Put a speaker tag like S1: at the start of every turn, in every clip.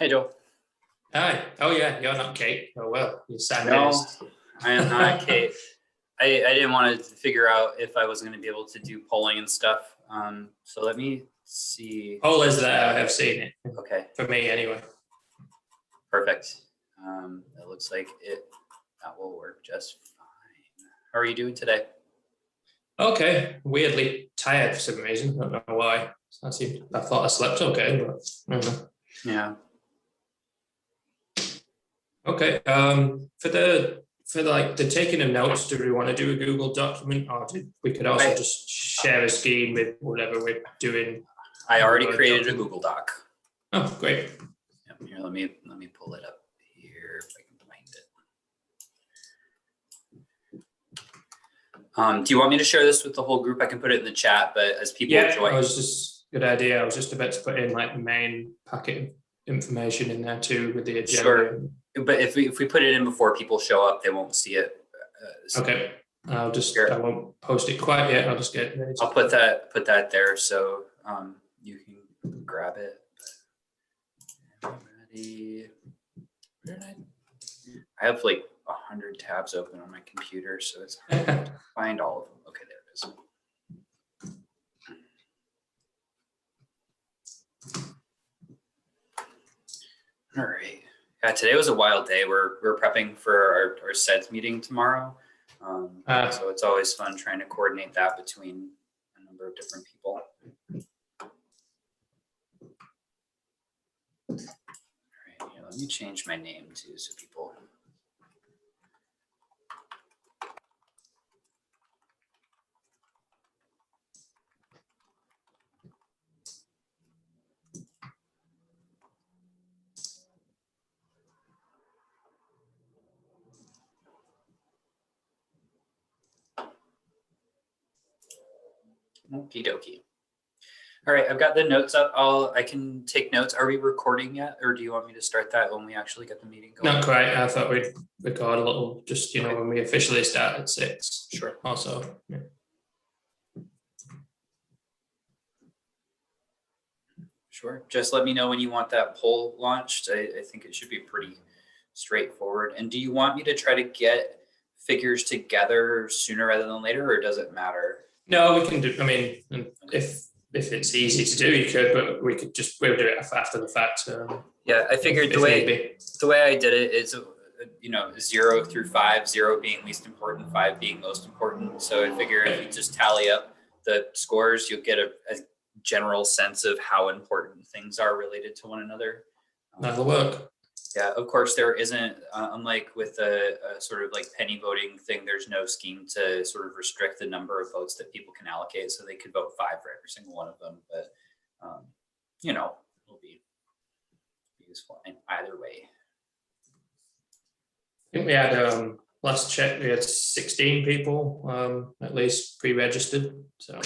S1: Hey, Joel.
S2: Hi. Oh yeah, you're not Kate. Oh well, you sound
S1: No, I am not Kate. I didn't want to figure out if I was going to be able to do polling and stuff. So let me see.
S2: Poll is there. I have seen it.
S1: Okay,
S2: For me, anyway.
S1: perfect. It looks like that will work just fine. How are you doing today?
S2: Okay. Weirdly tired for some reason. I don't know why. I thought I slept okay, but I don't know.
S1: Yeah.
S2: Okay. For like the taking of notes, do we want to do a Google document, or we could also just share a screen with whatever we're doing?
S1: I already created a Google Doc.
S2: Oh, great.
S1: Yep, here, let me pull it up here if I can find it. Do you want me to share this with the whole group? I can put it in the chat, but as people join.
S2: I was just good idea. I was just about to put in like the main packet of information in there too with the agenda.
S1: Sure. But if we put it in before people show up, they won't see it.
S2: Okay. I won't post it quite yet. I'll just get ready.
S1: I'll put that there so you can grab it. Ready. I have like 100 tabs open on my computer, so it's hard to find all of them. Okay, there it is. All right. Yeah, today was a wild day. We're prepping for our SEDS meeting tomorrow. So it's always fun trying to coordinate that between a number of different people. All right, here, let me change my name too so people. Okie dokie. All right, I've got the notes up. I can take notes. Are we recording yet, or do you want me to start that when we actually get the meeting going?
S2: Not quite. I thought we'd record a little, just when we officially start at 6.
S1: Sure.
S2: Also. Yeah.
S1: Sure. Just let me know when you want that poll launched. I think it should be pretty straightforward. And do you want me to try to get figures together sooner rather than later, or does it matter?
S2: No, we can do. I mean, if it's easy to do, you could, but we'll do it after the fact.
S1: Yeah, I figured the way I did it is 0 through 5, 0 being least important, 5 being most important. So I figure if you just tally up the scores, you'll get a general sense of how important things are related to one another.
S2: That'll work.
S1: Yeah, of course, there isn't, unlike with a sort of like penny voting thing, there's no scheme to sort of restrict the number of votes that people can allocate. So they could vote 5 for every single one of them. But, it'll be useful in either way.
S2: I think we had, last check, we had 16 people at least pre-registered. So.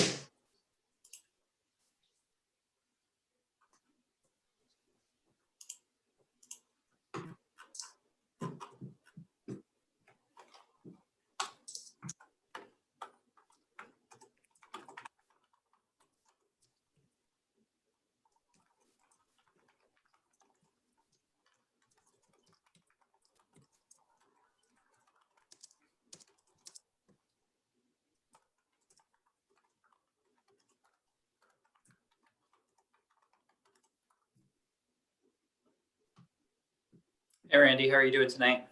S1: Hey, Randy, how are you doing tonight?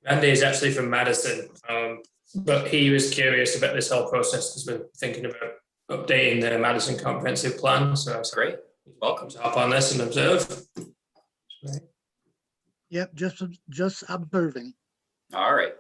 S2: Randy is actually from Madison, but he was curious about this whole process because we're thinking about updating the Madison Comprehensive Plan. So that's
S1: great. Welcome
S2: to hop on this and observe. Right.
S3: Yep, just observing.
S1: All right.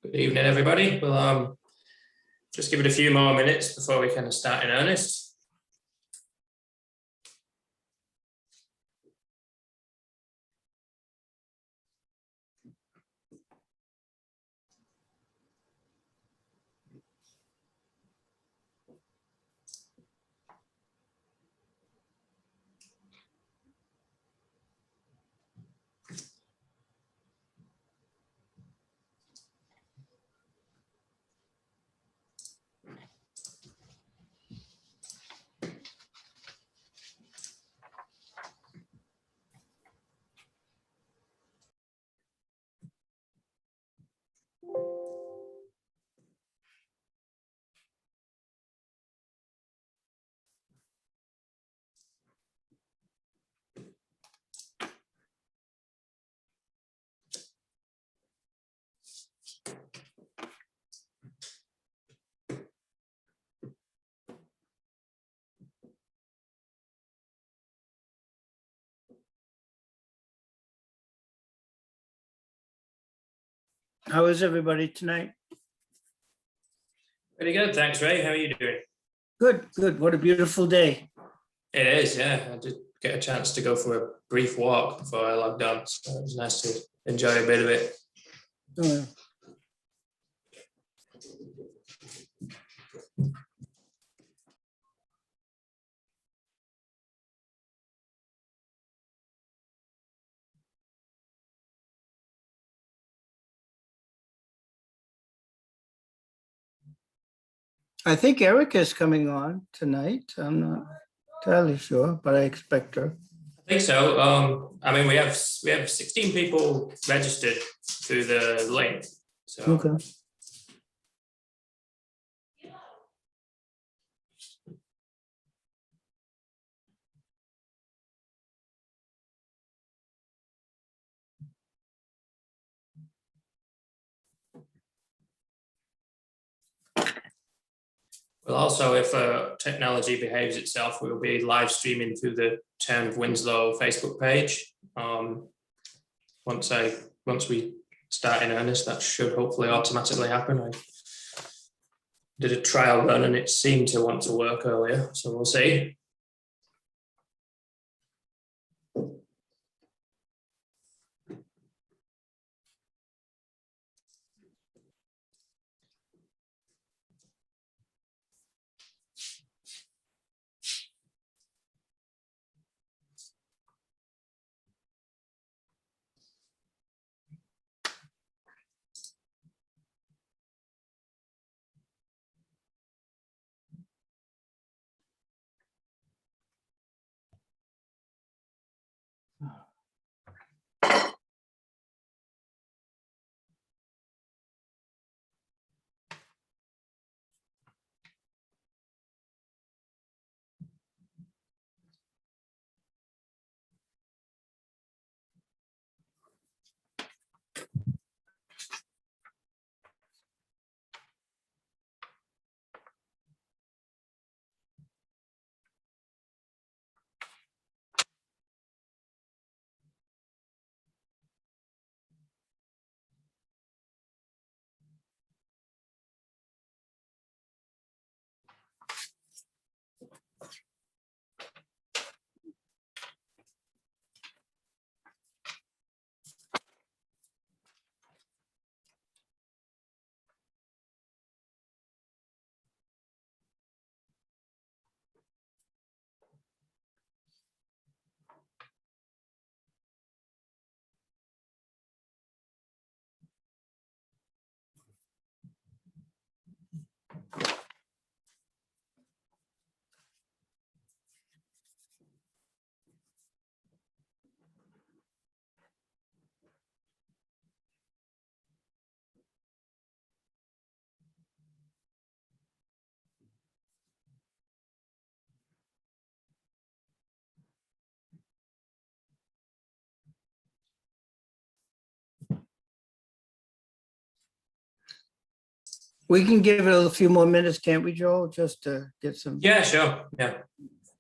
S2: Good evening, everybody. We'll just give it a few more minutes before we kind of start in earnest.
S4: How is everybody tonight?
S2: Pretty good, thanks, Ray. How are you doing?
S4: Good, good. What a beautiful day.
S2: It is, yeah. I did get a chance to go for a brief walk before I logged on, so it was nice to enjoy a bit of it.
S4: Oh, I think Erica is coming on tonight. I'm not entirely sure, but I expect her.
S2: I think so. I mean, we have 16 people registered through the link. So
S4: Okay.
S2: well, also, if technology behaves itself, we'll be live streaming through the Town of Winslow Facebook page. Once we start in earnest, that should hopefully automatically happen. I did a trial run and it seemed to want to work earlier, so we'll see.
S4: We can give it a few more minutes, can't we, Joel? Just to get some.
S2: Yeah, sure. Yeah.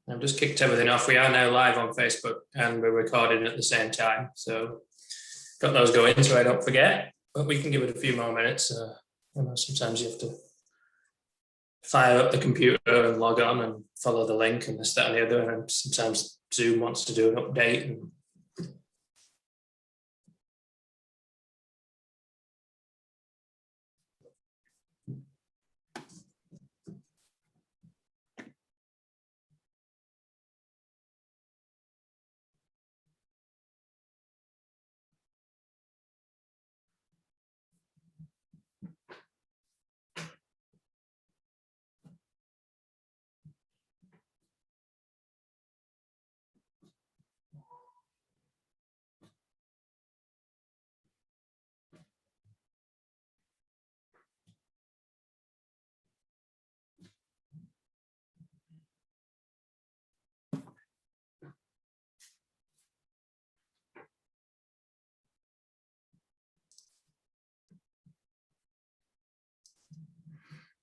S2: I've just kicked everything off. We are now live on Facebook and we're recording at the same time. So got those going so I don't forget. but we can give it a few more minutes. Sometimes you have to fire up the computer and log on and follow the link and this, that, and the other. And sometimes Zoom wants to do an update. And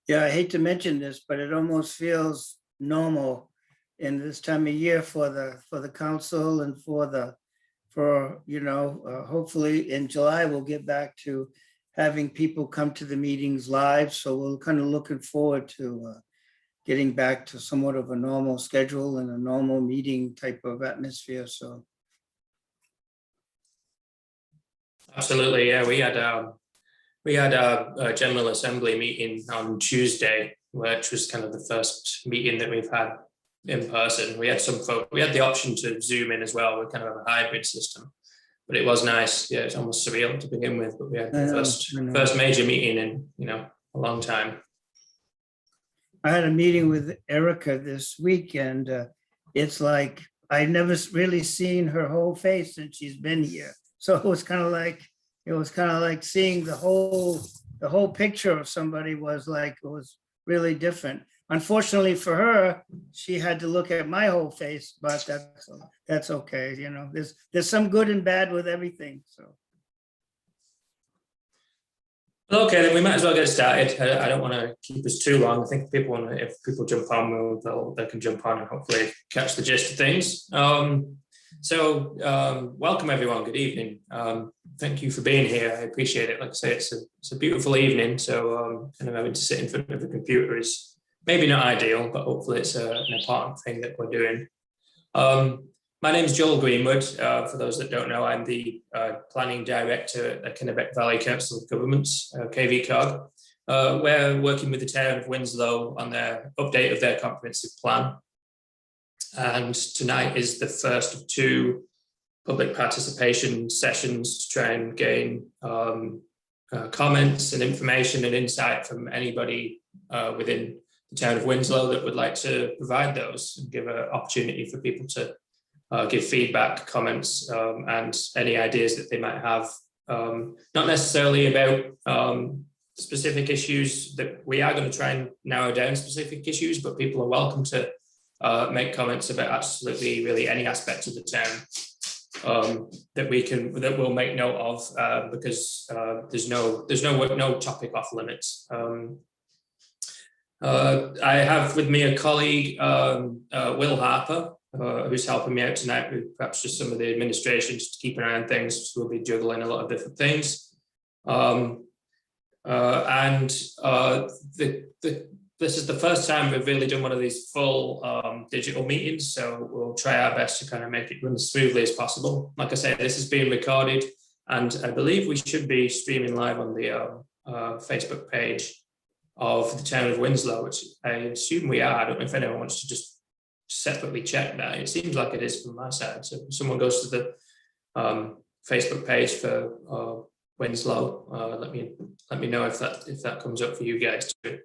S4: Yeah, I hate to mention this, but it almost feels normal in this time of year for the council and hopefully in July, we'll get back to having people come to the meetings live. So we're kind of looking forward to getting back to somewhat of a normal schedule and a normal meeting type of atmosphere. So.
S2: absolutely, yeah, we had our General Assembly meeting on Tuesday, which was kind of the first meeting that we've had in person. We had the option to Zoom in as well. We kind of have a hybrid system, but it was nice. Yeah, it's almost surreal to begin with, but we had the first major meeting in a long time.
S4: I had a meeting with Erica this week, and it's like I've never really seen her whole face since she's been here. So it was kind of like seeing the whole picture of somebody was really different. Unfortunately for her, she had to look at my whole face, but that's okay. There's some good and bad with everything. So.
S2: Okay, then we might as well get started. I don't want to keep us too long. I think if people jump on, they can jump on and hopefully catch the gist of things. Welcome everyone. Good evening. Thank you for being here. I appreciate it. Like I say, it's a beautiful evening. So kind of having to sit in front of a computer is maybe not ideal, but hopefully it's an important thing that we're doing. My name is Joel Greenwood. For those that don't know, I'm the Planning Director at the Kennebec Valley Council of Governments, KVCOG. We're working with the town of Winslow on their update of their comprehensive plan. And tonight is the first of two public participation sessions to try and gain comments and information and insight from anybody within the town of Winslow that would like to provide those and give an opportunity for people to give feedback, comments, and any ideas that they might have, not necessarily about specific issues that we are going to try and narrow down specific issues, but people are welcome to make comments about absolutely really any aspect of the town that we'll make note of, because there's no topic off limits. I have with me a colleague, Will Harper, who's helping me out tonight with perhaps just some of the administration, just to keep an eye on things. We'll be juggling a lot of different things. This is the first time we've really done one of these full digital meetings, so we'll try our best to kind of make it run as smoothly as possible. Like I said, this is being recorded, and I believe we should be streaming live on the Facebook page of the town of Winslow, which I assume we are. I don't know if anyone wants to just separately check that. It seems like it is from my side. So if someone goes to the Facebook page for Winslow, let me know if that comes up for you guys too.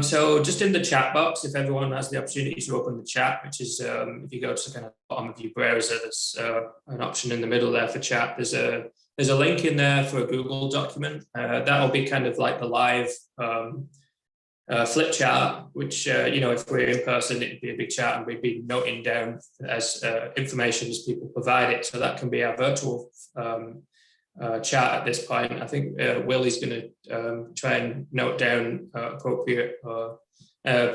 S2: So just in the chat box, if everyone has the opportunity to open the chat, which is if you go to the kind of bottom of your browser, there's an option in the middle there for chat. There's a link in there for a Google document. That'll be kind of like the live flip chart, which, if we're in person, it'd be a big chat and we'd be noting down as information as people provide it. So that can be our virtual chat at this point. I think Will is going to try and note down appropriate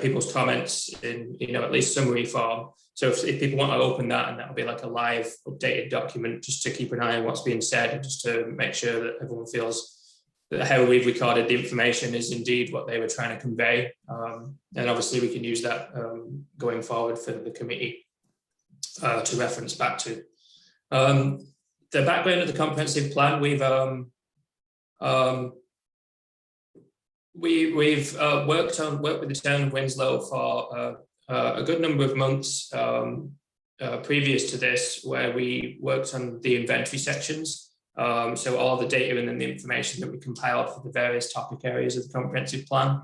S2: people's comments in, at least summary form. So if people want to open that, and that'll be like a live updated document, just to keep an eye on what's being said, and just to make sure that everyone feels that how we've recorded the information is indeed what they were trying to convey. And obviously we can use that going forward for the committee to reference back to. The background of the comprehensive plan, we've worked with the town of Winslow for a good number of months previous to this, where we worked on the inventory sections. So all the data and then the information that we compiled for the various topic areas of the comprehensive plan.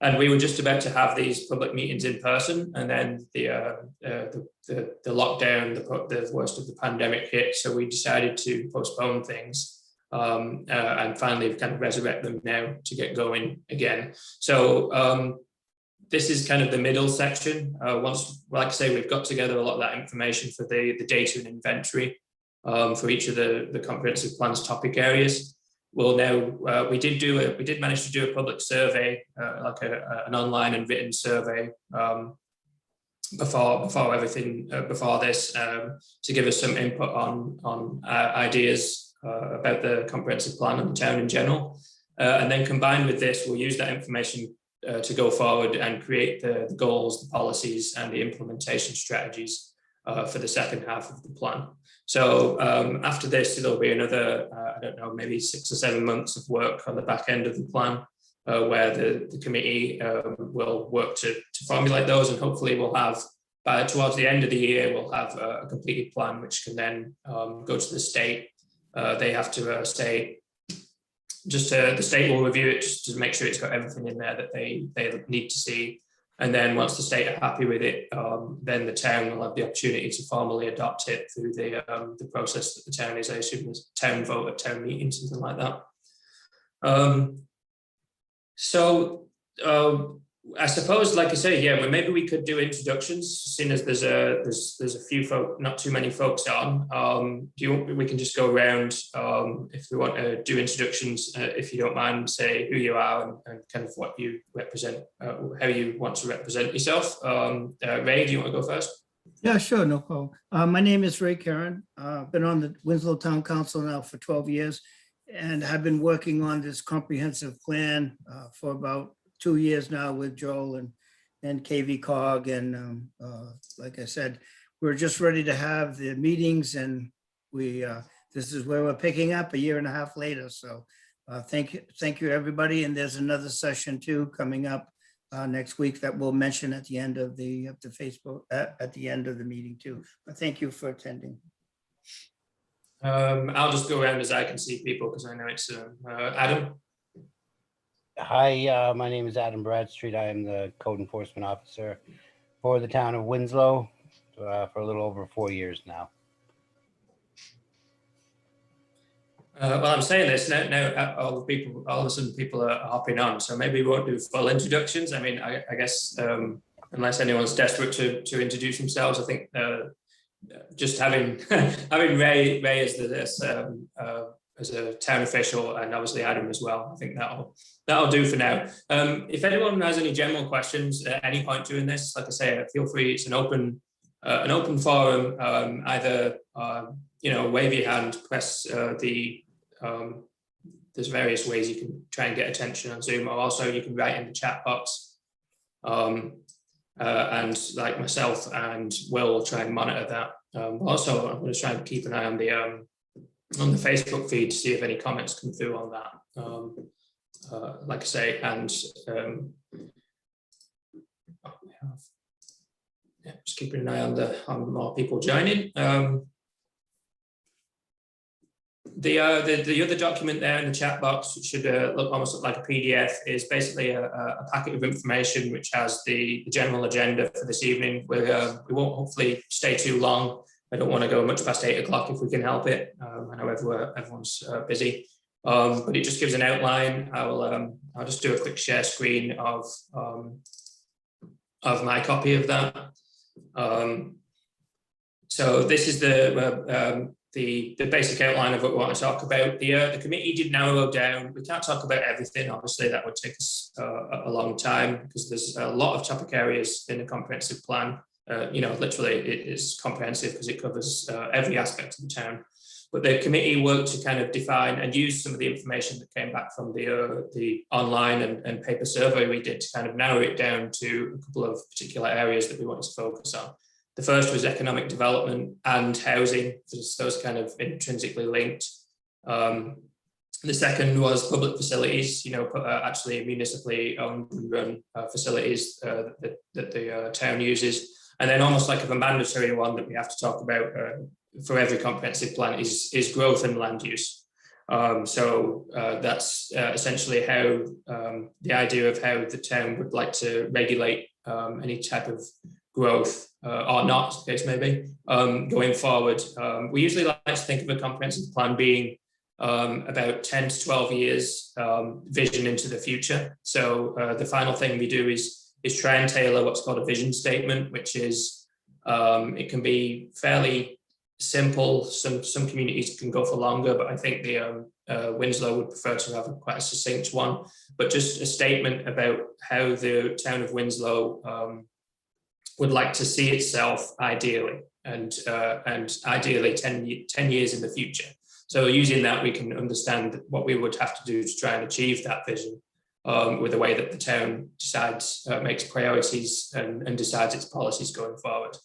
S2: And we were just about to have these public meetings in person, and then the lockdown, the worst of the pandemic hit. So we decided to postpone things and finally kind of resurrect them now to get going again. So this is kind of the middle section. Once, like I say, we've got together a lot of that information for the data and inventory for each of the comprehensive plan's topic areas. We'll now, we did manage to do a public survey, like an online and written survey before everything, before this, to give us some input on ideas about the comprehensive plan and the town in general. And then combined with this, we'll use that information to go forward and create the goals, the policies, and the implementation strategies for the second half of the plan. So after this, there'll be another, I don't know, maybe 6 or 7 months of work on the back end of the plan, where the committee will work to formulate those, and hopefully we'll have, towards the end of the year, we'll have a completed plan, which can then go to the state. They have to say, the state will review it just to make sure it's got everything in there that they need to see. And then once the state are happy with it, then the town will have the opportunity to formally adopt it through the process that the town is. I assume there's a town vote at town meeting, something like that. I suppose, like I say, yeah, well, maybe we could do introductions, seeing as there's a few folk, not too many folks on. We can just go around if we want to do introductions, if you don't mind, say who you are and kind of what you represent, how you want to represent yourself. Ray, do you want to go first?
S4: Yeah, sure, no problem. My name is Ray Karen. I've been on the Winslow Town Council now for 12 years, and I've been working on this comprehensive plan for about 2 years now with Joel and KVCOG. And like I said, we're just ready to have the meetings, and this is where we're picking up 1.5 years later. So thank you, everybody. And there's another session too coming up next week that we'll mention at the end of the Facebook, at the end of the meeting too. But thank you for attending.
S2: I'll just go around as I can see people, because I know it's Adam.
S5: Hi, my name is Adam Bradstreet. I am the Code Enforcement Officer for the town of Winslow for a little over 4 years now.
S2: Well, I'm saying this now. All of a sudden, people are hopping on. So maybe we won't do full introductions. I mean, I guess unless anyone's desperate to introduce themselves, I think just having Ray as a town official, and obviously Adam as well, I think that'll do for now. If anyone has any general questions at any point during this, like I say, feel free. It's an open forum. Either wave your hand, press there's various ways you can try and get attention on Zoom, or also you can write in the chat box. And like myself and Will try and monitor that. Also, I'm going to try and keep an eye on the Facebook feed to see if any comments come through on that. Like I say, and just keeping an eye on more people joining. The other document there in the chat box, which should almost look like a PDF, is basically a packet of information which has the general agenda for this evening. We won't hopefully stay too long. I don't want to go much past 8 o'clock if we can help it. I know everyone's busy, but it just gives an outline. I'll just do a quick share screen of my copy of that. So this is the basic outline of what we want to talk about. The committee did narrow down. We can't talk about everything. Obviously, that would take us a long time, because there's a lot of topic areas in the comprehensive plan. literally it is comprehensive because it covers every aspect of the town. But the committee worked to kind of define and use some of the information that came back from the online and paper survey we did to kind of narrow it down to a couple of particular areas that we wanted to focus on. The first was economic development and housing, those kind of intrinsically linked. The second was public facilities, actually municipally owned and run facilities that the town uses. And then almost like a mandatory one that we have to talk about for every comprehensive plan is growth and land use. So that's essentially how the idea of how the town would like to regulate any type of growth or not, as the case may be, going forward. We usually like to think of a comprehensive plan being about 10 to 12 years vision into the future. So the final thing we do is try and tailor what's called a vision statement, which is it can be fairly simple. Some communities can go for longer, but I think the Winslow would prefer to have quite a succinct one, but just a statement about how the town of Winslow would like to see itself ideally, and ideally 10 years in the future. So using that, we can understand what we would have to do to try and achieve that vision with the way that the town decides, makes priorities and decides its policies going forward.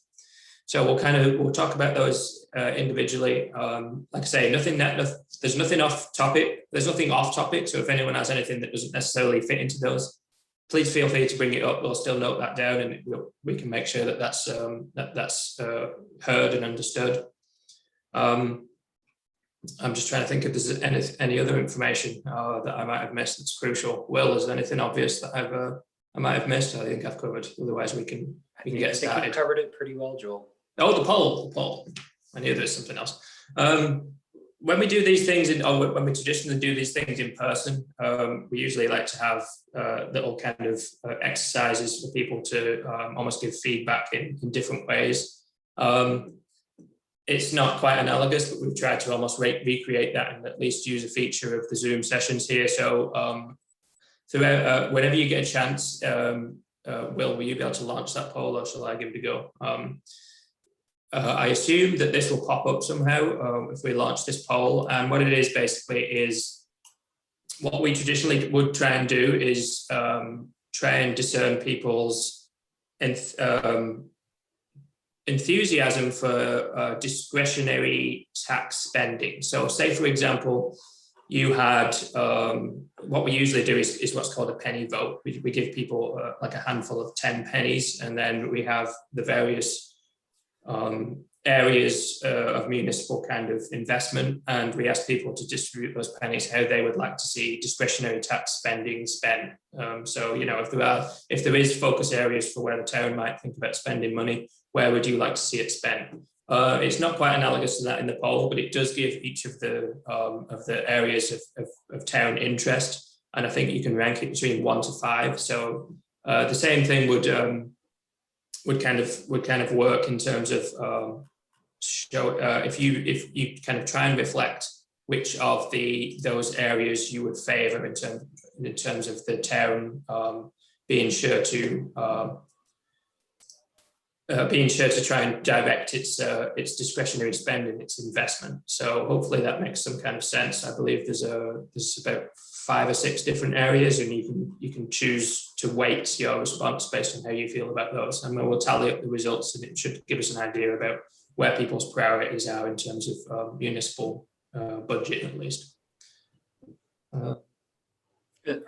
S2: So we'll talk about those individually. Like I say, there's nothing off topic. There's nothing off topic. So if anyone has anything that doesn't necessarily fit into those, please feel free to bring it up. We'll still note that down, and we can make sure that that's heard and understood. I'm just trying to think if there's any other information that I might have missed that's crucial. Will, is there anything obvious that I might have missed? I think I've covered. Otherwise, we can get started. I think
S1: you covered it pretty well, Joel.
S2: Oh, the poll. I knew there's something else. When we do these things, when we traditionally do these things in person, we usually like to have little kind of exercises for people to almost give feedback in different ways. It's not quite analogous, but we've tried to almost recreate that and at least use a feature of the Zoom sessions here. So throughout, whenever you get a chance, will you be able to launch that poll, or shall I give it a go? I assume that this will pop up somehow if we launch this poll. And what it is basically is what we traditionally would try and do is try and discern people's enthusiasm for discretionary tax spending. So say, for example, you had, what we usually do is what's called a penny vote. We give people like a handful of 10 pennies, and then we have the various areas of municipal kind of investment, and we ask people to distribute those pennies how they would like to see discretionary tax spending spent. So, if there is focus areas for where the town might think about spending money, where would you like to see it spent? It's not quite analogous to that in the poll, but it does give each of the areas of town interest, and I think you can rank it between 1 to 5. So the same thing would kind of work in terms of show if you kind of try and reflect which of those areas you would favour in terms of the town being sure to try and direct its discretionary spending, its investment. So hopefully that makes some kind of sense. I believe there's about 5 or 6 different areas, and you can choose to weight your response based on how you feel about those. And we'll tally up the results, and it should give us an idea about where people's priorities are in terms of municipal budget, at least.
S1: Are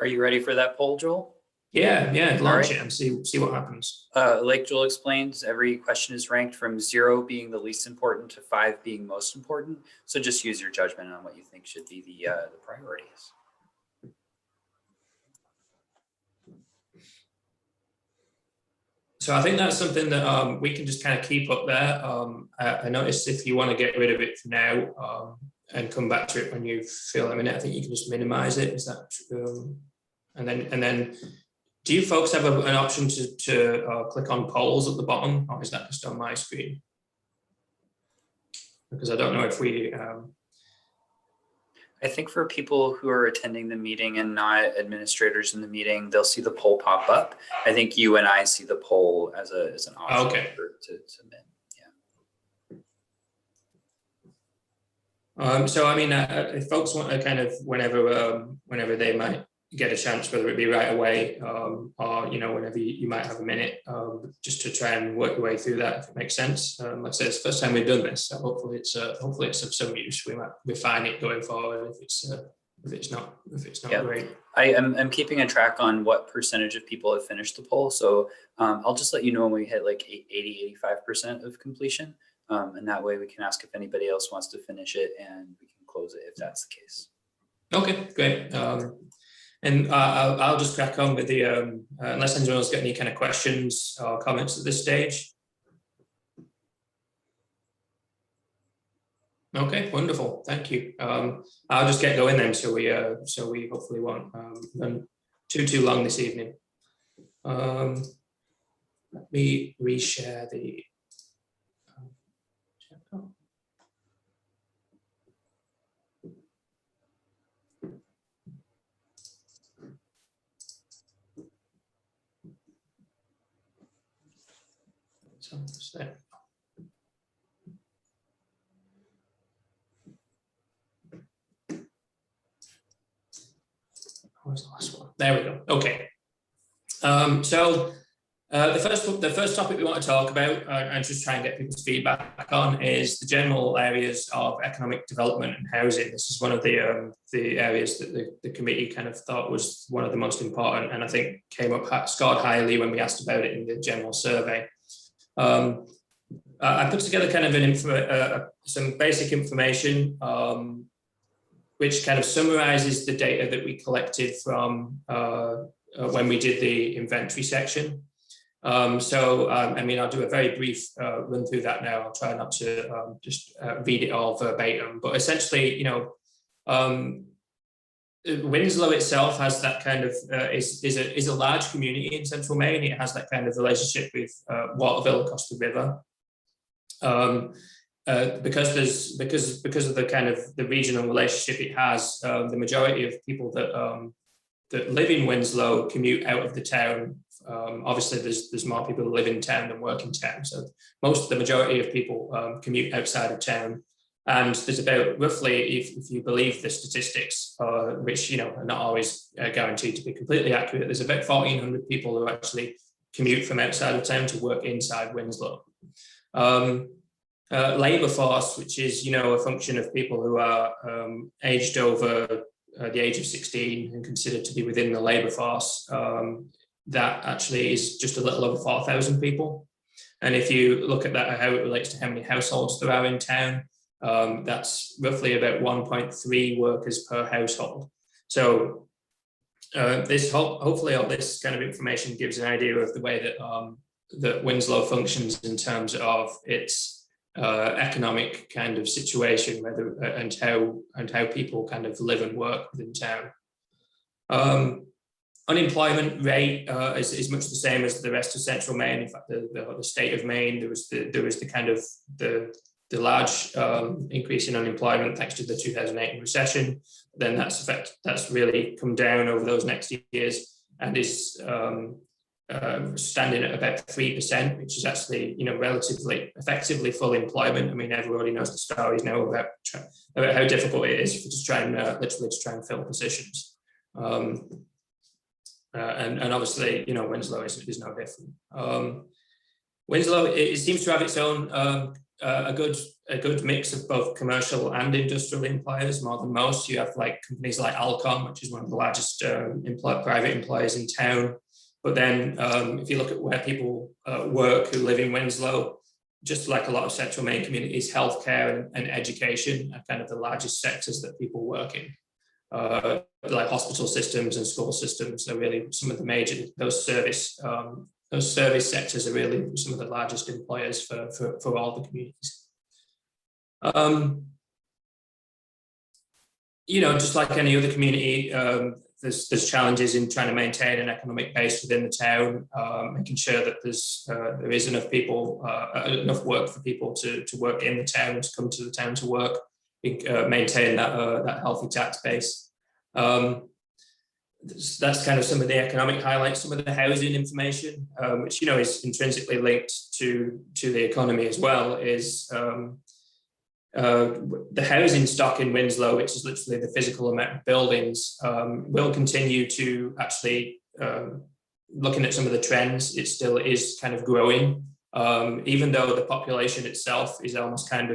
S1: you ready for that poll, Joel?
S2: Yeah, launch it and see what happens.
S1: Like Joel explains, every question is ranked from 0 being the least important to 5 being most important. So just use your judgment on what you think should be the priorities.
S2: So I think that's something that we can just kind of keep up there. I noticed if you want to get rid of it for now and come back to it when you feel a minute, I think you can just minimize it. Is that and then do you folks have an option to click on polls at the bottom, or is that just on my screen? Because I don't know if we.
S1: I think for people who are attending the meeting and not administrators in the meeting, they'll see the poll pop up. I think you and I see the poll as an option
S2: Okay.
S1: to submit.
S2: So, I mean, if folks want to kind of whenever they might get a chance, whether it be right away or, you know, whenever you might have a minute, just to try and work your way through that, if it makes sense. Like I said, it's the first time we've done this, so hopefully it's of some use. We might refine it going forward if it's not
S1: Yeah.
S2: great.
S1: I'm keeping a track on what percentage of people have finished the poll. So I'll just let you know when we hit like 85% of completion. And that way we can ask if anybody else wants to finish it and we can close it if that's the case.
S2: Okay, great. And I'll just crack on with the, unless anyone else got any kind of questions or comments at this stage. Okay, wonderful. Thank you. I'll just get going then, so we hopefully won't run too long this evening. Let me reshare the. Where's the last one? There we go. Okay. So the first topic we want to talk about and just try and get people's feedback on is the general areas of economic development and housing. This is one of the areas that the committee kind of thought was one of the most important, and I think scored highly when we asked about it in the general survey. I put together kind of some basic information which kind of summarizes the data that we collected from when we did the inventory section. I mean, I'll do a very brief run through that now. I'll try not to just read it all verbatim, but essentially, you know, Winslow itself has that kind of is a large community in central Maine. It has that kind of relationship with Waterville across the river. Because of the kind of the regional relationship it has, the majority of people that live in Winslow commute out of the town. Obviously, there's more people who live in town than work in town, so the majority of people commute outside of town. And there's about roughly, if you believe the statistics, which you know are not always guaranteed to be completely accurate, there's about 1,400 people who actually commute from outside of town to work inside Winslow. Labour force, which is, you know, a function of people who are aged over the age of 16 and considered to be within the labour force, that actually is just a little over 4,000 people. And if you look at that, how it relates to how many households there are in town, that's roughly about 1.3 workers per household. So hopefully all this kind of information gives an idea of the way that that Winslow functions in terms of its economic kind of situation, and how people kind of live and work within town. Unemployment rate is much the same as the rest of central Maine. In fact, the state of Maine, there was the kind of the large increase in unemployment thanks to the 2008 recession. Then that's really come down over those next years and is standing at about 3%, which is actually, you know, relatively effectively full employment. I mean, everybody knows the stories now about how difficult it is to try and literally to try and fill positions. And obviously, you know, Winslow is no different. Winslow, it seems to have its own a good mix of both commercial and industrial employers, more than most. You have like companies like Alcon, which is one of the largest private employers in town. But then if you look at where people work who live in Winslow, just like a lot of central Maine communities, healthcare and education are kind of the largest sectors that people work in. Like hospital systems and school systems are really some of the major, those service sectors are really some of the largest employers for all the communities. You know, just like any other community, there's challenges in trying to maintain an economic base within the town, making sure that there is enough people, enough work for people to work in the town, to come to the town to work. maintain that healthy tax base. That's kind of some of the economic highlights. Some of the housing information, which is intrinsically linked to the economy as well, is the housing stock in Winslow, which is literally the physical amount of buildings, will continue to actually, looking at some of the trends, it still is kind of growing, even though the population itself is almost kind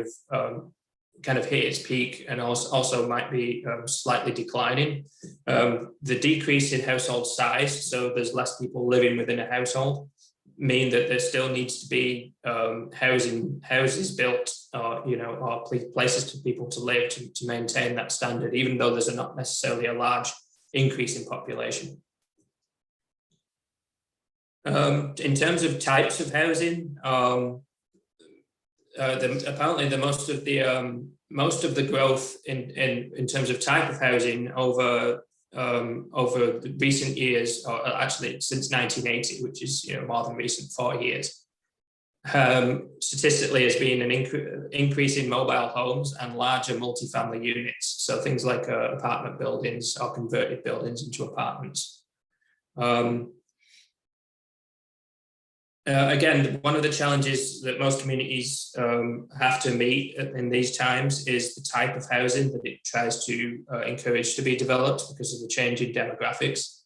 S2: of hit its peak and also might be slightly declining. The decrease in household size, so there's less people living within a household, mean that there still needs to be houses built, or places for people to live to maintain that standard, even though there's not necessarily a large increase in population. In terms of types of housing, apparently most of the growth in terms of type of housing over the recent years, or actually since 1980, which is more than recent 4 years, statistically has been an increase in mobile homes and larger multifamily units. So things like apartment buildings or converted buildings into apartments. Again, one of the challenges that most communities have to meet in these times is the type of housing that it tries to encourage to be developed because of the change in demographics.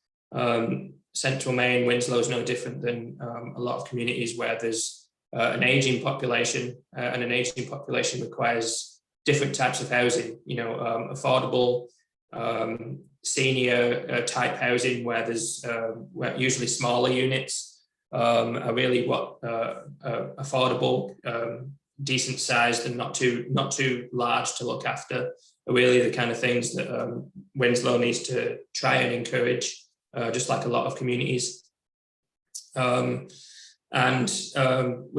S2: Central Maine, Winslow is no different than a lot of communities where there's an aging population, and an aging population requires different types of housing, affordable, senior type housing where there's usually smaller units, are really what affordable, decent sized, and not too large to look after, are really the kind of things that Winslow needs to try and encourage, just like a lot of communities. We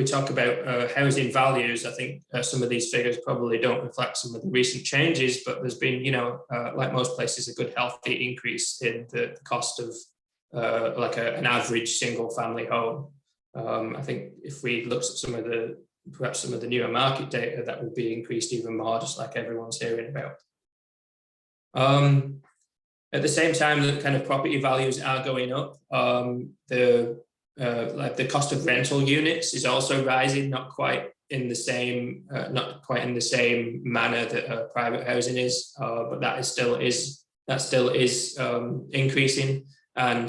S2: talk about housing values. I think some of these figures probably don't reflect some of the recent changes, but there's been, like most places, a good healthy increase in the cost of an average single family home. I think if we looked at perhaps some of the newer market data, that would be increased even more, just like everyone's hearing about. At the same time, the kind of property values are going up. The cost of rental units is also rising, not quite in the same manner that private housing is, but that still is increasing. And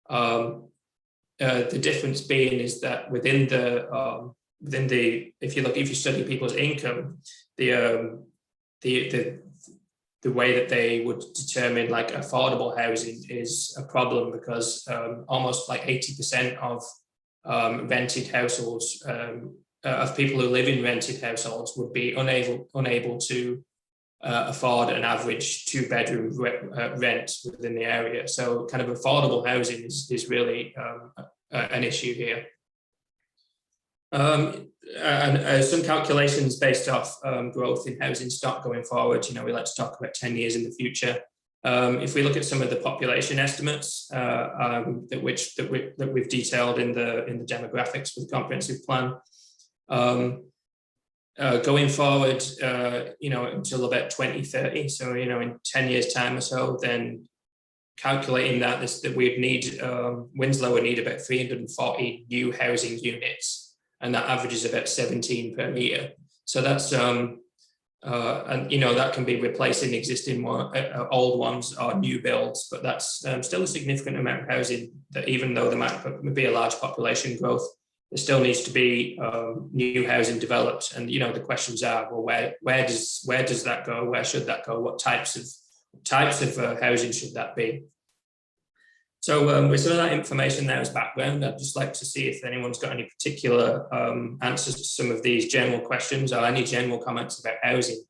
S2: the difference being is that within the if you study people's income, the way that they would determine like affordable housing is a problem, because almost like 80% of rented households, of people who live in rented households, would be unable to afford an average 2-bedroom rent within the area. So kind of affordable housing is really an issue here. And some calculations based off growth in housing stock going forward. We like to talk about 10 years in the future. If we look at some of the population estimates that we've detailed in the demographics for the comprehensive plan, going forward, until about 2030, so in 10 years' time or so, then calculating that Winslow would need about 340 new housing units, and that averages about 17 per year. So that's and that can be replacing existing old ones or new builds, but that's still a significant amount of housing. That even though there might be a large population growth, there still needs to be new housing developed. And the questions are, well, where does that go? Where should that go? What types of housing should that be? So with some of that information there as background, I'd just like to see if anyone's got any particular answers to some of these general questions, or any general comments about housing.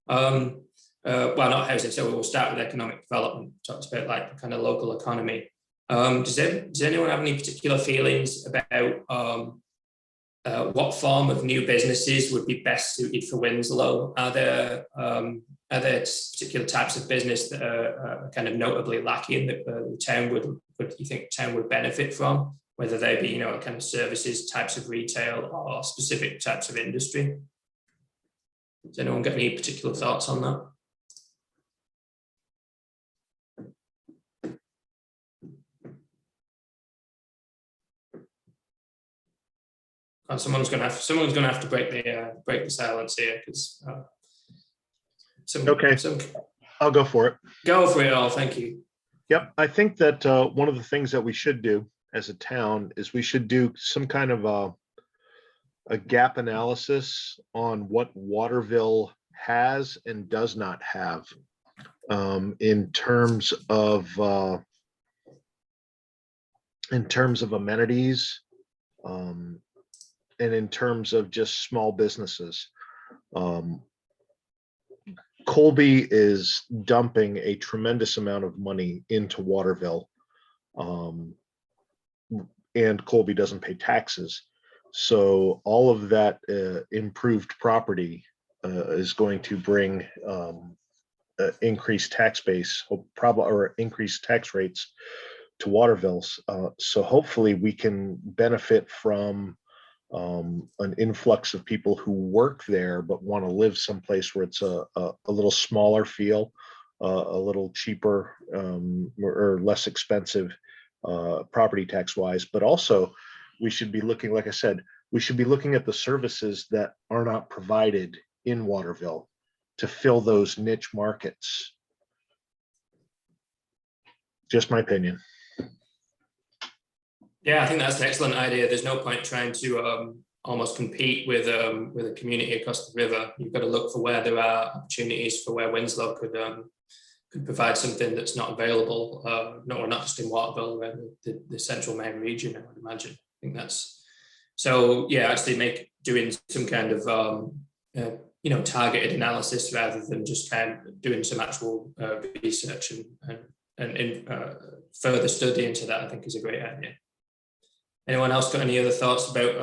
S2: Well, not housing, so we'll start with economic development. Talked about like the kind of local economy. Does anyone have any particular feelings about what form of new businesses would be best suited for Winslow? Are there particular types of business that are kind of notably lacking that the town would benefit from, whether they be kind of services, types of retail, or specific types of industry? Does anyone get any particular thoughts on that? And someone's going to have to break the silence here, because
S6: Okay. I'll go for it.
S2: Go for it all. Thank you.
S6: Yep. I think that one of the things that we should do as a town is we should do some kind of a gap analysis on what Waterville has and does not have in terms of amenities and in terms of just small businesses. Colby is dumping a tremendous amount of money into Waterville, and Colby doesn't pay taxes. So all of that improved property is going to bring increased tax base, or increased tax rates to Waterville's. So hopefully we can benefit from an influx of people who work there but want to live someplace where it's a little smaller feel, a little cheaper, or less expensive property tax wise. But also we should be looking, like I said, we should be looking at the services that are not provided in Waterville to fill those niche markets. Just my opinion.
S2: Yeah, I think that's an excellent idea. There's no point trying to almost compete with a community across the river. You've got to look for where there are opportunities for where Winslow could provide something that's not available, not just in Waterville, but the central main region, I would imagine. I think that's so. Yeah, actually doing some kind of targeted analysis rather than just kind of doing some actual research and further study into that, I think is a great idea. Anyone else got any other thoughts about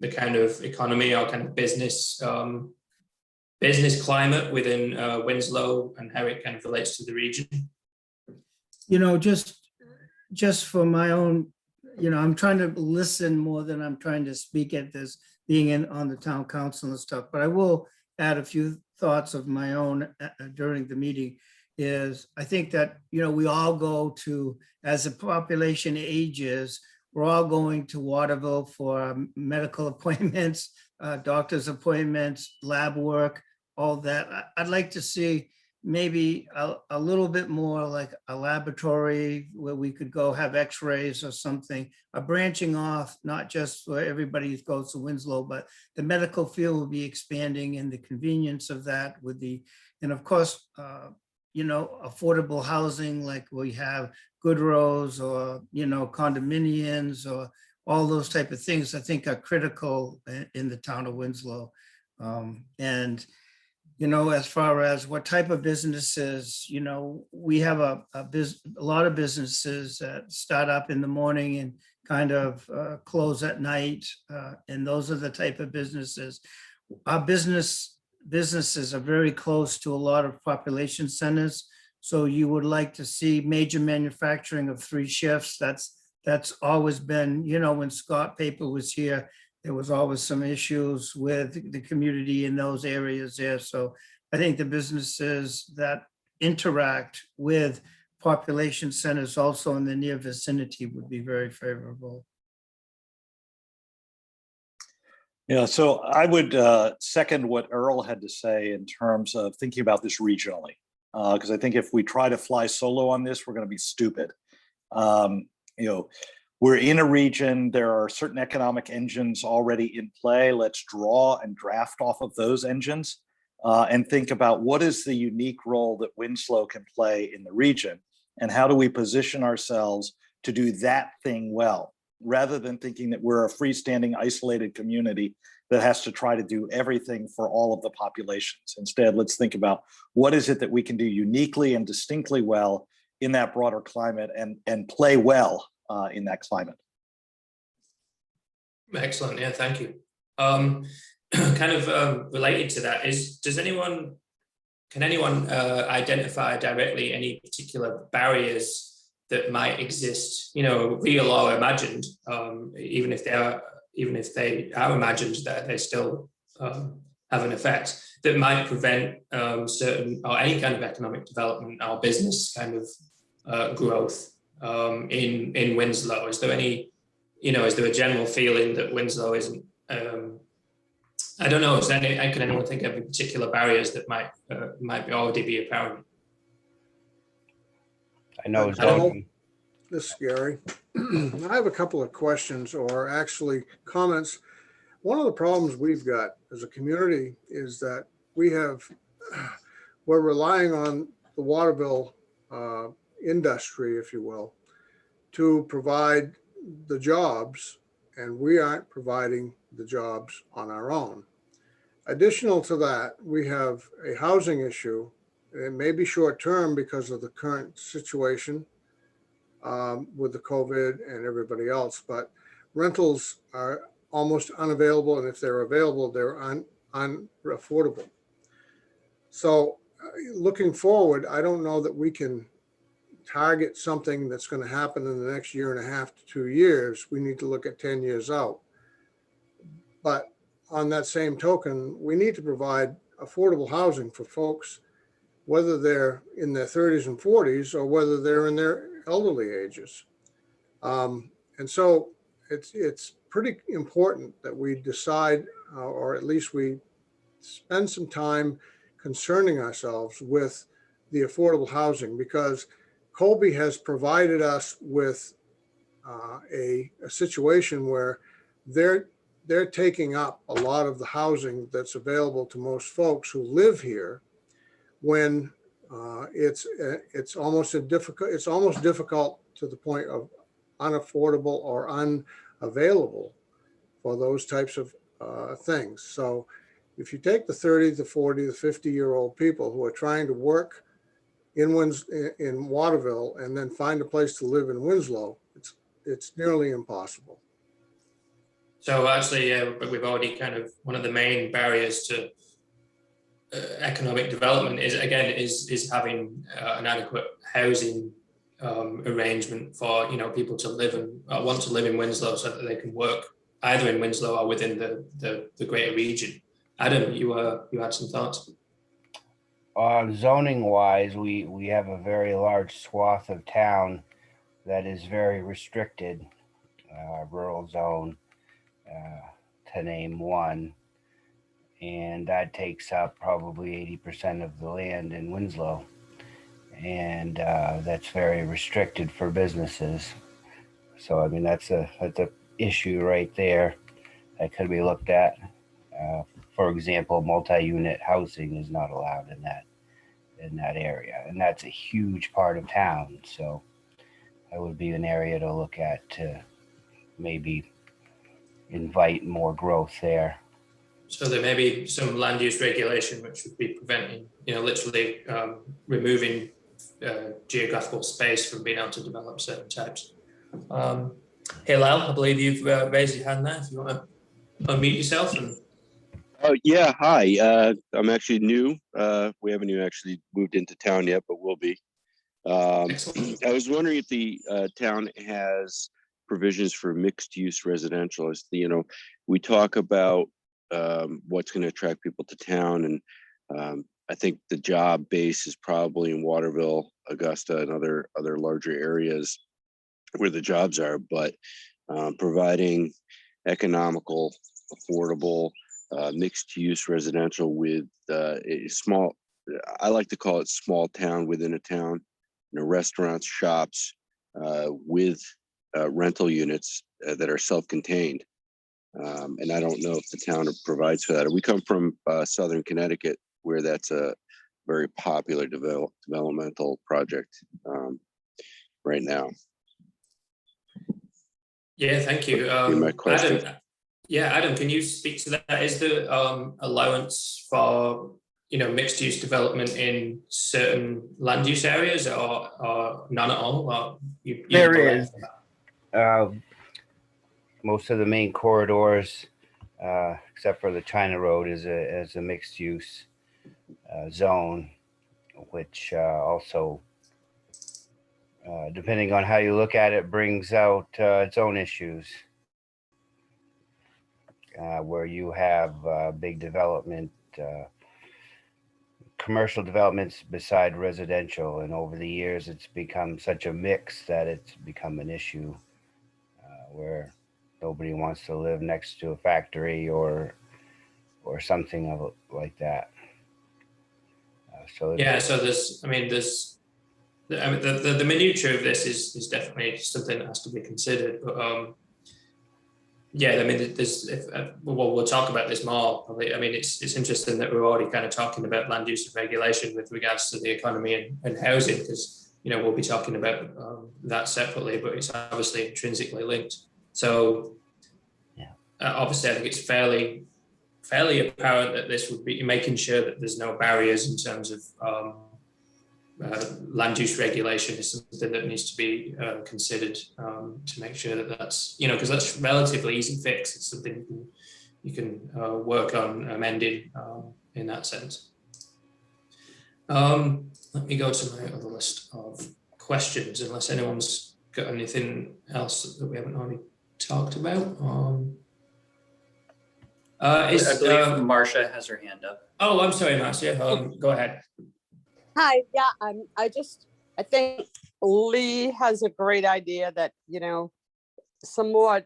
S2: the kind of economy or kind of business climate within Winslow and how it kind of relates to the region?
S4: Just for my own, I'm trying to listen more than I'm trying to speak at this, being on the town council and stuff, but I will add a few thoughts of my own during the meeting. I think that, we all go to, as the population ages, we're all going to Waterville for medical appointments, doctor's appointments, lab work, all that. I'd like to see maybe a little bit more like a laboratory where we could go have x-rays or something, branching off, not just for everybody who goes to Winslow, but the medical field will be expanding, and the convenience of that and of course, affordable housing like we have Goodrows or, condominiums or all those type of things I think are critical in the town of Winslow. And, as far as what type of businesses, we have a lot of businesses that start up in the morning and kind of close at night. And those are the type of businesses. Our businesses are very close to a lot of population centers. So you would like to see major manufacturing of 3 shifts. That's always been, when Scott Paper was here, there was always some issues with the community in those areas there. So I think the businesses that interact with population centers also in the near vicinity would be very favorable.
S7: Yeah, so I would second what Earl had to say in terms of thinking about this regionally, because I think if we try to fly solo on this, we're going to be stupid. We're in a region, there are certain economic engines already in play. Let's draw and draft off of those engines and think about what is the unique role that Winslow can play in the region, and how do we position ourselves to do that thing well, rather than thinking that we're a freestanding, isolated community that has to try to do everything for all of the populations. Instead, let's think about what is it that we can do uniquely and distinctly well in that broader climate and play well in that climate.
S2: Excellent, yeah, thank you. Kind of related to that can anyone identify directly any particular barriers that might exist, real or imagined, even if they are imagined, that they still have an effect that might prevent certain or any kind of economic development or business kind of growth in Winslow? Is there any, is there a general feeling that Winslow isn't? I don't know. Can anyone think of any particular barriers that might already be apparent?
S5: I know
S2: I don't-
S5: zoning.
S8: This is Gary. I have a couple of questions, or actually comments. One of the problems we've got as a community is that we're relying on the Waterville industry, if you will, to provide the jobs, and we aren't providing the jobs on our own. Additional to that, we have a housing issue. It may be short-term because of the current situation with the COVID and everybody else, but rentals are almost unavailable, and if they're available, they're unaffordable. So looking forward, I don't know that we can target something that's going to happen in the next year and a half to 2 years. We need to look at 10 years out. But on that same token, we need to provide affordable housing for folks, whether they're in their 30s and 40s or whether they're in their elderly ages. And so it's pretty important that we decide, or at least we spend some time concerning ourselves with the affordable housing, because Colby has provided us with a situation where they're taking up a lot of the housing that's available to most folks who live here, when it's almost difficult to the point of unaffordable or unavailable for those types of things. So if you take the 30, the 40, the 50-year-old people who are trying to work in Waterville and then find a place to live in Winslow, it's nearly impossible.
S2: So actually, but we've already kind of, one of the main barriers to economic development is having an adequate housing arrangement for people to live and want to live in Winslow, so that they can work either in Winslow or within the greater region. Adam, you had some thoughts?
S5: Zoning wise, we have a very large swath of town that is very restricted, rural zone, to name one. And that takes up probably 80% of the land in Winslow. And that's very restricted for businesses. So, I mean, that's a issue right there that could be looked at. For example, multi-unit housing is not allowed in that area. And that's a huge part of town. So that would be an area to look at to maybe invite more growth there.
S2: So there may be some land use regulation which would be preventing, literally removing geographical space from being able to develop certain types. Hillel, I believe you've raised your hand there. If you want to unmute yourself.
S9: Yeah, hi. I'm actually new. We haven't even actually moved into town yet, but we'll be.
S2: Excellent.
S9: I was wondering if the town has provisions for mixed use residential. We talk about what's going to attract people to town, and I think the job base is probably in Waterville, Augusta, and other larger areas where the jobs are, but providing economical, affordable, mixed use residential with a small, I like to call it small town within a town, restaurants, shops, with rental units that are self-contained. And I don't know if the town provides for that. We come from Southern Connecticut, where that's a very popular developmental project right now.
S2: Yeah, thank you.
S9: My question.
S2: Adam, can you speak to that? Is there allowance for mixed use development in certain land use areas, or none at all? Or
S5: There is. Most of the main corridors, except for the China Road, is a mixed use zone, which also, depending on how you look at it, brings out its own issues. Where you have big development commercial developments beside residential, and over the years it's become such a mix that it's become an issue where nobody wants to live next to a factory or something like that. So
S2: Yeah, so the minutiae of this is definitely something that has to be considered. But yeah, I mean, we'll talk about this more. Probably. I mean, it's interesting that we're already kind of talking about land use and regulation with regards to the economy and housing, because we'll be talking about that separately, but it's obviously intrinsically linked. So
S5: yeah,
S2: obviously, I think it's fairly apparent that this would be making sure that there's no barriers in terms of land use regulation is something that needs to be considered to make sure that that's, because that's relatively easy fix. It's something you can work on amending in that sense. Let me go to my other list of questions, unless anyone's got anything else that we haven't already talked about.
S1: I believe Marcia has her hand up.
S2: Oh, I'm sorry, Marcia. Go ahead.
S10: Hi, yeah, I think Lee has a great idea that, some more,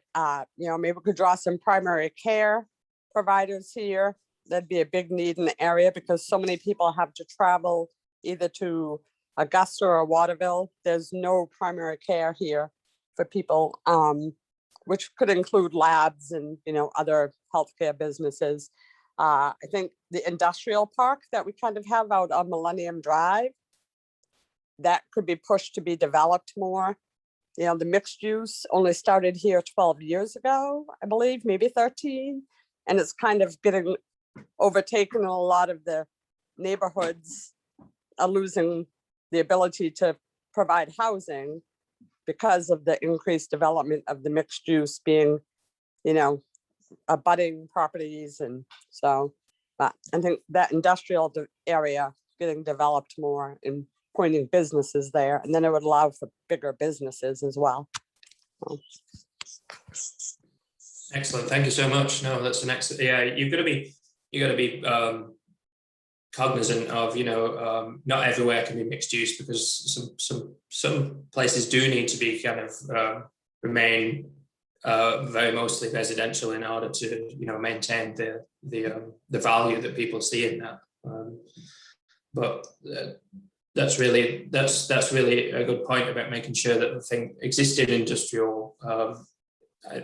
S10: maybe we could draw some primary care providers here. That'd be a big need in the area because so many people have to travel either to Augusta or Waterville. There's no primary care here for people, which could include labs and, other healthcare businesses. I think the industrial park that we kind of have out on Millennium Drive, that could be pushed to be developed more. The mixed use only started here 12 years ago, I believe, maybe 13. And it's kind of getting overtaken. A lot of the neighborhoods are losing the ability to provide housing because of the increased development of the mixed use being, abutting properties. And so I think that industrial area getting developed more and pointing businesses there, and then it would allow for bigger businesses as well.
S2: Excellent, thank you so much. No, that's an excellent. Yeah, you got to be cognizant of not everywhere can be mixed use, because some places do need to be kind of remain very mostly residential in order to maintain the value that people see in that. But that's really a good point about making sure that the existing industrial,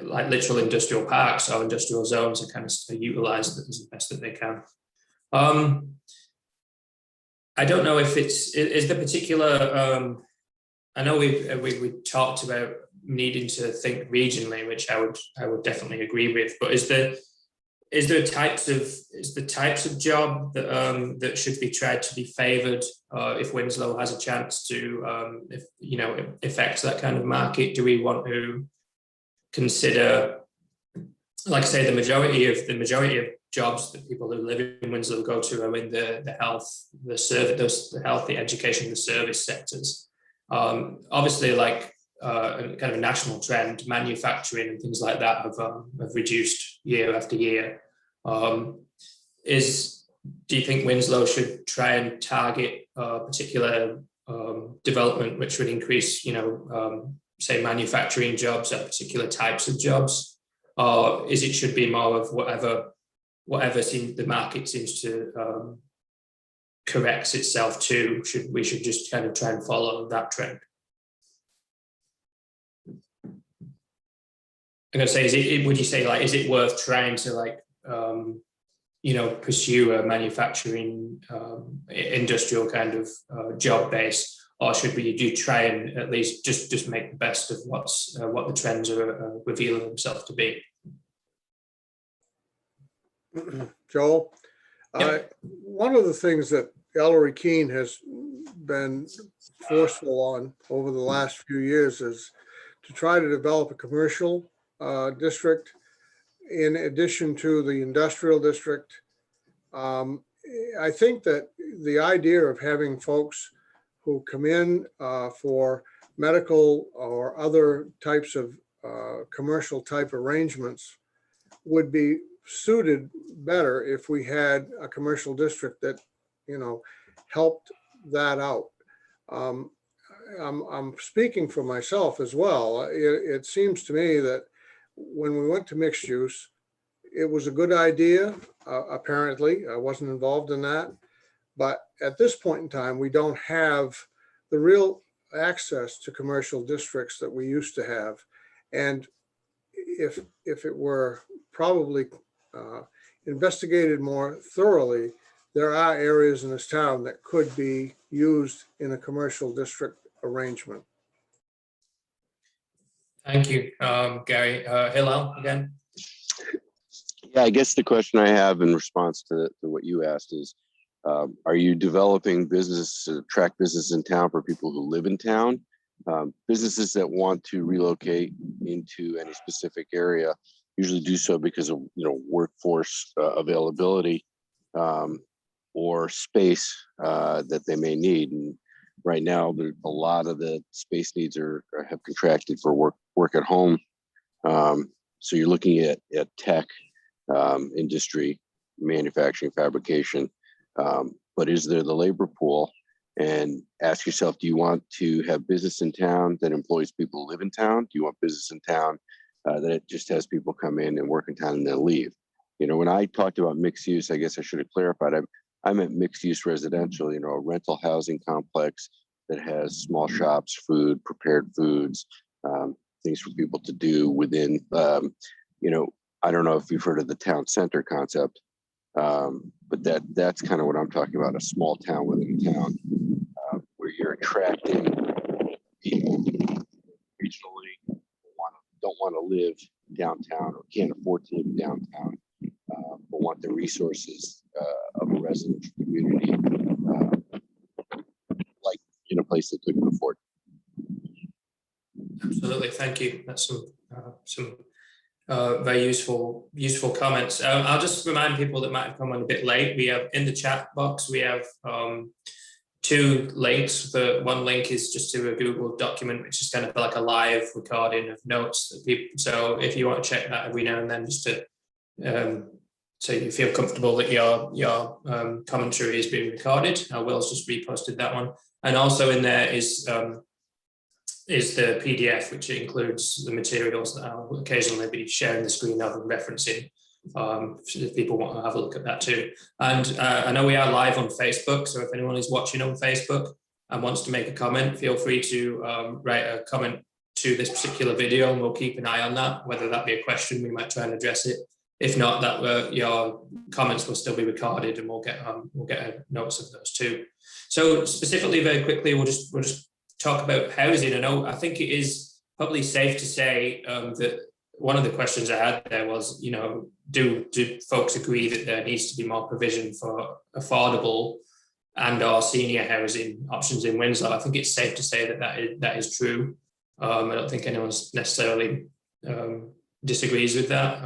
S2: like literal industrial parks or industrial zones, are kind of utilized as the best that they can. I don't know if is the particular. I know we talked about needing to think regionally, which I would definitely agree with. But is the types of job that should be tried to be favoured if Winslow has a chance to affect that kind of market? Do we want to consider, like I say, the majority of jobs that people who live in Winslow go to are in the health, the education, the service sectors. Obviously, like kind of a national trend, manufacturing and things like that have reduced year after year. Do you think Winslow should try and target a particular development which would increase, say, manufacturing jobs or particular types of jobs, or should be more of whatever the market seems to corrects itself to? We should just kind of try and follow that trend? I'm gonna say, would you say, like, is it worth trying to pursue a manufacturing industrial kind of job base, or should we try and at least just make the best of what the trends are revealing themselves to be?
S8: Joel,
S2: Yep.
S8: One of the things that Ellery Keene has been forceful on over the last few years is to try to develop a commercial district in addition to the industrial district. I think that the idea of having folks who come in for medical or other types of commercial type arrangements would be suited better if we had a commercial district that, helped that out. I'm speaking for myself as well. It seems to me that when we went to mixed use, it was a good idea. Apparently, I wasn't involved in that. But at this point in time, we don't have the real access to commercial districts that we used to have. And if it were probably investigated more thoroughly, there are areas in this town that could be used in a commercial district arrangement.
S2: Thank you, Gary. Hillel again.
S9: Yeah, I guess the question I have in response to what you asked is, are you developing business to attract business in town for people who live in town? Businesses that want to relocate into any specific area usually do so because of workforce availability or space that they may need. And right now, a lot of the space needs have contracted for work at home. So you're looking at tech industry, manufacturing, fabrication. But is there the labor pool? And ask yourself, do you want to have business in town that employs people who live in town? Do you want business in town that it just has people come in and work in town and then leave? When I talked about mixed use, I guess I should have clarified. I meant mixed use residential, a rental housing complex that has small shops, food, prepared foods, things for people to do within, I don't know if you've heard of the town center concept, but that's kind of what I'm talking about, a small town within a town where you're attracting people regionally don't want to live downtown or can't afford to live downtown, but want the resources of a residential community, like in a place they couldn't afford.
S2: Absolutely, thank you. That's some very useful comments. I'll just remind people that might have come on a bit late. We have in the chat box, we have 2 links. The one link is just to a Google document, which is kind of like a live recording of notes that people. So if you want to check that every now and then, just to so you feel comfortable that your commentary is being recorded. Will's just reposted that one, and also in there is the PDF, which includes the materials that I'll occasionally be sharing the screen of and referencing. If people want to have a look at that too. And I know we are live on Facebook, so if anyone is watching on Facebook and wants to make a comment, feel free to write a comment to this particular video, and we'll keep an eye on that. Whether that be a question, we might try and address it. If not, that your comments will still be recorded, and we'll get notes of those too. So specifically, very quickly, we'll just talk about housing. I think it is probably safe to say that one of the questions I had there was, do folks agree that there needs to be more provision for affordable and/or senior housing options in Winslow? I think it's safe to say that is true. I don't think anyone's necessarily disagrees with that.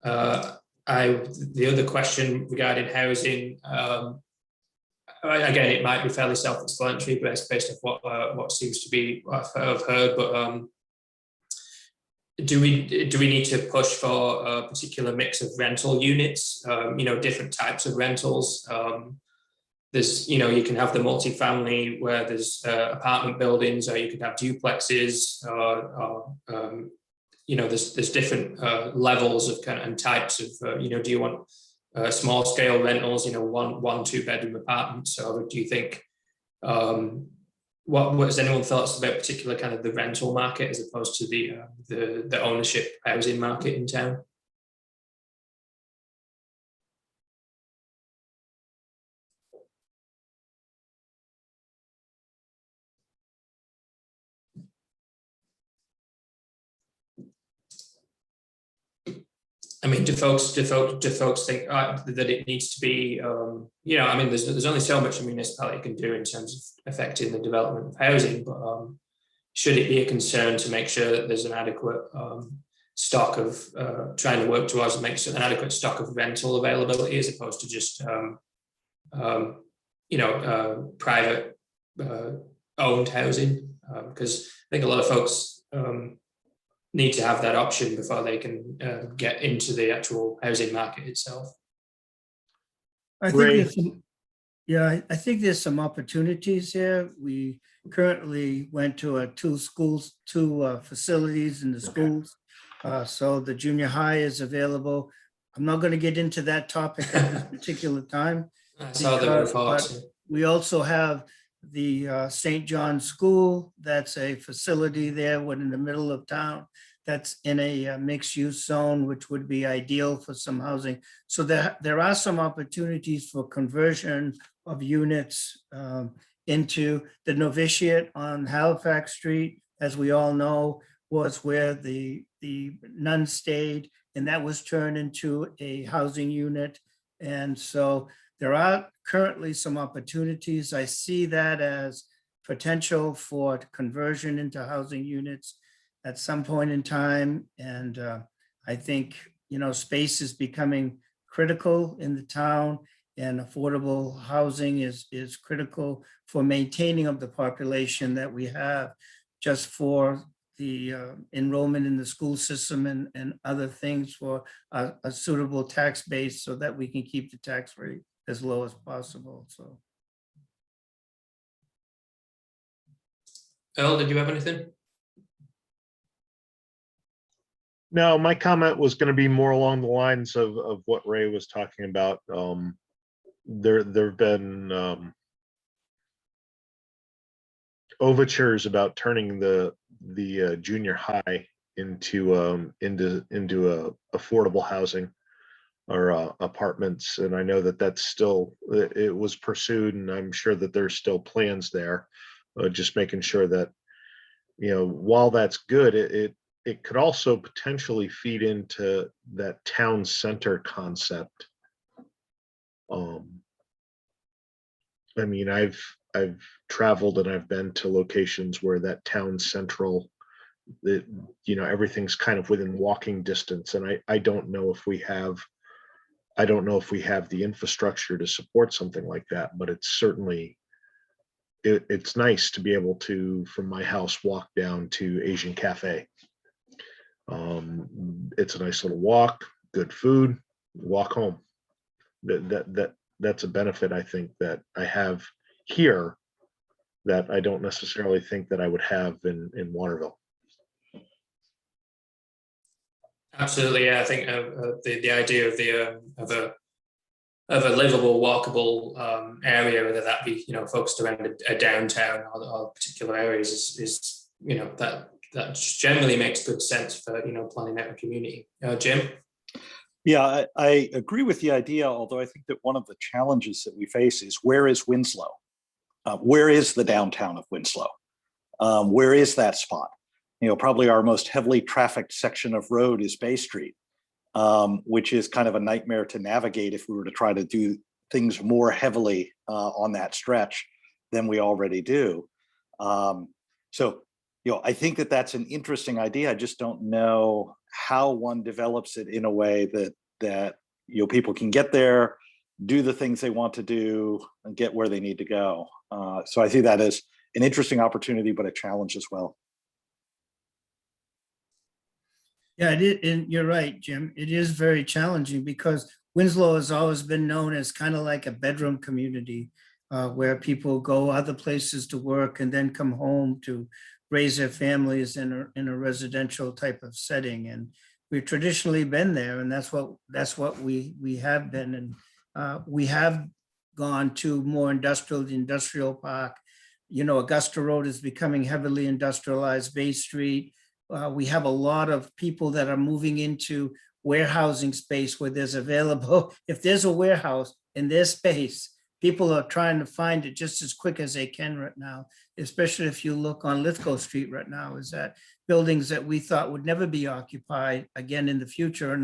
S2: The other question regarding housing, again, it might be fairly self-explanatory, but it's based off what seems to be what I've heard. But do we need to push for a particular mix of rental units? Different types of rentals. There's, you can have the multifamily where there's apartment buildings, or you could have duplexes, or there's different levels of kind of and types of. Do you want small scale rentals? 1, 2-bedroom apartments, or do you think? What has anyone thoughts about particular kind of the rental market as opposed to the ownership housing market in town? I mean, do folks think that it needs to be? There's only so much a municipality can do in terms of affecting the development of housing, but should it be a concern to make sure that there's an adequate stock of trying to work towards make sure an adequate stock of rental availability as opposed to just private owned housing? Because I think a lot of folks need to have that option before they can get into the actual housing market itself.
S4: I think
S6: Ray?
S4: there's some, yeah, I think there's some opportunities here. We currently went to two facilities in the schools. So the junior high is available. I'm not going to get into that topic at this particular time.
S2: I saw the
S4: because-
S2: reports.
S4: but we also have the St. John's School. That's a facility there, in the middle of town. That's in a mixed-use zone, which would be ideal for some housing. So there are some opportunities for conversion of units into the novitiate on Halifax Street, as we all know, was where the nuns stayed, and that was turned into a housing unit. And so there are currently some opportunities. I see that as potential for conversion into housing units at some point in time. And I think, space is becoming critical in the town, and affordable housing is critical for maintaining of the population that we have, just for the enrollment in the school system and other things, for a suitable tax base so that we can keep the tax rate as low as possible. So.
S2: Earl, did you have anything?
S6: No, my comment was going to be more along the lines of what Ray was talking about. There have been overtures about turning the junior high into affordable housing or apartments, and I know that's still, it was pursued, and I'm sure that there's still plans there. Just making sure that, while that's good, it could also potentially feed into that town center concept. I mean, I've traveled and I've been to locations where that town central, everything's kind of within walking distance, and I don't know if we have the infrastructure to support something like that, but it's certainly, it's nice to be able to, from my house, walk down to Asian Cafe. It's a nice little walk, good food, walk home. That's a benefit, I think, that I have here that I don't necessarily think that I would have in Waterville.
S2: Absolutely, yeah. I think the idea of a livable, walkable area, whether that be focused around a downtown or particular areas, is that generally makes good sense for planning out a community. Jim?
S7: Yeah, I agree with the idea, although I think that one of the challenges that we face is, where is Winslow? Where is the downtown of Winslow? Where is that spot? Probably our most heavily trafficked section of road is Bay Street, which is kind of a nightmare to navigate if we were to try to do things more heavily on that stretch than we already do. So, I think that that's an interesting idea. I just don't know how one develops it in a way that people can get there, do the things they want to do, and get where they need to go. So I see that as an interesting opportunity, but a challenge as well.
S4: Yeah, it is, and you're right, Jim. It is very challenging because Winslow has always been known as kind of like a bedroom community, where people go other places to work and then come home to raise their families in a residential type of setting. And we've traditionally been there, and that's what we have been. And we have gone to more the industrial park. Augusta Road is becoming heavily industrialized, Bay Street. We have a lot of people that are moving into warehousing space where there's available. If there's a warehouse in their space, people are trying to find it just as quick as they can right now, especially if you look on Lithgow Street right now, is that buildings that we thought would never be occupied again in the future are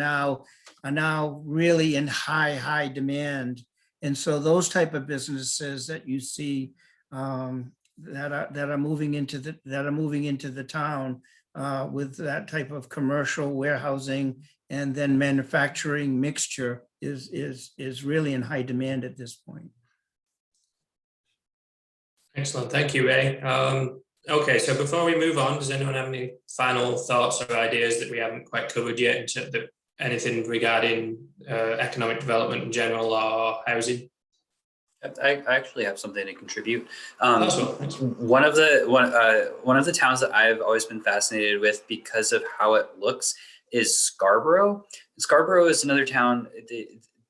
S4: now really in high demand. And so those type of businesses that you see that are moving into the town with that type of commercial warehousing and then manufacturing mixture is really in high demand at this point.
S2: Excellent, thank you, Ray. Okay, so before we move on, does anyone have any final thoughts or ideas that we haven't quite covered yet in terms of anything regarding economic development in general or housing?
S1: I actually have something to contribute.
S2: Awesome. Thanks.
S1: One of the towns that I've always been fascinated with because of how it looks is Scarborough. Scarborough is another town.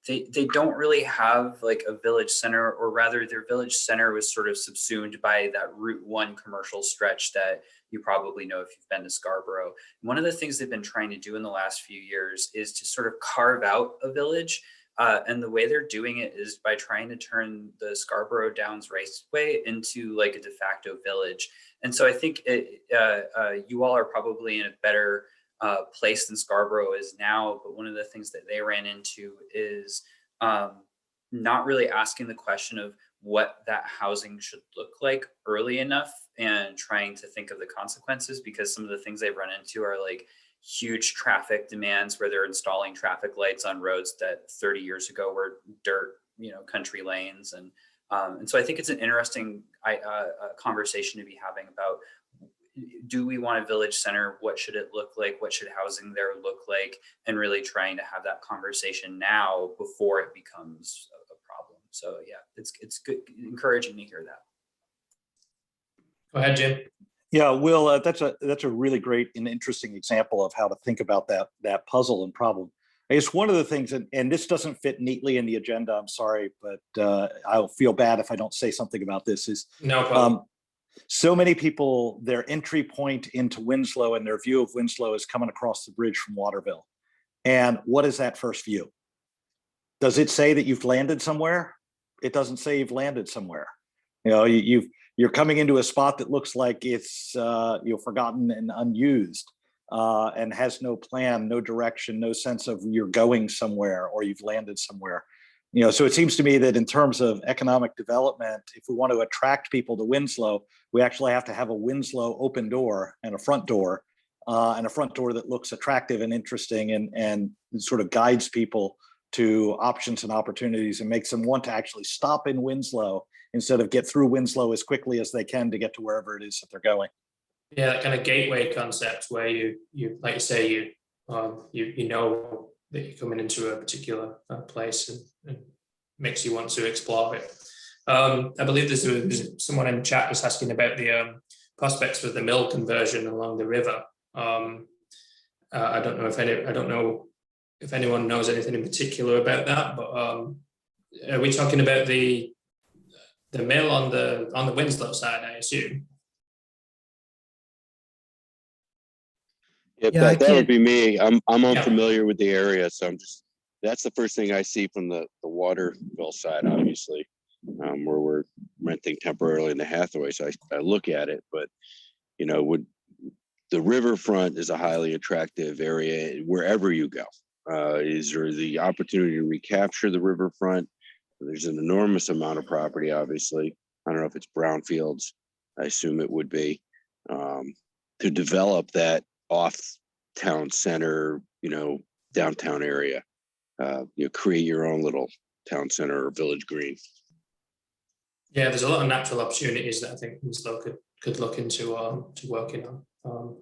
S1: They don't really have like a village center, or rather their village center was sort of subsumed by that Route 1 commercial stretch that you probably know if you've been to Scarborough. One of the things they've been trying to do in the last few years is to sort of carve out a village. And the way they're doing it is by trying to turn the Scarborough Downs Raceway into like a de facto village. And so I think you all are probably in a better place than Scarborough is now. But one of the things that they ran into is not really asking the question of what that housing should look like early enough and trying to think of the consequences, because some of the things they've run into are like huge traffic demands where they're installing traffic lights on roads that 30 years ago were dirt, country lanes. And so I think it's an interesting conversation to be having about, do we want a village center? What should it look like? What should housing there look like? And really trying to have that conversation now before it becomes a problem. So yeah, it's good, encouraging to hear that.
S2: Go ahead, Jim.
S7: Yeah, Will, that's a really great and interesting example of how to think about that puzzle and problem. I guess one of the things, and this doesn't fit neatly in the agenda, I'm sorry, but I'll feel bad if I don't say something about this, is
S2: no problem.
S7: So many people, their entry point into Winslow and their view of Winslow is coming across the bridge from Waterville. And what is that first view? Does it say that you've landed somewhere? It doesn't say you've landed somewhere. You're coming into a spot that looks like it's forgotten and unused, and has no plan, no direction, no sense of you're going somewhere or you've landed somewhere. So it seems to me that in terms of economic development, if we want to attract people to Winslow, we actually have to have a Winslow open door and a front door that looks attractive and interesting and sort of guides people to options and opportunities and makes them want to actually stop in Winslow instead of get through Winslow as quickly as they can to get to wherever it is that they're going.
S2: Yeah, that kind of gateway concept where you like you say, you know that you're coming into a particular place and makes you want to explore it. I believe there's someone in chat was asking about the prospects for the mill conversion along the river. I don't know if anyone knows anything in particular about that, but are we talking about the mill on the Winslow side, I assume?
S9: Yeah, that would be me. I'm unfamiliar with the area, so that's the first thing I see from the Waterville side, obviously, where we're renting temporarily in the Hathaway. So I look at it, but the riverfront is a highly attractive area wherever you go. Is there the opportunity to recapture the riverfront? There's an enormous amount of property, obviously. I don't know if it's brownfields. I assume it would be, to develop that off town center, downtown area. Create your own little town center or village green.
S2: Yeah, there's a lot of natural opportunities that I think Winslow could look into working on.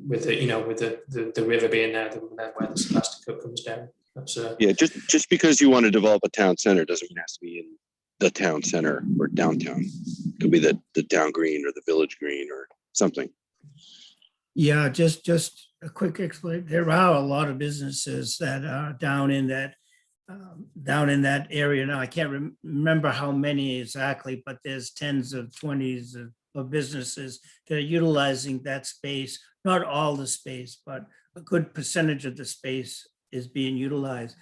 S2: With the river being there where the plastic cup comes down.
S9: Yeah, just because you want to develop a town center doesn't mean it has to be in the town center or downtown. It could be the town green or the village green or something.
S4: Yeah, just a quick explanation. There are a lot of businesses that are down in that area. Now, I can't remember how many exactly, but there's 10s of 20s of businesses that are utilizing that space. Not all the space, but a good percentage of the space is being utilized.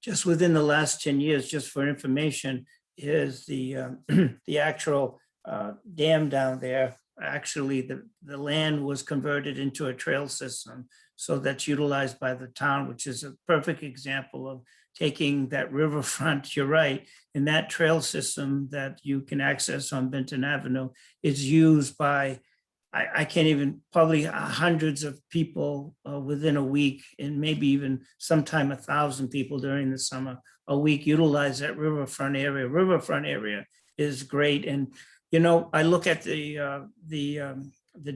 S4: Just within the last 10 years, just for information, is the actual dam down there. Actually, the land was converted into a trail system. So that's utilized by the town, which is a perfect example of taking that riverfront, you're right, and that trail system that you can access on Benton Avenue is used by, I can't even, probably hundreds of people within a week, and maybe even sometime 1,000 people during the summer a week utilize that riverfront area. Riverfront area is great. And You know, I look at the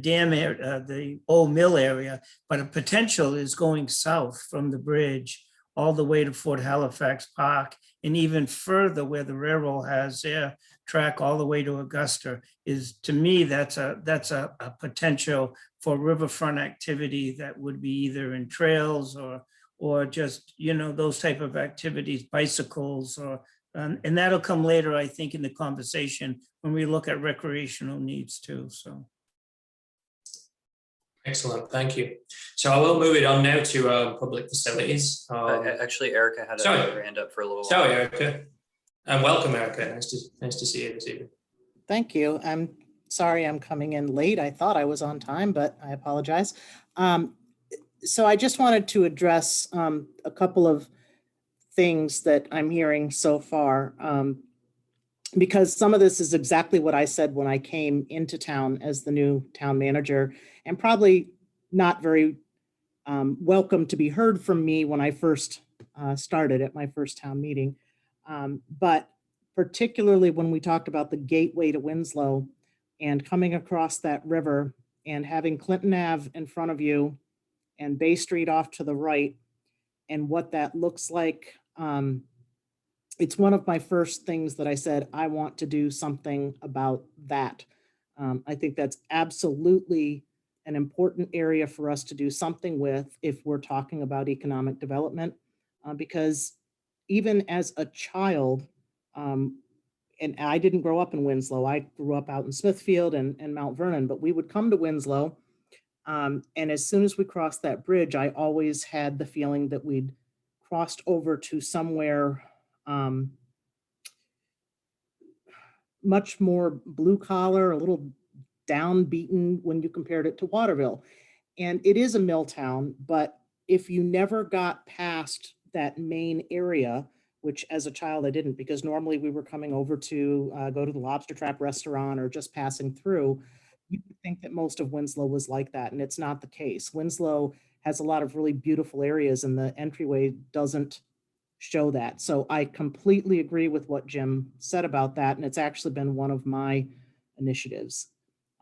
S4: dam area, the old mill area, but a potential is going south from the bridge all the way to Fort Halifax Park, and even further where the railroad has their track all the way to Augusta. Is, to me, that's a potential for riverfront activity that would be either in trails or just, you know, those type of activities, bicycles, or and that'll come later, I think, in the conversation when we look at recreational needs too, so.
S2: Excellent, thank you. So I will move it on now to public facilities.
S1: Actually, Erica had her hand up for a little while.
S2: Sorry, Erica. And welcome, Erica. Nice to see you this evening.
S11: Thank you. I'm sorry I'm coming in late. I thought I was on time, but I apologize. So I just wanted to address a couple of things that I'm hearing so far, because some of this is exactly what I said when I came into town as the new town manager, and probably not very welcome to be heard from me when I first started at my first town meeting. But particularly when we talked about the gateway to Winslow and coming across that river and having Clinton Ave in front of you and Bay Street off to the right, and what that looks like. It's one of my first things that I said, I want to do something about that. I think that's absolutely an important area for us to do something with if we're talking about economic development, because even as a child, and I didn't grow up in Winslow, I grew up out in Smithfield and Mount Vernon, but we would come to Winslow. And as soon as we crossed that bridge, I always had the feeling that we'd crossed over to somewhere much more blue collar, a little downbeaten when you compared it to Waterville. And it is a mill town, but if you never got past that main area, which as a child I didn't, because normally we were coming over to go to the Lobster Trap restaurant or just passing through, you would think that most of Winslow was like that, and it's not the case. Winslow has a lot of really beautiful areas, and the entryway doesn't show that. So I completely agree with what Jim said about that, and it's actually been one of my initiatives.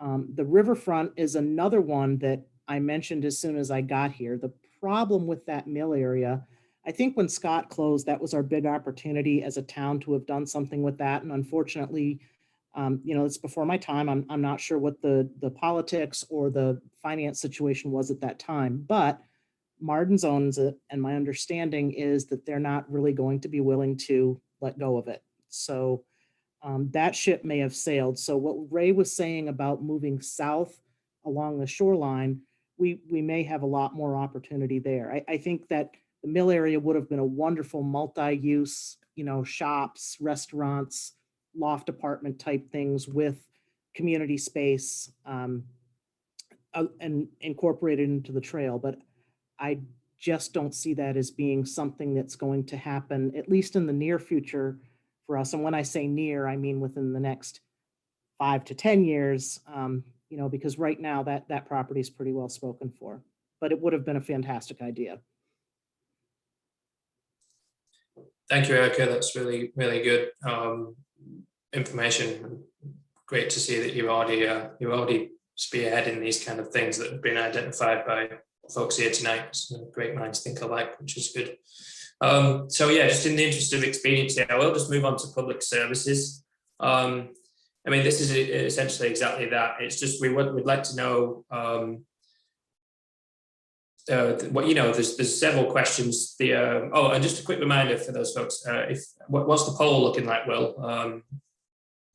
S11: The riverfront is another one that I mentioned as soon as I got here. The problem with that mill area, I think when Scott closed, that was our big opportunity as a town to have done something with that, and unfortunately, you know, it's before my time. I'm not sure what the politics or the finance situation was at that time, but Martin's owns it, and my understanding is that they're not really going to be willing to let go of it. So that ship may have sailed. So what Ray was saying about moving south along the shoreline, we may have a lot more opportunity there. I think that the mill area would have been a wonderful multi-use, you know, shops, restaurants, loft apartment type things with community space and incorporated into the trail. But I just don't see that as being something that's going to happen, at least in the near future for us. And when I say near, I mean within the next 5 to 10 years, you know, because right now that property is pretty well spoken for, but it would have been a fantastic idea.
S2: Thank you, Erica. That's really, really good information. Great to see that you're already spearheading these kind of things that have been identified by folks here tonight. So great minds think alike, which is good. So yeah, just in the interest of expediency, I will just move on to public services. I mean, this is essentially exactly that. It's just we'd like to know what, you know, there's several questions. And just a quick reminder for those folks, what's the poll looking like, Will?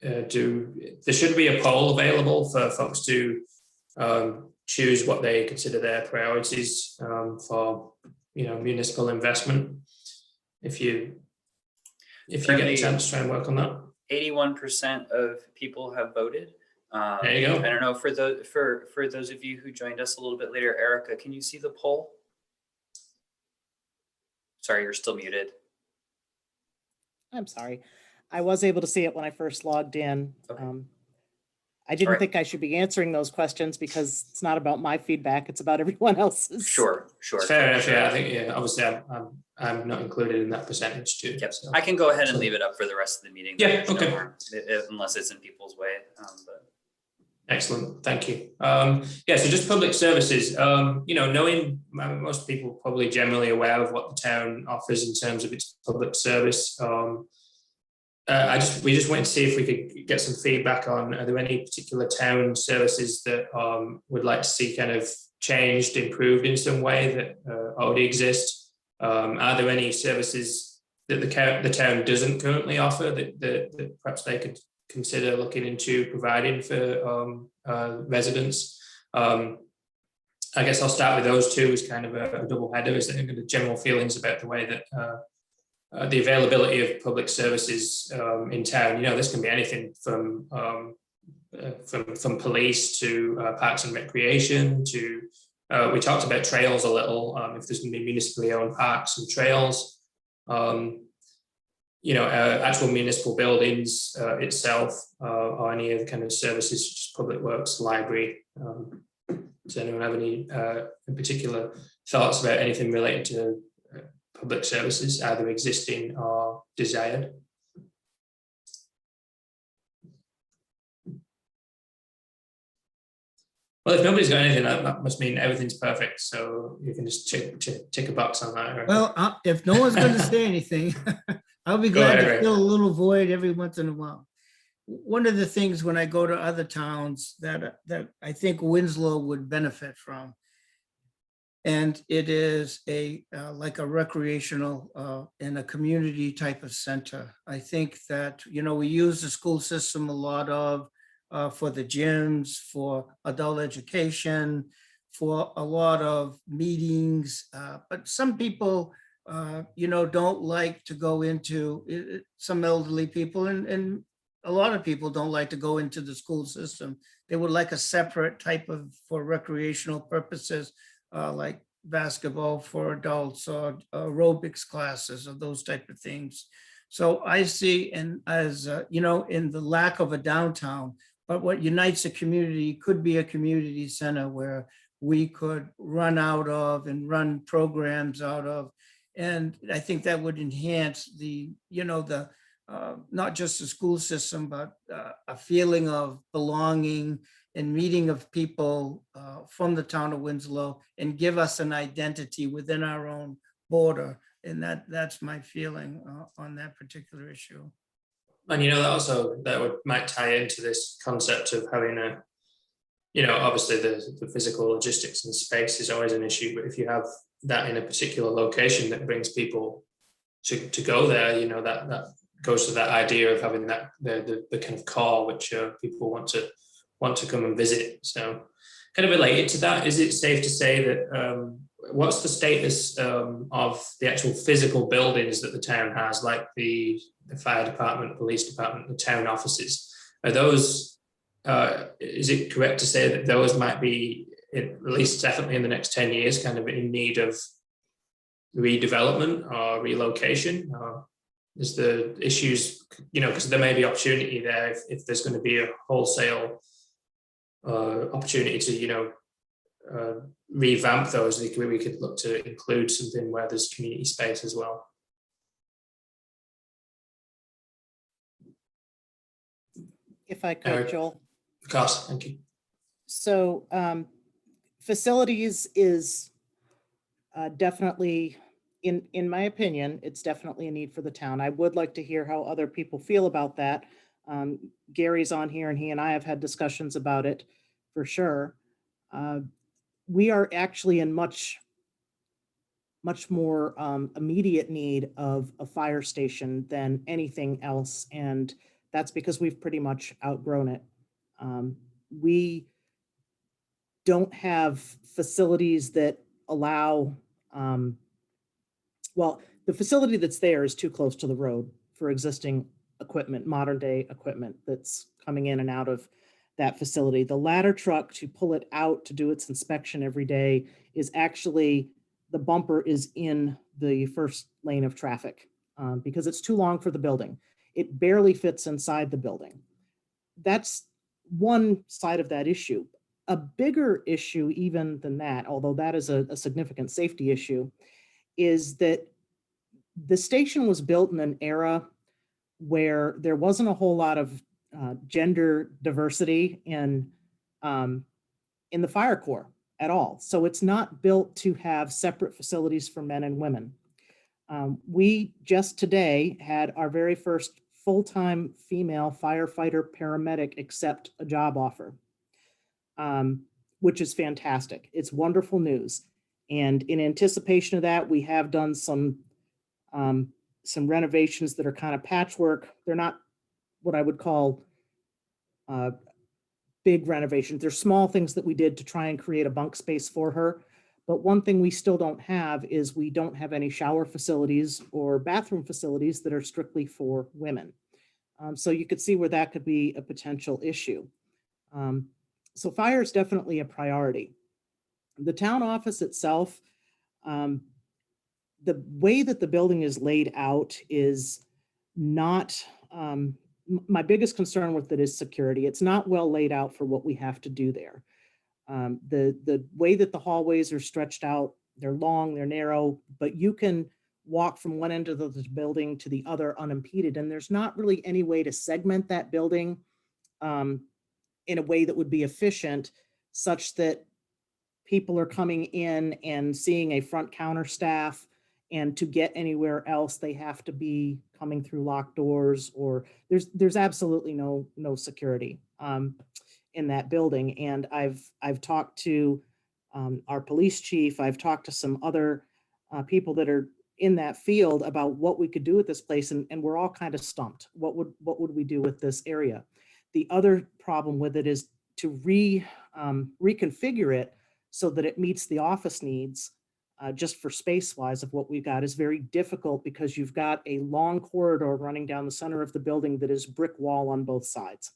S2: There should be a poll available for folks to choose what they consider their priorities for, you know, municipal investment. If you get a chance, try and work on that.
S1: 81% of people have voted.
S2: There you go.
S1: I don't know, for those of you who joined us a little bit later, Erica, can you see the poll? Sorry, you're still muted.
S11: I'm sorry. I was able to see it when I first logged in.
S1: Okay.
S11: I didn't
S1: Alright.
S11: think I should be answering those questions because it's not about my feedback, it's about everyone else's.
S1: Sure.
S2: It's fair enough. Yeah, I think, yeah, obviously I'm not included in that percentage too.
S1: Yep.
S2: so.
S1: I can go ahead and
S2: So-
S1: leave it up for the rest of the meeting.
S2: Yeah,
S1: There's no
S2: okay.
S1: harm, unless it's in people's way. But
S2: Excellent, thank you. Yeah, so just public services, knowing most people probably generally aware of what the town offers in terms of its public service. We just wanted to see if we could get some feedback on, are there any particular town services that would like to see kind of changed, improved in some way that already exist? Are there any services that the town doesn't currently offer that perhaps they could consider looking into providing for residents? I guess I'll start with those two as kind of a double header, is the general feelings about the way that the availability of public services in town. This can be anything from police to parks and recreation to, we talked about trails a little, if there's going to be municipally owned parks and trails, actual municipal buildings itself, or any other kind of services, such as public works, library. Does anyone have any in particular thoughts about anything related to public services, either existing or desired? Well, if nobody's got anything, that must mean everything's perfect. So you can just tick a box on that. Right?
S4: Well, if no one's going to say anything, I'll be
S2: Go
S4: glad
S2: ahead,
S4: to
S2: Ray.
S4: fill a little void every once in a while. One of the things when I go to other towns that I think Winslow would benefit from, and it is like a recreational and a community type of center. I think that, we use the school system a lot for the gyms, for adult education, for a lot of meetings. But some people, don't like to go into, some elderly people and a lot of people don't like to go into the school system. They would like a separate type for recreational purposes, like basketball for adults or aerobics classes or those type of things. So I see, and as in the lack of a downtown, but what unites a community could be a community center where we could run out of and run programs out of. And I think that would enhance not just the school system, but a feeling of belonging and meeting of people from the town of Winslow, and give us an identity within our own border. And that's my feeling on that particular issue.
S2: And that might tie into this concept of having obviously the physical logistics and space is always an issue, but if you have that in a particular location that brings people to go there, that goes to that idea of having that the kind of core which people want to come and visit. So kind of related to that, is it safe to say that what's the status of the actual physical buildings that the town has, like the fire department, police department, the town offices? Are those, is it correct to say that those might be, at least definitely in the next 10 years, kind of in need of redevelopment or relocation? Or is the issues, because there may be opportunity there if there's going to be a wholesale opportunity to, revamp those, we could look to include something where there's community space as well.
S11: If I could, Joel.
S2: Of course, thank you.
S11: So facilities is definitely, in my opinion, it's definitely a need for the town. I would like to hear how other people feel about that. Gary's on here and he and I have had discussions about it for sure. We are actually in much more immediate need of a fire station than anything else. And that's because we've pretty much outgrown it. We don't have facilities that allow, well, the facility that's there is too close to the road for existing equipment, modern day equipment that's coming in and out of that facility. The ladder truck to pull it out to do its inspection every day is actually, the bumper is in the first lane of traffic because it's too long for the building. It barely fits inside the building. That's one side of that issue. A bigger issue even than that, although that is a significant safety issue, is that the station was built in an era where there wasn't a whole lot of gender diversity in the fire corps at all. So it's not built to have separate facilities for men and women. We just today had our very first full-time female firefighter paramedic accept a job offer, which is fantastic. It's wonderful news. And in anticipation of that, we have done some renovations that are kind of patchwork. They're not what I would call big renovations. They're small things that we did to try and create a bunk space for her. But one thing we still don't have is we don't have any shower facilities or bathroom facilities that are strictly for women. So you could see where that could be a potential issue. So fire is definitely a priority. The town office itself, the way that the building is laid out is not, my biggest concern with it is security. It's not well laid out for what we have to do there. The way that the hallways are stretched out, they're long, they're narrow, but you can walk from one end of the building to the other unimpeded. And there's not really any way to segment that building in a way that would be efficient, such that people are coming in and seeing a front counter staff, and to get anywhere else, they have to be coming through locked doors, or there's absolutely no security in that building. And I've talked to our police chief. I've talked to some other people that are in that field about what we could do with this place, and we're all kind of stumped. What would we do with this area? The other problem with it is to reconfigure it so that it meets the office needs. Just for space wise of what we've got is very difficult, because you've got a long corridor running down the center of the building that is brick wall on both sides.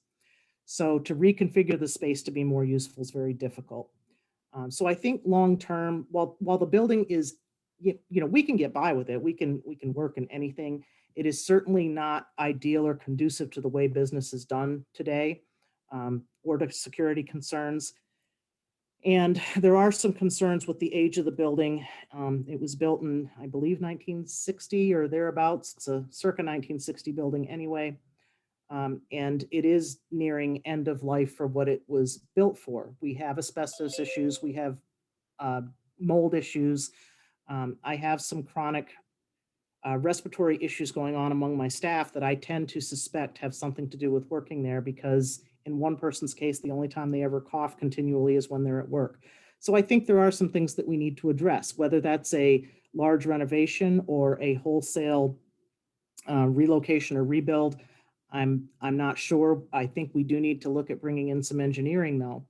S11: So to reconfigure the space to be more useful is very difficult. So I think long term, while the building is, we can get by with it, we can work in anything. It is certainly not ideal or conducive to the way business is done today, or to security concerns. And there are some concerns with the age of the building. It was built in, I believe, 1960 or thereabouts. It's a circa 1960 building anyway. And it is nearing end of life for what it was built for. We have asbestos issues. We have mold issues. I have some chronic respiratory issues going on among my staff that I tend to suspect have something to do with working there, because in one person's case, the only time they ever cough continually is when they're at work. So I think there are some things that we need to address, whether that's a large renovation or a wholesale relocation or rebuild. I'm not sure. I think we do need to look at bringing in some engineering though.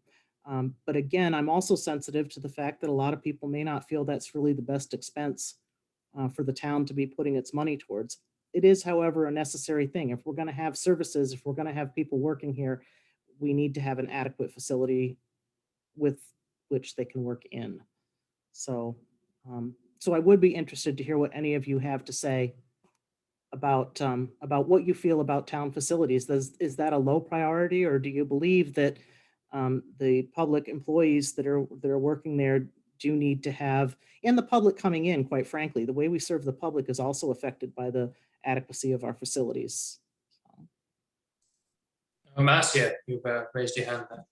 S11: But again, I'm also sensitive to the fact that a lot of people may not feel that's really the best expense for the town to be putting its money towards. It is, however, a necessary thing. If we're going to have services, if we're going to have people working here, we need to have an adequate facility with which they can work in. So, so I would be interested to hear what any of you have to say about what you feel about town facilities. Is that a low priority, or do you believe that the public employees that are working there do need to have, and the public coming in, quite frankly, the way we serve the public is also affected by the adequacy of our facilities.
S2: Marcia, you've raised your hand there.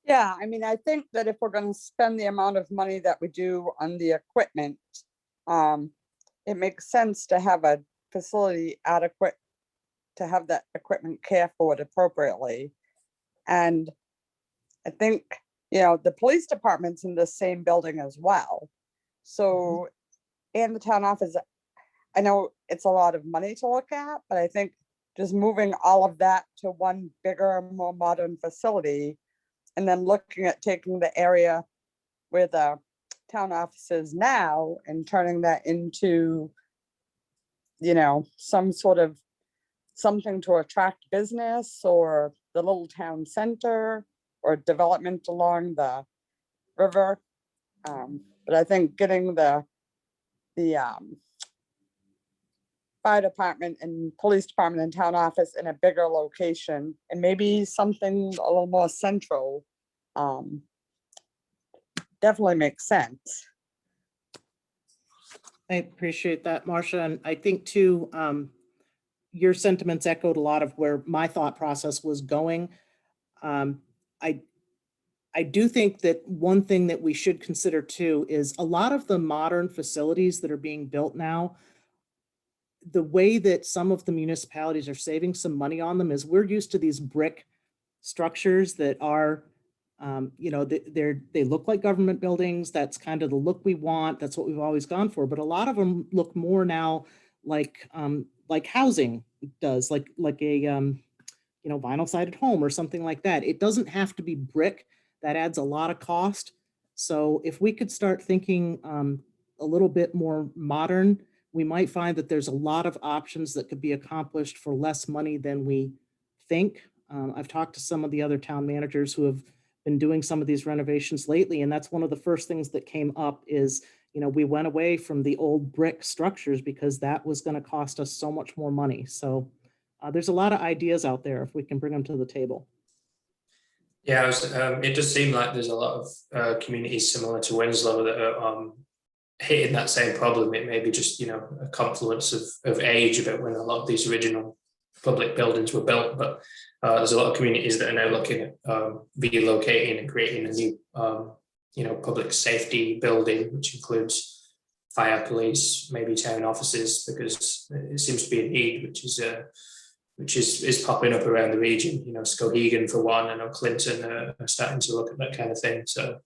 S10: Yeah, I mean, I think that if we're going to spend the amount of money that we do on the equipment, it makes sense to have a facility adequate to have that equipment cared for appropriately. And I think, the police department's in the same building as well. So, and the town office, I know it's a lot of money to look at, but I think just moving all of that to one bigger, more modern facility, and then looking at taking the area where the town office is now and turning that into, some sort of something to attract business, or the little town center, or development along the river. But I think getting the fire department and police department and town office in a bigger location, and maybe something a little more central. Definitely makes sense.
S11: I appreciate that, Marcia. And I think too, your sentiments echoed a lot of where my thought process was going. I do think that one thing that we should consider too is a lot of the modern facilities that are being built now, the way that some of the municipalities are saving some money on them is we're used to these brick structures that are, they look like government buildings. That's kind of the look we want. That's what we've always gone for. But a lot of them look more now like housing does, like a vinyl sided home or something like that. It doesn't have to be brick. That adds a lot of cost. So if we could start thinking a little bit more modern, we might find that there's a lot of options that could be accomplished for less money than we think. I've talked to some of the other town managers who have been doing some of these renovations lately, and that's one of the first things that came up is, we went away from the old brick structures because that was going to cost us so much more money. So there's a lot of ideas out there if we can bring them to the table.
S2: Yeah, it does seem like there's a lot of communities similar to Winslow that are hitting that same problem. It may be just, a confluence of age about when a lot of these original public buildings were built, but there's a lot of communities that are now looking at relocating and creating a new, public safety building, which includes fire, police, maybe town offices, because it seems to be a need, which is popping up around the region. Skowhegan for one, and Clinton are starting to look at that kind of thing. So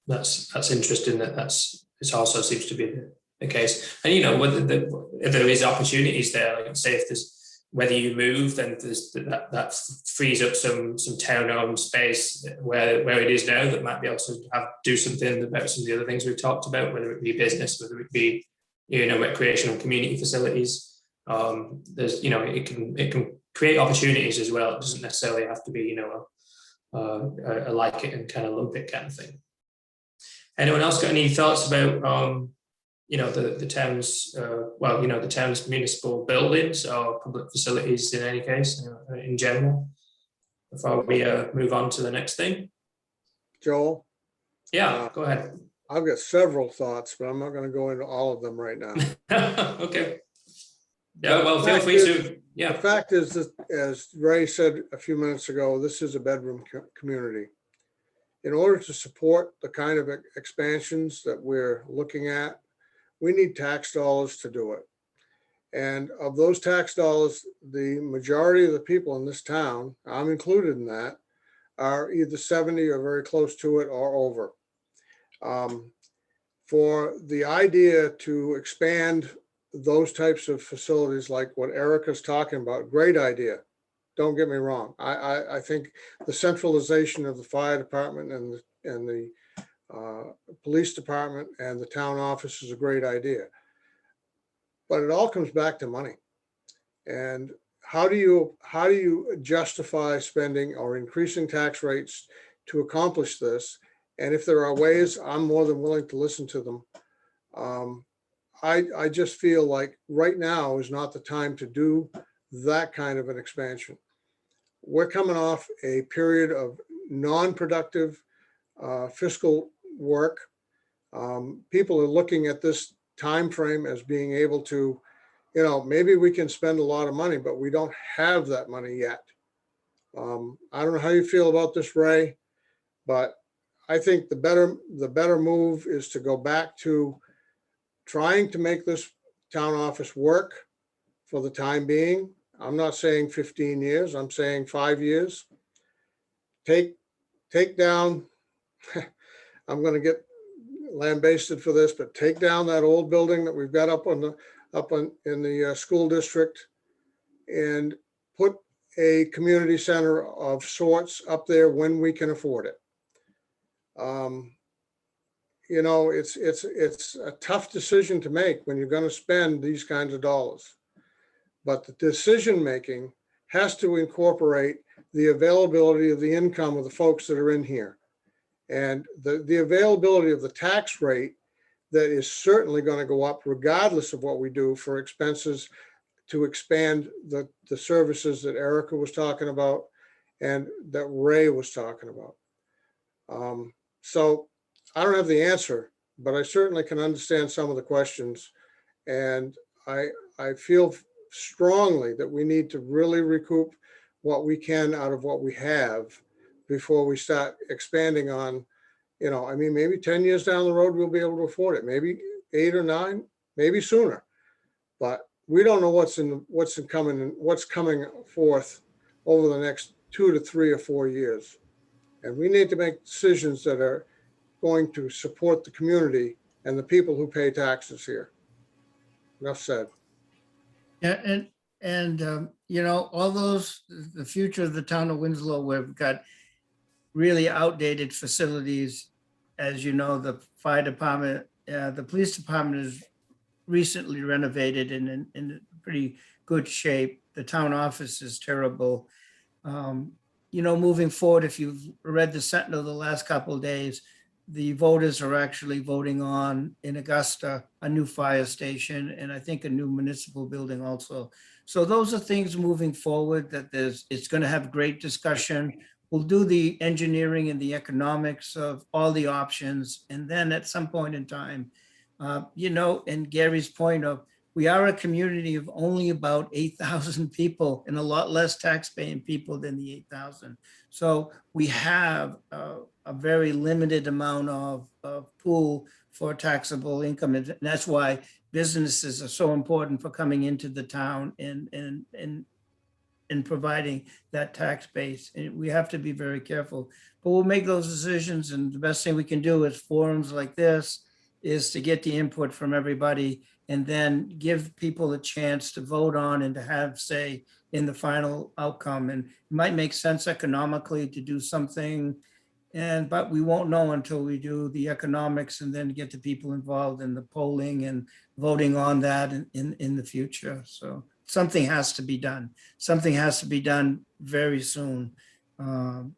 S2: that's interesting. It also seems to be the case. And whether there is opportunities there, like say if there's whether you move, then there's that frees up some town-owned space where it is now that might be able to do something about some of the other things we've talked about, whether it be business, whether it be recreational community facilities. There's it can create opportunities as well. It doesn't necessarily have to be a like it and kind of lump it kind of thing. Anyone else got any thoughts about the town's the town's municipal buildings or public facilities in any case in general before we move on to the next thing?
S8: Joel?
S2: Yeah, go ahead.
S8: I've got several thoughts, but I'm not going to go into all of them right now.
S2: Okay. Yeah, well, feel free to. Yeah.
S8: The fact is that, as Ray said a few minutes ago, this is a bedroom community. In order to support the kind of expansions that we're looking at, we need tax dollars to do it. And of those tax dollars, the majority of the people in this town, I'm included in that, are either 70 or very close to it or over. For the idea to expand those types of facilities like what Erica's talking about, great idea. Don't get me wrong. I think the centralization of the fire department and the police department and the town office is a great idea. But it all comes back to money. And how do you justify spending or increasing tax rates to accomplish this? And if there are ways, I'm more than willing to listen to them. I just feel like right now is not the time to do that kind of an expansion. We're coming off a period of non-productive fiscal work. People are looking at this time frame as being able to, maybe we can spend a lot of money, but we don't have that money yet. I don't know how you feel about this, Ray, but I think the better move is to go back to trying to make this town office work for the time being. I'm not saying 15 years, I'm saying 5 years. Take down, I'm going to get lambasted for this, but take down that old building that we've got up in the school district and put a community center of sorts up there when we can afford it. It's a tough decision to make when you're going to spend these kinds of dollars. But the decision-making has to incorporate the availability of the income of the folks that are in here. And the availability of the tax rate that is certainly going to go up regardless of what we do for expenses to expand the services that Erica was talking about and that Ray was talking about. So I don't have the answer, but I certainly can understand some of the questions. And I feel strongly that we need to really recoup what we can out of what we have before we start expanding on, I mean, maybe 10 years down the road, we'll be able to afford it. Maybe 8 or 9, maybe sooner. But we don't know what's coming forth over the next 2 to 3 or 4 years. And we need to make decisions that are going to support the community and the people who pay taxes here. Enough said.
S4: Yeah, and all those, the future of the town of Winslow, we've got really outdated facilities. As you know, the fire department, the police department is recently renovated and in pretty good shape. The town office is terrible. Moving forward, if you've read the Sentinel the last couple of days, the voters are actually voting on in Augusta, a new fire station, and I think a new municipal building also. So those are things moving forward that it's going to have great discussion. We'll do the engineering and the economics of all the options. And then at some point in time, and Gary's point of, we are a community of only about 8,000 people and a lot less tax-paying people than the 8,000. So we have a very limited amount of pool for taxable income. And that's why businesses are so important for coming into the town and providing that tax base. And we have to be very careful, but we'll make those decisions. And the best thing we can do is forums like this is to get the input from everybody and then give people a chance to vote on and to have say in the final outcome. And it might make sense economically to do something, but we won't know until we do the economics and then get the people involved in the polling and voting on that in the future. So something has to be done. Something has to be done very soon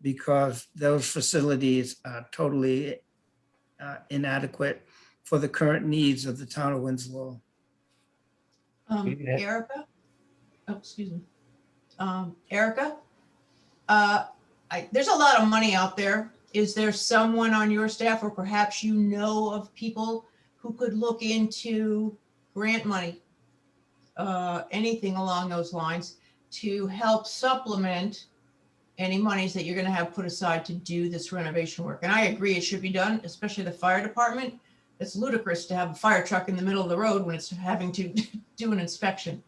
S4: because those facilities are totally inadequate for the current needs of the town of Winslow.
S12: Erica? Oh, excuse me. Erica? There's a lot of money out there. Is there someone on your staff or perhaps you know of people who could look into grant money, anything along those lines to help supplement any monies that you're going to have put aside to do this renovation work? And I agree it should be done, especially the fire department. It's ludicrous to have a fire truck in the middle of the road when it's having to do an inspection.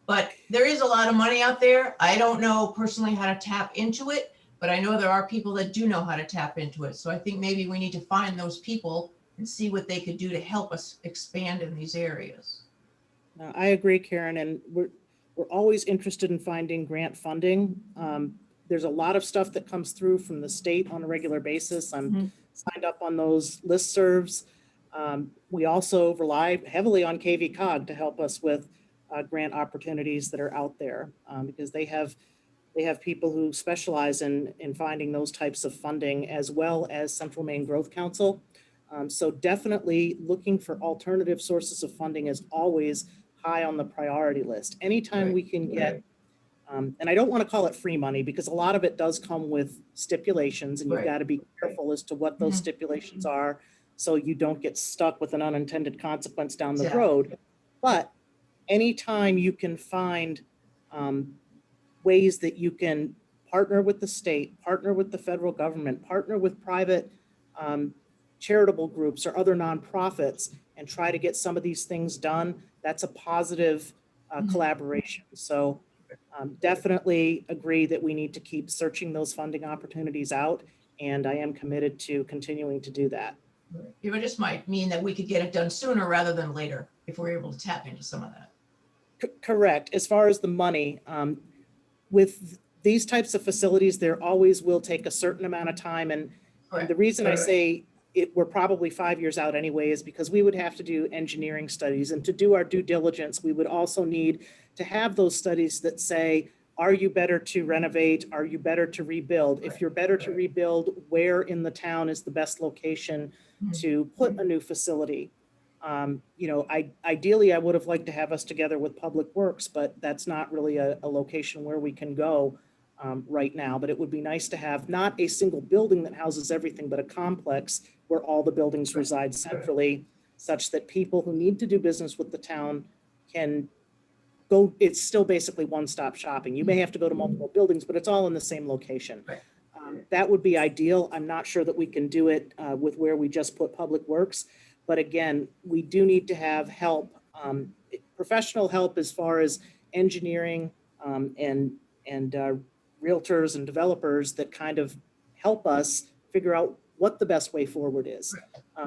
S12: But there is a lot of money out there. I don't know personally how to tap into it, but I know there are people that do know how to tap into it. So I think maybe we need to find those people and see what they could do to help us expand in these areas.
S11: I agree, Karen, and we're always interested in finding grant funding. There's a lot of stuff that comes through from the state on a regular basis. I'm signed up on those listservs. We also rely heavily on KVCOG to help us with grant opportunities that are out there because they have people who specialize in finding those types of funding, as well as Central Maine Growth Council. So definitely looking for alternative sources of funding is always high on the priority list. Anytime we can get, and I don't want to call it free money because a lot of it does come with stipulations, and you've got to be careful as to what those stipulations are so you don't get stuck with an unintended consequence down the road. But anytime you can find ways that you can partner with the state, partner with the federal government, partner with private charitable groups or other nonprofits and try to get some of these things done, that's a positive collaboration. So definitely agree that we need to keep searching those funding opportunities out, and I am committed to continuing to do that.
S12: It just might mean that we could get it done sooner rather than later if we're able to tap into some of that.
S11: Correct. As far as the money, with these types of facilities, there always will take a certain amount of time. And the reason I say we're probably 5 years out anyway is because we would have to do engineering studies, and to do our due diligence, we would also need to have those studies that say, are you better to renovate? Are you better to rebuild? If you're better to rebuild, where in the town is the best location to put a new facility? You know, ideally, I would have liked to have us together with Public Works, but that's not really a location where we can go right now. But it would be nice to have not a single building that houses everything, but a complex where all the buildings reside centrally, such that people who need to do business with the town can go. It's still basically one-stop shopping. You may have to go to multiple buildings, but it's all in the same location. That would be ideal. I'm not sure that we can do it with where we just put Public Works. But again, we do need to have help, professional help as far as engineering and realtors and developers that kind of help us figure out what the best way forward is.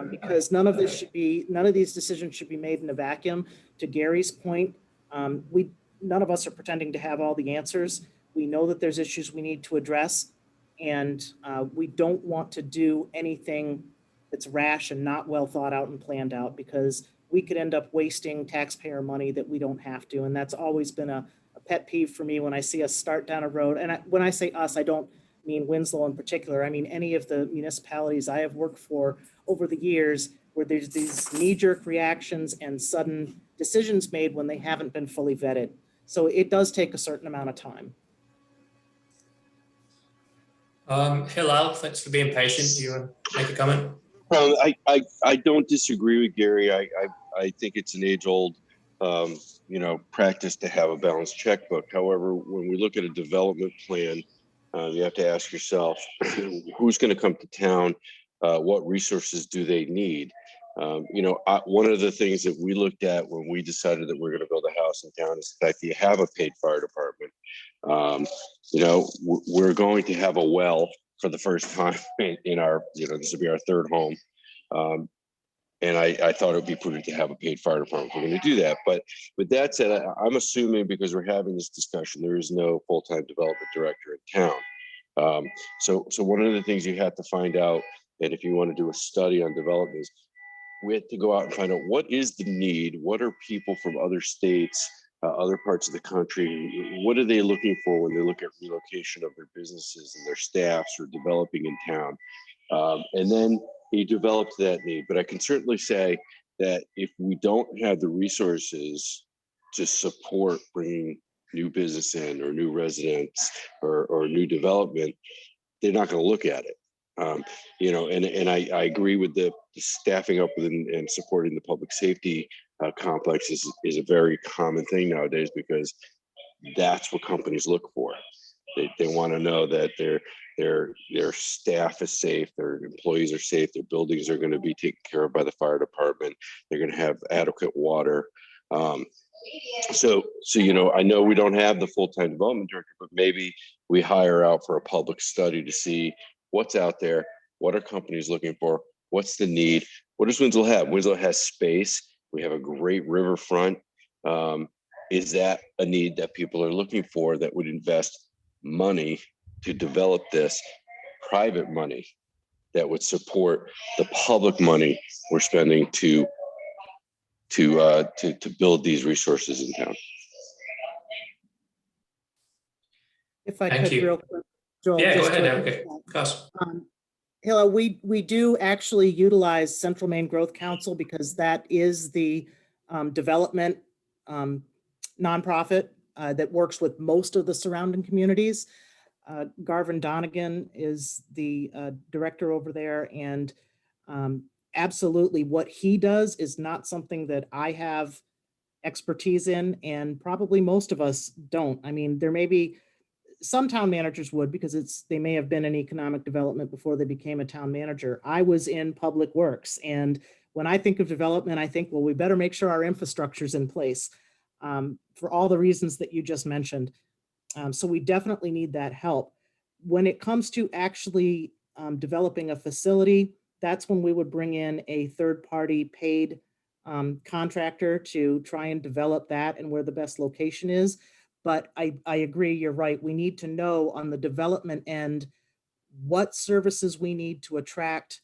S11: Because none of these decisions should be made in a vacuum. To Gary's point, none of us are pretending to have all the answers. We know that there's issues we need to address, and we don't want to do anything that's rash and not well thought out and planned out, because we could end up wasting taxpayer money that we don't have to. And that's always been a pet peeve for me when I see us start down a road. And when I say us, I don't mean Winslow in particular. I mean any of the municipalities I have worked for over the years, where there's these knee-jerk reactions and sudden decisions made when they haven't been fully vetted. So it does take a certain amount of time.
S2: Hilal, thanks for being patient. Do you want to make a comment?
S9: I don't disagree with Gary. I think it's an age-old, practice to have a balanced checkbook. However, when we look at a development plan, you have to ask yourself, who's going to come to town? What resources do they need? One of the things that we looked at when we decided that we're going to build a house in town is the fact that you have a paid fire department. We're going to have a well for the first time in our, this will be our third home. And I thought it would be prudent to have a paid fire department. We're going to do that. But with that said, I'm assuming, because we're having this discussion, there is no full-time development director in town. So one of the things you have to find out, and if you want to do a study on development, is we have to go out and find out what is the need, what are people from other states, other parts of the country, what are they looking for when they look at relocation of their businesses and their staffs or developing in town. And then you develop that need. But I can certainly say that if we don't have the resources to support bringing new business in, or new residents, or new development, they're not going to look at it. And I agree with the staffing up and supporting the public safety complex is a very common thing nowadays, because that's what companies look for. They want to know that their staff is safe, their employees are safe, their buildings are going to be taken care of by the fire department, they're going to have adequate water. So I know we don't have the full-time development director, but maybe we hire out for a public study to see what's out there, what are companies looking for, what's the need, what does Winslow have? Winslow has space. We have a great riverfront. Is that a need that people are looking for that would invest money to develop this, private money that would support the public money we're spending to build these resources in town?
S11: If I
S2: Thank
S11: could,
S2: you.
S11: real quick, Joel.
S2: Yeah, go
S11: just
S2: ahead.
S11: to-
S2: Okay, of course.
S11: Hilla, we do actually utilize Central Maine Growth Council, because that is the development nonprofit that works with most of the surrounding communities. Garvin Donegan is the director over there, and absolutely what he does is not something that I have expertise in, and probably most of us don't. I mean, there may be some town managers would, because they may have been in economic development before they became a town manager. I was in public works, and when I think of development, I think, well, we better make sure our infrastructure is in place for all the reasons that you just mentioned. So we definitely need that help. When it comes to actually developing a facility, that's when we would bring in a third-party paid contractor to try and develop that and where the best location is. But I agree, you're right. We need to know on the development end what services we need to attract,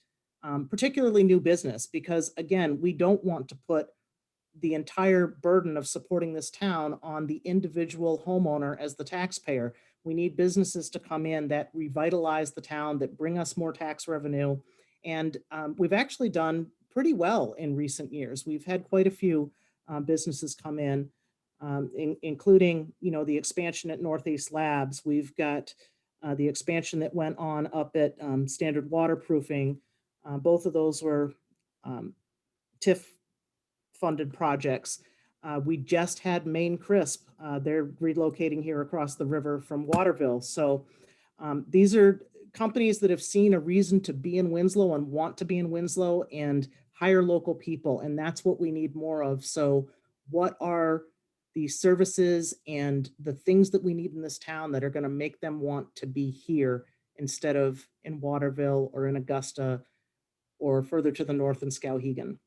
S11: particularly new business, because again, we don't want to put the entire burden of supporting this town on the individual homeowner as the taxpayer. We need businesses to come in that revitalize the town, that bring us more tax revenue. And we've actually done pretty well in recent years. We've had quite a few businesses come in, including, you know, the expansion at Northeast Labs. We've got the expansion that went on up at Standard Waterproofing. Both of those were TIF funded projects. We just had Maine Crisp. They're relocating here across the river from Waterville. So these are companies that have seen a reason to be in Winslow and want to be in Winslow and hire local people. And that's what we need more of. So what are the services and the things that we need in this town that are going to make them want to be here instead of in Waterville or in Augusta or further to the north in Skowhegan?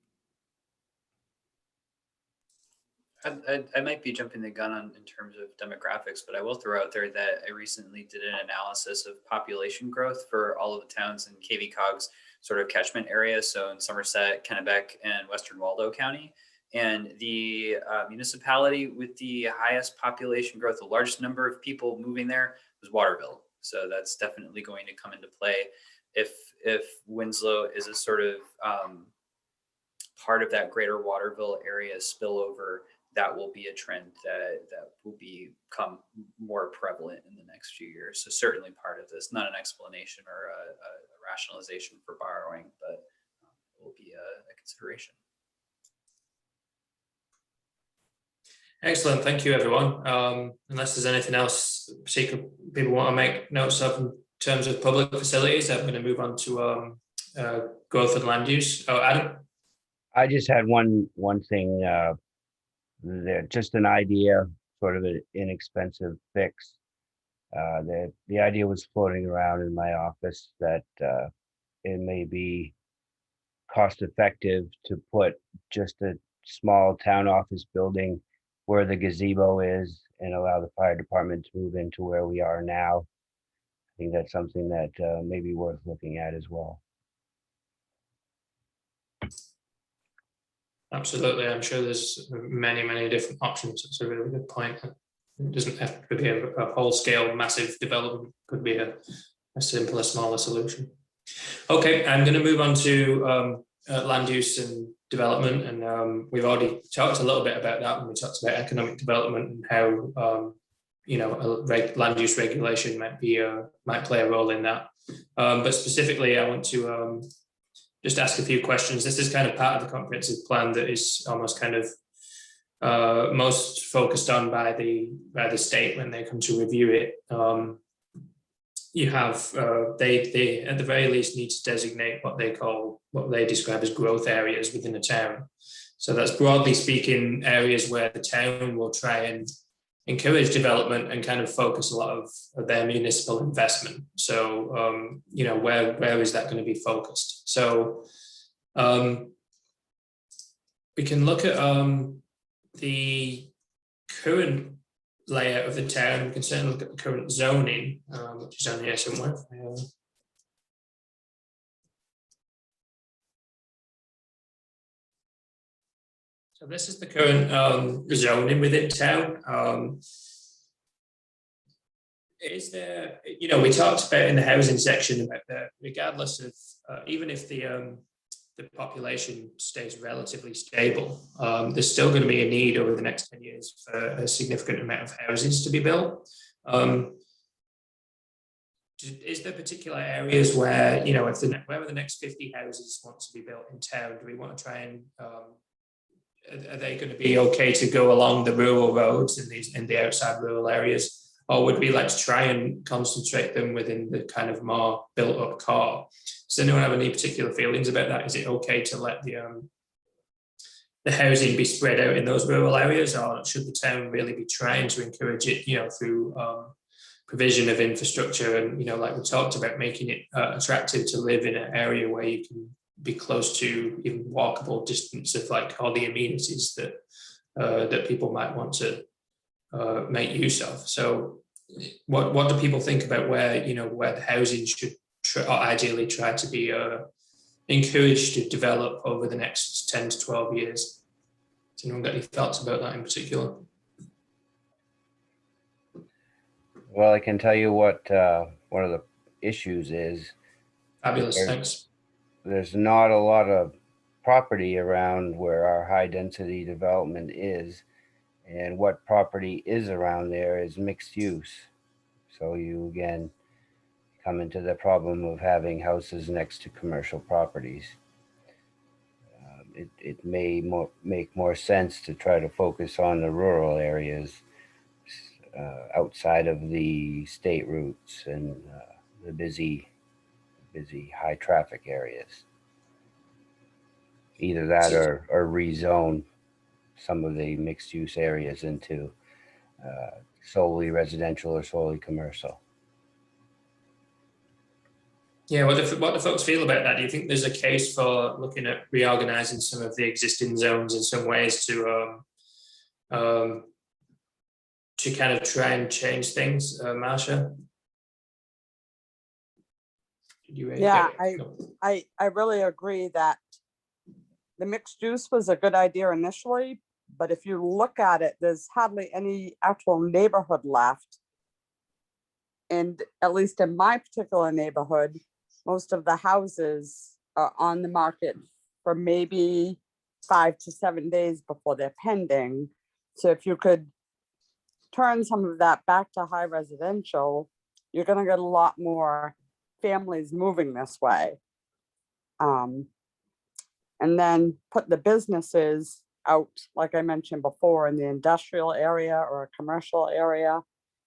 S1: I might be jumping the gun on in terms of demographics, but I will throw out there that I recently did an analysis of population growth for all of the towns in KVCOG's sort of catchment area. So in Somerset, Kennebec, and Western Waldo County. And the municipality with the highest population growth, the largest number of people moving there, was Waterville. So that's definitely going to come into play. If Winslow is a sort of part of that greater Waterville area spillover, that will be a trend that will become more prevalent in the next few years. So certainly part of this, not an explanation or a rationalization for borrowing, but will be a consideration.
S2: Excellent. Thank you, everyone. Unless there's anything else particular people want to make notes of in terms of public facilities, I'm going to move on to growth and land use. Oh, Adam?
S5: I just had one thing there, just an idea, sort of an inexpensive fix. The idea was floating around in my office that it may be cost effective to put just a small town office building where the gazebo is and allow the fire department to move into where we are now. I think that's something that may be worth looking at as well.
S2: Absolutely. I'm sure there's many different options. It's a really good point. It doesn't have to be a whole scale massive development. It could be a simpler, smaller solution. Okay, I'm going to move on to land use and development, and we've already talked a little bit about that when we talked about economic development and how you know, land use regulation might play a role in that. But specifically, I want to just ask a few questions. This is kind of part of the comprehensive plan that is almost kind of most focused on by the state when they come to review it. You have they at the very least need to designate what they describe as growth areas within a town. So that's broadly speaking areas where the town will try and encourage development and kind of focus a lot of their municipal investment. So you know, where is that going to be focused? So we can look at the current layout of the town. We can certainly look at the current zoning, which is on here somewhere. So this is the current zoning within town. Is there, you know, we talked about in the housing section about that, regardless of, even if the population stays relatively stable, there's still going to be a need over the next 10 years for a significant amount of houses to be built. Is there particular areas where, you know, if wherever the next 50 houses want to be built in town, do we want to try and are they going to be okay to go along the rural roads in the outside rural areas, or would we like to try and concentrate them within the kind of more built up core? Does anyone have any particular feelings about that? Is it okay to let the housing be spread out in those rural areas, or should the town really be trying to encourage it, you know, through provision of infrastructure and, you know, like we talked about, making it attractive to live in an area where you can be close to even walkable distance of like all the amenities that that people might want to make use of. So what do people think about where, you know, where the housing should ideally try to be encouraged to develop over the next 10 to 12 years? Has anyone got any thoughts about that in particular?
S5: Well, I can tell you what one of the issues is.
S2: Fabulous, thanks.
S5: There's not a lot of property around where our high density development is, and what property is around there is mixed use. So you again come into the problem of having houses next to commercial properties. It may make more sense to try to focus on the rural areas outside of the state routes and the busy high traffic areas. Either that or rezone some of the mixed use areas into solely residential or solely commercial.
S2: Yeah, what do folks feel about that? Do you think there's a case for looking at reorganizing some of the existing zones in some ways to kind of try and change things, Marsha?
S10: Yeah, I really agree that the mixed use was a good idea initially, but if you look at it, there's hardly any actual neighborhood left. And at least in my particular neighborhood, most of the houses are on the market for maybe 5 to 7 days before they're pending. So if you could turn some of that back to high residential, you're gonna get a lot more families moving this way. And then put the businesses out, like I mentioned before, in the industrial area or a commercial area.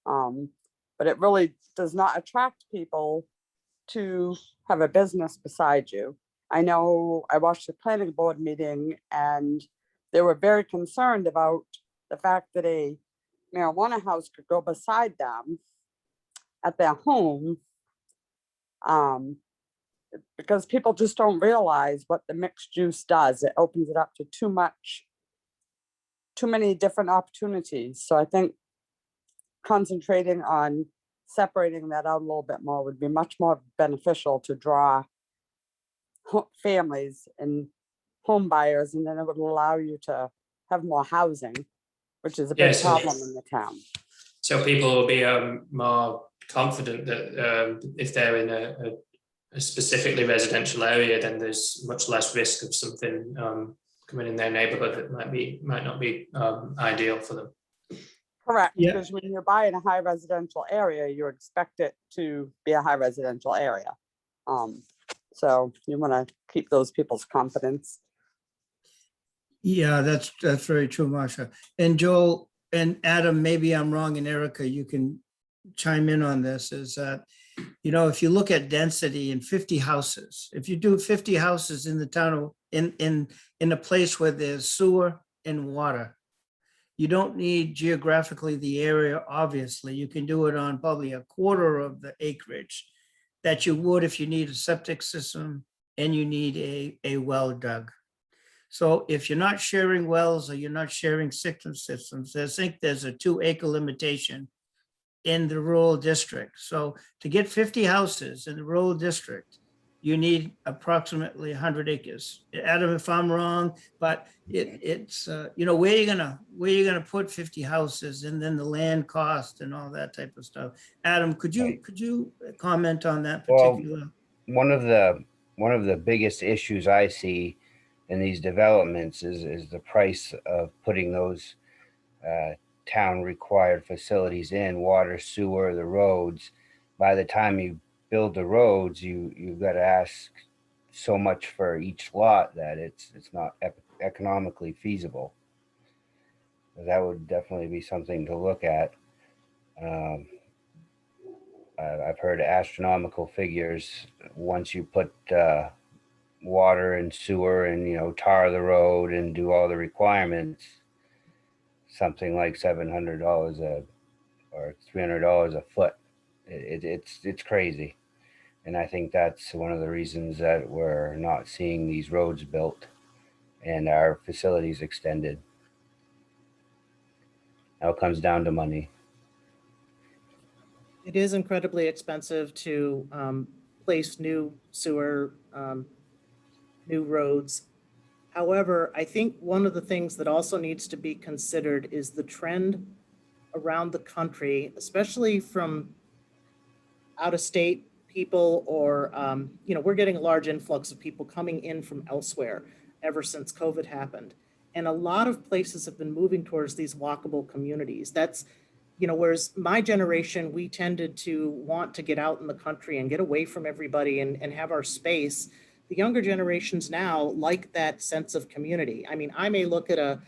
S10: But it really does not attract people to have a business beside you. I know I watched the planning board meeting and they were very concerned about the fact that a marijuana house could go beside them at their home, because people just don't realize what the mixed use does. It opens it up to too many different opportunities. So I think concentrating on separating that out a little bit more would be much more beneficial to draw families and home buyers, and then it would allow you to have more housing, which is a big problem in the town.
S2: So people will be more confident that if they're in a specifically residential area, then there's much less risk of something coming in their neighborhood that might not be ideal for them.
S10: Correct,
S4: Yeah.
S10: because when you're buying a high residential area, you expect it to be a high residential area. So you want to keep those people's confidence.
S4: Yeah, that's very true, Marsha. And Joel and Adam, maybe I'm wrong, and Erica, you can chime in on this, is that, if you look at density in 50 houses, if you do 50 houses in the town of, in a place where there's sewer and water, you don't need geographically the area, obviously. You can do it on probably a quarter of the acreage that you would if you need a septic system and you need a well dug. So if you're not sharing wells or you're not sharing systems, I think there's a 2-acre limitation in the rural district. So to get 50 houses in the rural district, you need approximately 100 acres. Adam, if I'm wrong, but it's where are you gonna put 50 houses, and then the land cost and all that type of stuff. Adam, could you comment on that particular?
S5: Well, one of the biggest issues I see in these developments is the price of putting those town required facilities in: water, sewer, the roads. By the time you build the roads, you've got to ask so much for each lot that it's not economically feasible. That would definitely be something to look at. I've heard astronomical figures once you put water and sewer and tar the road and do all the requirements. Something like $700 or $300 a foot. It's crazy. And I think that's one of the reasons that we're not seeing these roads built and our facilities extended. Now it comes down to money.
S11: It is incredibly expensive to place new sewer, new roads. However, I think one of the things that also needs to be considered is the trend around the country, especially from out of state people, or we're getting a large influx of people coming in from elsewhere. ever since COVID happened. And a lot of places have been moving towards these walkable communities. That's, whereas my generation, we tended to want to get out in the country and get away from everybody and have our space. The younger generations now like that sense of community. I mean, I may look at a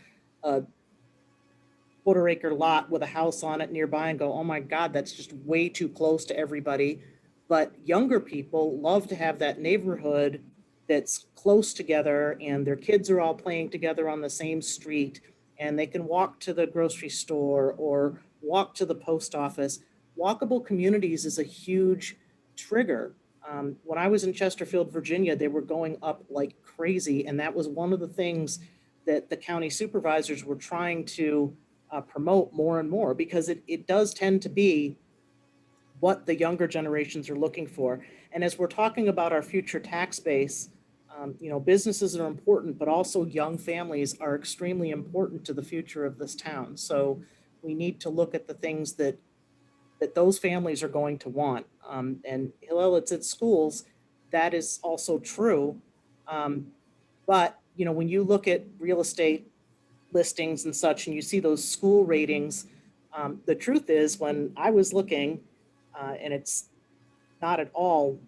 S11: quarter-acre lot with a house on it nearby and go, oh my God, that's just way too close to everybody. But younger people love to have that neighborhood that's close together and their kids are all playing together on the same street and they can walk to the grocery store or walk to the post office. Walkable communities is a huge trigger. When I was in Chesterfield, Virginia, they were going up like crazy. And that was one of the things that the county supervisors were trying to promote more and more, because it does tend to be what the younger generations are looking for. And as we're talking about our future tax base, businesses are important, but also young families are extremely important to the future of this town. So we need to look at the things that those families are going to want. And Hillel, it's at schools, that is also true. But, when you look at real estate listings and such, and you see those school ratings, the truth is when I was looking, and it's not at all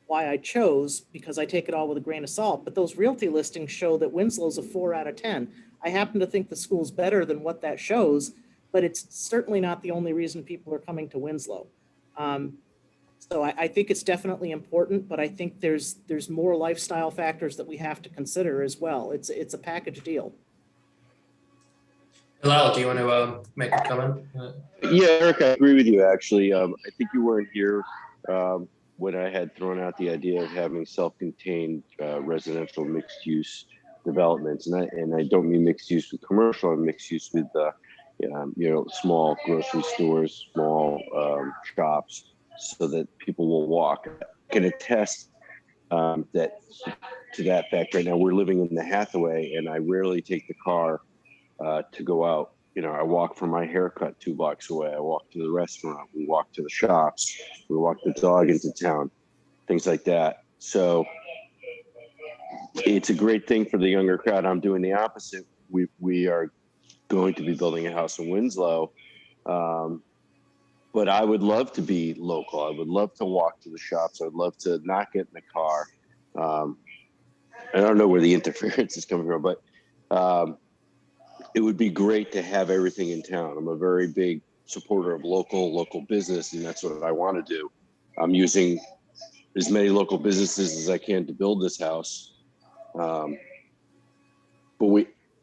S11: why I chose, because I take it all with a grain of salt, but those realty listings show that Winslow's a 4 out of 10. I happen to think the school's better than what that shows, but it's certainly not the only reason people are coming to Winslow. So I think it's definitely important, but I think there's more lifestyle factors that we have to consider as well. It's a package deal.
S2: Hillel, do you want to make a comment?
S9: Yeah, Eric, I agree with you, actually. I think you weren't here when I had thrown out the idea of having self-contained residential mixed-use developments. And I don't mean mixed use with commercial, I mean mixed use with small grocery stores, small shops, so that people will walk. I can attest to that fact. Right now, we're living in the Hathaway, and I rarely take the car to go out. I walk from my haircut 2 blocks away. I walk to the restaurant. We walk to the shops. We walk the dog into town, things like that. So it's a great thing for the younger crowd. I'm doing the opposite. We are going to be building a house in Winslow. But I would love to be local. I would love to walk to the shops. I would love to not get in the car. I don't know where the interference is coming from, but it would be great to have everything in town. I'm a very big supporter of local business, and that's what I want to do. I'm using as many local businesses as I can to build this house. But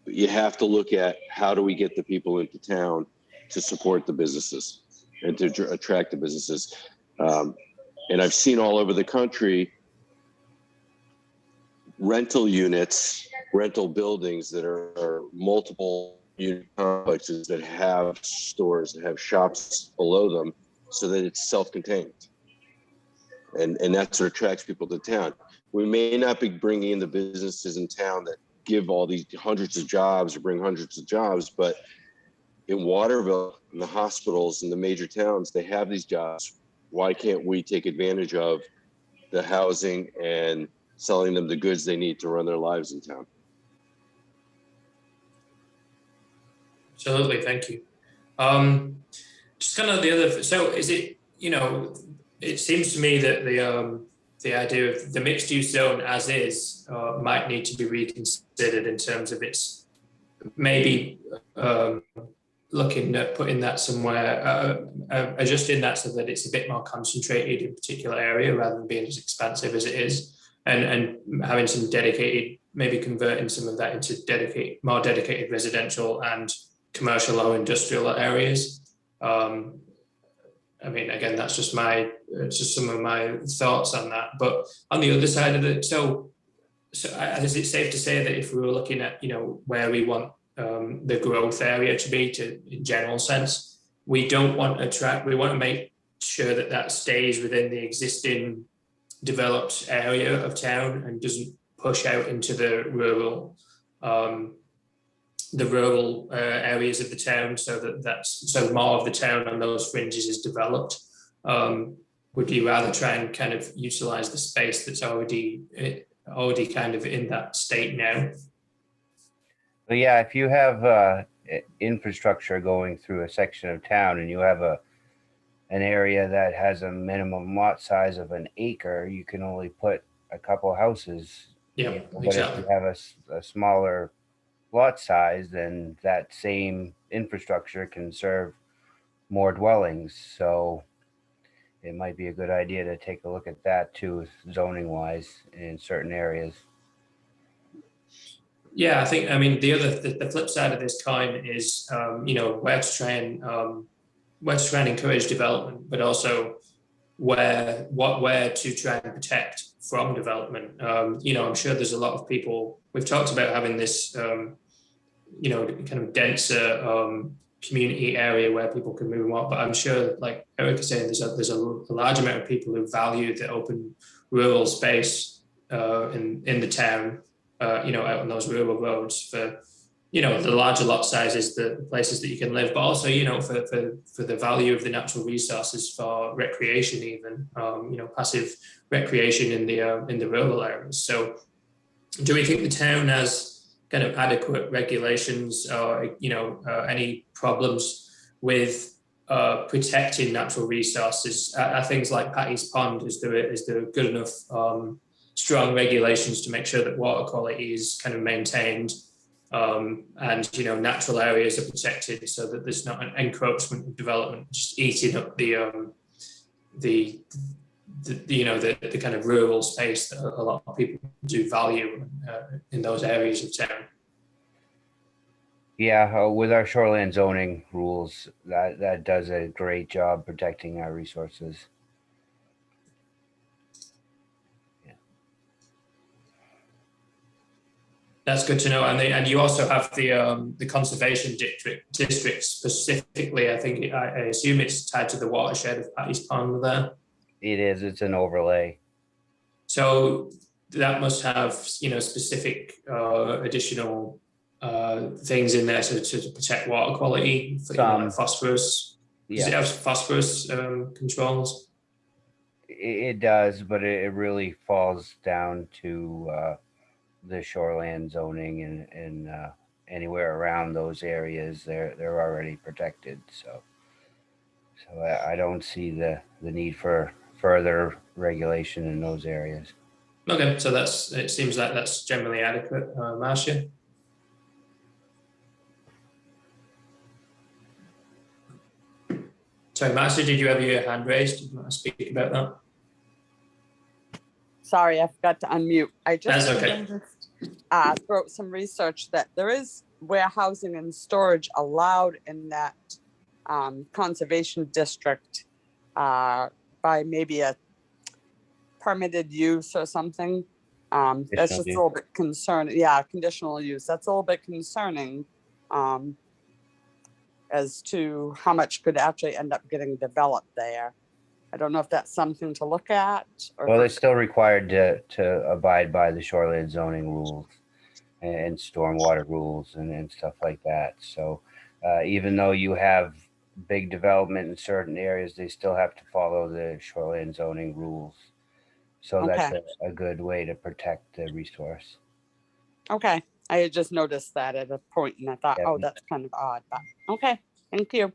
S9: you have to look at how do we get the people into town to support the businesses and to attract the businesses. And I've seen all over the country rental units, rental buildings that are multiple unit complexes that have stores, that have shops below them, so that it's self-contained. And that's what attracts people to town. We may not be bringing in the businesses in town that give all these hundreds of jobs or bring hundreds of jobs, but in Waterville, in the hospitals, in the major towns, they have these jobs. Why can't we take advantage of the housing and selling them the goods they need to run their lives in town?
S2: Absolutely, thank you. Just kind of the other, so is it, it seems to me that the idea of the mixed use zone as is might need to be reconsidered in terms of its maybe looking at putting that somewhere, adjusting that so that it's a bit more concentrated in a particular area rather than being as expansive as it is, and having some dedicated, maybe converting some of that into more dedicated residential and commercial or industrial areas. I mean, again, that's just some of my thoughts on that. But on the other side of it, so is it safe to say that if we were looking at, where we want the growth area to be, in general sense, we want to make sure that stays within the existing developed area of town and doesn't push out into the rural areas of the town, so more of the town on those fringes is developed. Would you rather try and kind of utilize the space that's already already kind of in that state now.
S5: But yeah, if you have infrastructure going through a section of town and you have an area that has a minimum lot size of an acre, you can only put a couple houses.
S2: Yeah,
S5: But
S2: exactly.
S5: if you have a smaller lot size, then that same infrastructure can serve more dwellings. So it might be a good idea to take a look at that too, zoning wise in certain areas.
S2: Yeah, I think, I mean, the flip side of this coin is, where to try and encourage development, but also where to try and protect from development. I'm sure there's a lot of people, we've talked about having this, kind of denser community area where people can move on, but I'm sure, like Eric is saying, there's a large amount of people who value the open rural space in the town, out on those rural roads for, the larger lot sizes, the places that you can live, but also, for the value of the natural resources for recreation, even, passive recreation in the rural areas. So do we think the town has kind of adequate regulations or, any problems with protecting natural resources? Are things like Patty's Pond, is there good enough strong regulations to make sure that water quality is kind of maintained, and natural areas are protected so that there's not an encroachment of development just eating up the kind of rural space that a lot of people do value in those areas of town?
S5: Yeah, with our shoreline zoning rules, that does a great job protecting our resources.
S2: That's good to know. And you also have the conservation district specifically. I assume it's tied to the watershed of Patty's Pond there.
S5: It is. It's an overlay.
S2: So that must have specific additional things in there to protect water quality, for like phosphorus.
S5: Yeah.
S2: Does it have phosphorus controls?
S5: It does, but it really falls down to the shoreland zoning and anywhere around those areas, they're already protected. So I don't see the need for further regulation in those areas.
S2: Okay, so it seems like that's generally adequate. Marcia? Sorry, Marcia, did you have your hand raised? Did you want to speak about that?
S10: Sorry, I forgot to unmute. I just
S2: That's okay.
S10: wrote some research that there is warehousing and storage allowed in that conservation district by maybe a permitted use or something. That's just a little bit concerning. Yeah, conditional use. That's a little bit concerning as to how much could actually end up getting developed there. I don't know if that's something to look at.
S5: Well, they're still required to abide by the shoreline zoning rules and stormwater rules and stuff like that. So even though you have big development in certain areas, they still have to follow the shoreline zoning rules. So that's a good way to protect the resource.
S10: Okay. I had just noticed that at a point and I thought, oh, that's kind of odd, but okay. Thank you.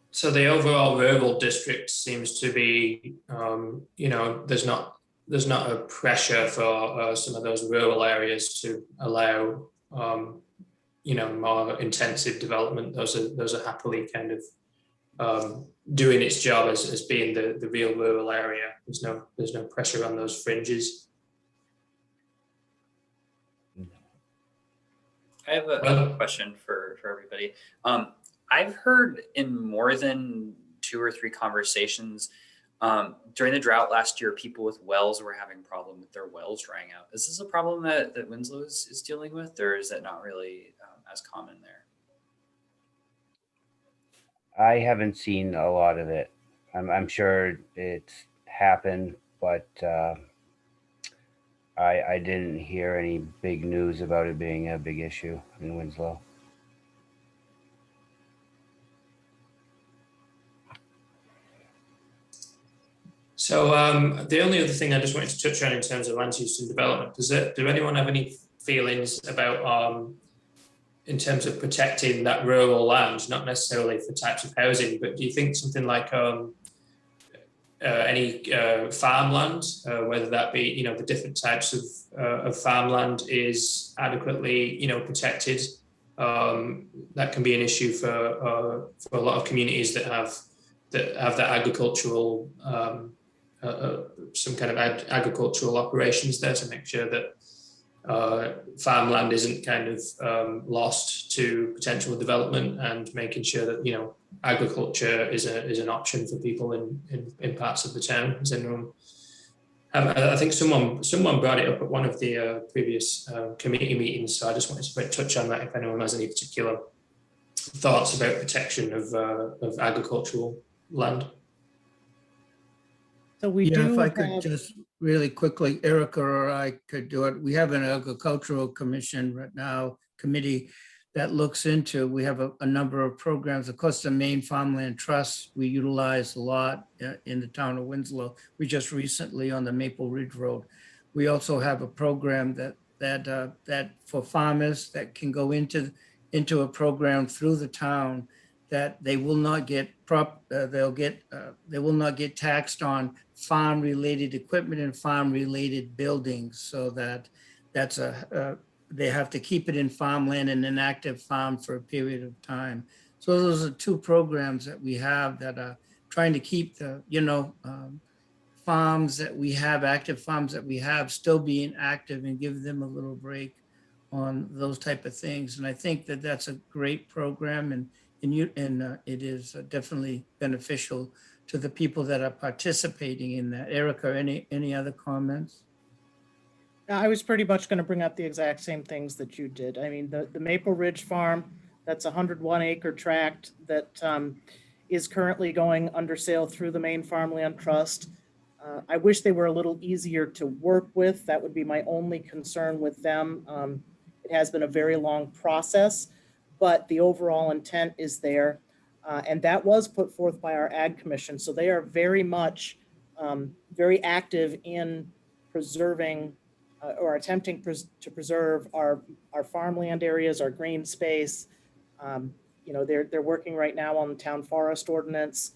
S2: So the overall rural district seems to be, there's not a pressure for some of those rural areas to allow, more intensive development. Those are happily kind of doing its job as being the real rural area. There's no pressure on those fringes.
S1: I have a question for everybody. I've heard in more than 2 or 3 conversations during the drought last year, people with wells were having a problem with their wells drying out. Is this a problem that Winslow is dealing with, or is it not really as common there?
S5: I haven't seen a lot of it. I'm sure it's happened, but I didn't hear any big news about it being a big issue in Winslow.
S2: So the only other thing I just wanted to touch on in terms of land use and development, do anyone have any feelings about in terms of protecting that rural land, not necessarily for types of housing, but do you think something like any farmland, whether that be, you know, the different types of farmland is adequately, you know, protected? That can be an issue for a lot of communities that have that agricultural some kind of agricultural operations there, to make sure that farmland isn't kind of lost to potential development, and making sure that, you know, agriculture is an option for people in parts of the town. Has anyone, I think someone brought it up at one of the previous committee meetings, so I just wanted to touch on that if anyone has any particular thoughts about protection of agricultural land.
S11: So we
S4: Yeah,
S11: do
S4: if I could
S11: have,
S4: just really quickly, Erica or I could do it. We have an agricultural commission right now, committee that looks into, we have a number of programs. Of course, the Maine Farmland Trust, we utilize a lot in the town of Winslow. We just recently on the Maple Ridge Road. We also have a program that for farmers that can go into a program through the town that they will not get they will not get taxed on farm related equipment and farm related buildings, so that's they have to keep it in farmland and an active farm for a period of time. So those are two programs that we have that are trying to keep the, you know, farms that we have, active farms that we have, still being active and give them a little break on those type of things. And I think that that's a great program, and it is definitely beneficial to the people that are participating in that. Erica, any other comments?
S11: I was pretty much going to bring up the exact same things that you did. I mean, the Maple Ridge Farm, that's a 101-acre tract that is currently going under sale through the Maine Farmland Trust. I wish they were a little easier to work with. That would be my only concern with them. It has been a very long process, but the overall intent is there. And that was put forth by our Ag Commission. So they are very much very active in preserving or attempting to preserve our farmland areas, our green space. You know, they're working right now on the town forest ordinance.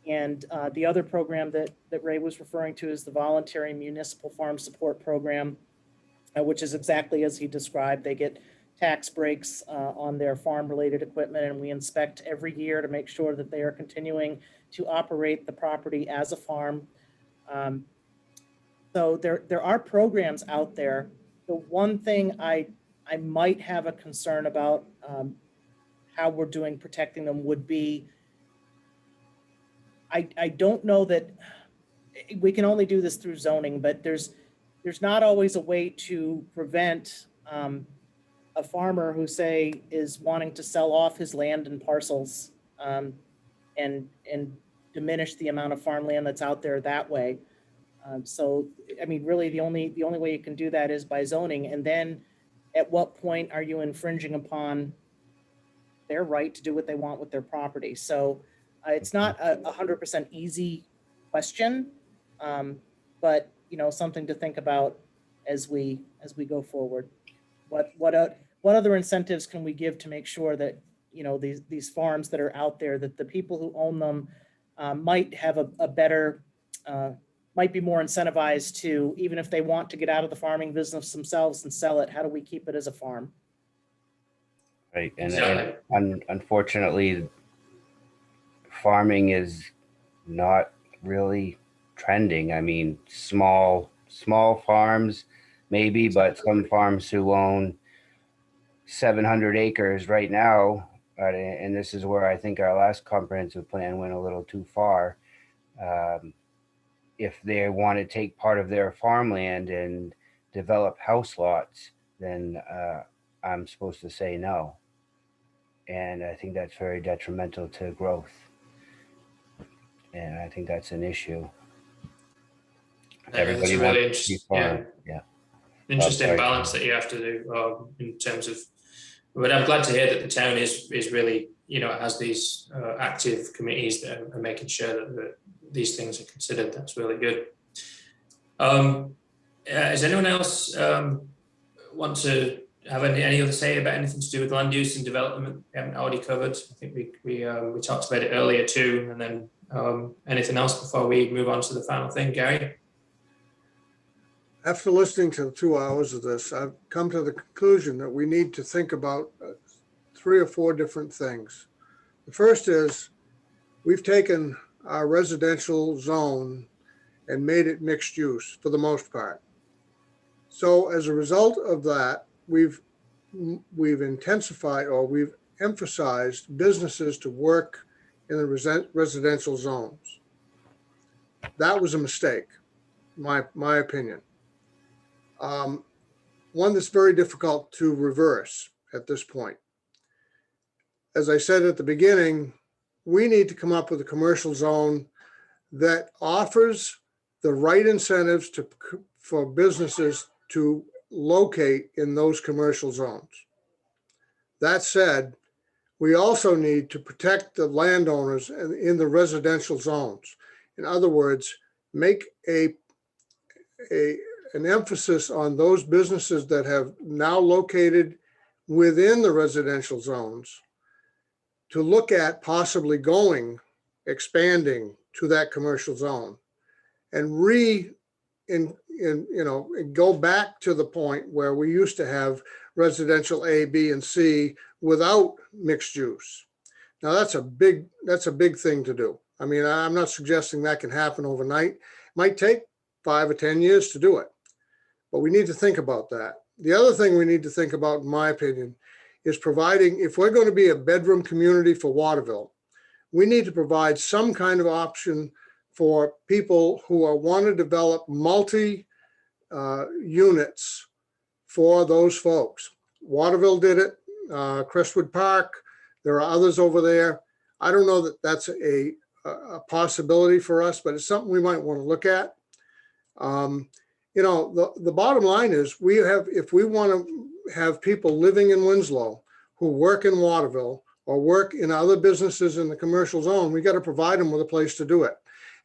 S11: And the other program that Ray was referring to is the voluntary municipal farm support program, which is exactly as he described. They get tax breaks on their farm related equipment, and we inspect every year to make sure that they are continuing to operate the property as a farm. So there are programs out there. The one thing I might have a concern about how we're doing protecting them would be, I don't know that we can only do this through zoning, but there's not always a way to prevent a farmer who, say, is wanting to sell off his land and parcels and diminish the amount of farmland that's out there that way. So, I mean, really the only way you can do that is by zoning. And then at what point are you infringing upon their right to do what they want with their property? So it's not a 100% easy question, but, you know, something to think about as we go forward. What other incentives can we give to make sure that, you know, these farms that are out there, that the people who own them might have a better, might be more incentivized to, even if they want to get out of the farming business themselves and sell it, how do we keep it as a farm?
S5: Right, and,
S2: Exactly.
S5: and unfortunately, farming is not really trending. I mean, small farms maybe, but some farms who own 700 acres right now, and this is where I think our last comprehensive plan went a little too far. If they want to take part of their farmland and develop house lots, then I'm supposed to say no. And I think that's very detrimental to growth. And I think that's an issue. Everybody
S2: really
S5: wants to be farmed. Yeah.
S2: Interesting
S5: sorry.
S2: balance that you have to do in terms of But I'm glad to hear that the town is really, has these active committees that are making sure that these things are considered. That's really good. Does anyone else want to have any other say about anything to do with land use and development we haven't already covered? I think we talked about it earlier too. And then anything else before we move on to the final thing, Gary?
S8: After listening to 2 hours of this, I've come to the conclusion that we need to think about 3 or 4 different things. The first is we've taken our residential zone and made it mixed use for the most part. So as a result of that, we've intensified, or we've emphasized businesses to work in the residential zones. That was a mistake, my opinion. One that's very difficult to reverse at this point. As I said at the beginning, we need to come up with a commercial zone that offers the right incentives for businesses to locate in those commercial zones. That said, we also need to protect the landowners in the residential zones. In other words, make an emphasis on those businesses that have now located within the residential zones to look at possibly expanding to that commercial zone and go back to the point where we used to have residential A, B, and C without mixed use. Now that's a big thing to do. I mean, I'm not suggesting that can happen overnight. It might take 5 or 10 years to do it, but we need to think about that. The other thing we need to think about, in my opinion, is providing, if we're going to be a bedroom community for Waterville, we need to provide some kind of option for people who want to develop multi units for those folks. Waterville did it, Crestwood Park, there are others over there. I don't know that that's a possibility for us, but it's something we might want to look at. The bottom line is if we want to have people living in Winslow who work in Waterville or work in other businesses in the commercial zone, we got to provide them with a place to do it.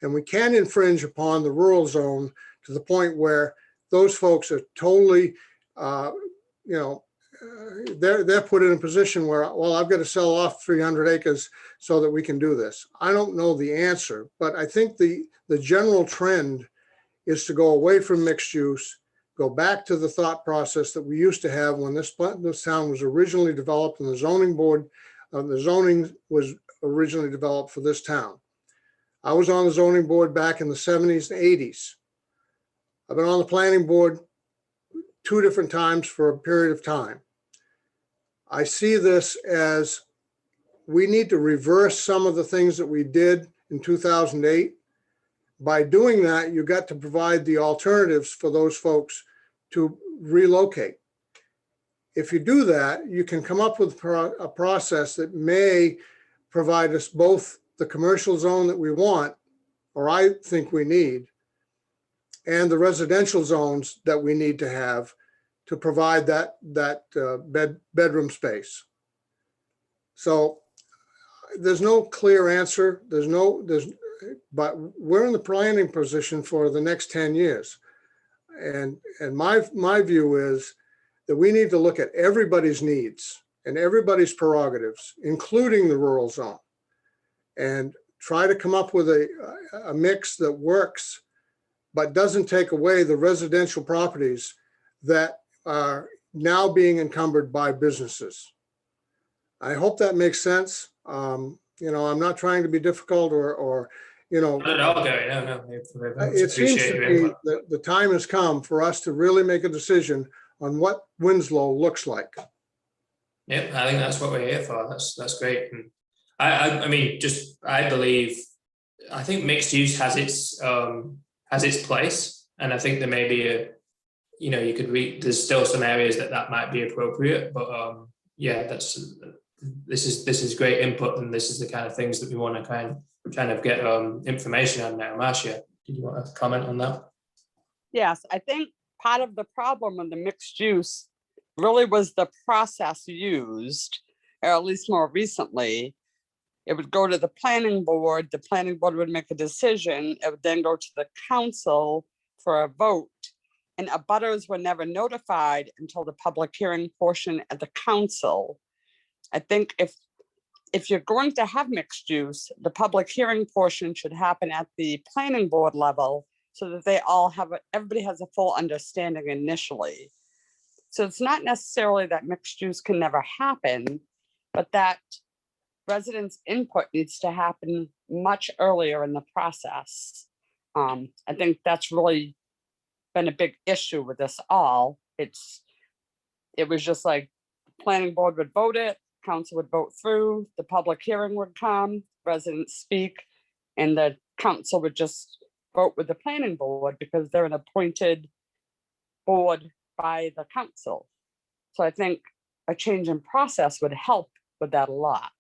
S8: And we can't infringe upon the rural zone to the point where those folks are totally, they're put in a position where, well, I've got to sell off 300 acres so that we can do this. I don't know the answer, but I think the general trend is to go away from mixed use, go back to the thought process that we used to have when this town was originally developed and the zoning board, the zoning was originally developed for this town. I was on the zoning board back in the 70s and 80s. I've been on the planning board 2 different times for a period of time. I see this as we need to reverse some of the things that we did in 2008. By doing that, you got to provide the alternatives for those folks to relocate. If you do that, you can come up with a process that may provide us both the commercial zone that we want, or I think we need, and the residential zones that we need to have to provide that bedroom space. So there's no clear answer. But we're in the planning position for the next 10 years. And my view is that we need to look at everybody's needs and everybody's prerogatives, including the rural zone, and try to come up with a mix that works, but doesn't take away the residential properties that are now being encumbered by businesses. I hope that makes sense. I'm not trying to be difficult or
S2: Not at all, Gary. No.
S8: It seems to me that the time has come for us to really make a decision on what Winslow looks like.
S2: Yep, I think that's what we're here for. That's great. And I think mixed use has its place, and I think there may be there's still some areas that might be appropriate, but this is great input, and this is the kind of things that we want to kind of get information on now. Marcia, did you want to comment on that?
S10: Yes, I think part of the problem with the mixed use really was the process used, or at least more recently. It would go to the planning board would make a decision, it would then go to the council for a vote. And abutters were never notified until the public hearing portion at the council. I think if you're going to have mixed use, the public hearing portion should happen at the planning board level so that they all have, everybody has a full understanding initially. So it's not necessarily that mixed use can never happen, but that residents' input needs to happen much earlier in the process. I think that's really been a big issue with this all. It was just like planning board would vote it, council would vote through, the public hearing would come, residents speak, and the council would just vote with the planning board because they're an appointed board by the council. So I think a change in process would help with that a lot.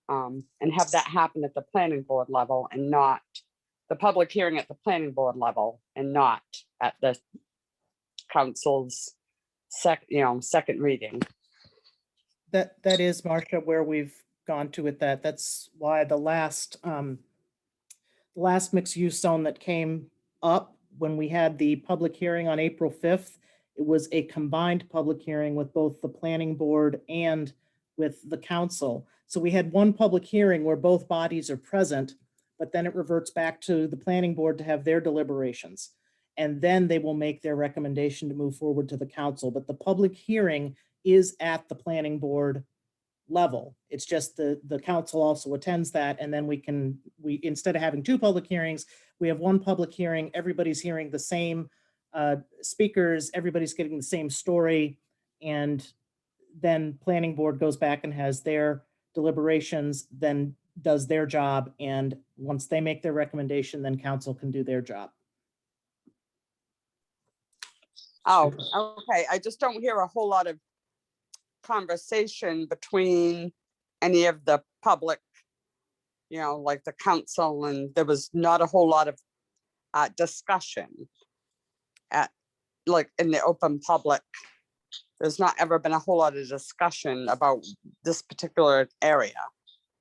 S10: And have that happen at the planning board level and not the public hearing at the planning board level and not at the council's second reading.
S11: That is, Marcia, where we've gone to with that. That's why the last mixed use zone that came up when we had the public hearing on April 5th, it was a combined public hearing with both the planning board and with the council. So we had one public hearing where both bodies are present, but then it reverts back to the planning board to have their deliberations. And then they will make their recommendation to move forward to the council. But the public hearing is at the planning board level. It's just the council also attends that. And then we instead of having two public hearings, we have one public hearing. Everybody's hearing the same speakers. Everybody's getting the same story. And then planning board goes back and has their deliberations, then does their job. And once they make their recommendation, then council can do their job.
S10: Oh, okay. I just don't hear a whole lot of conversation between any of the public, like the council, and there was not a whole lot of discussion in the open public. There's not ever been a whole lot of discussion about this particular area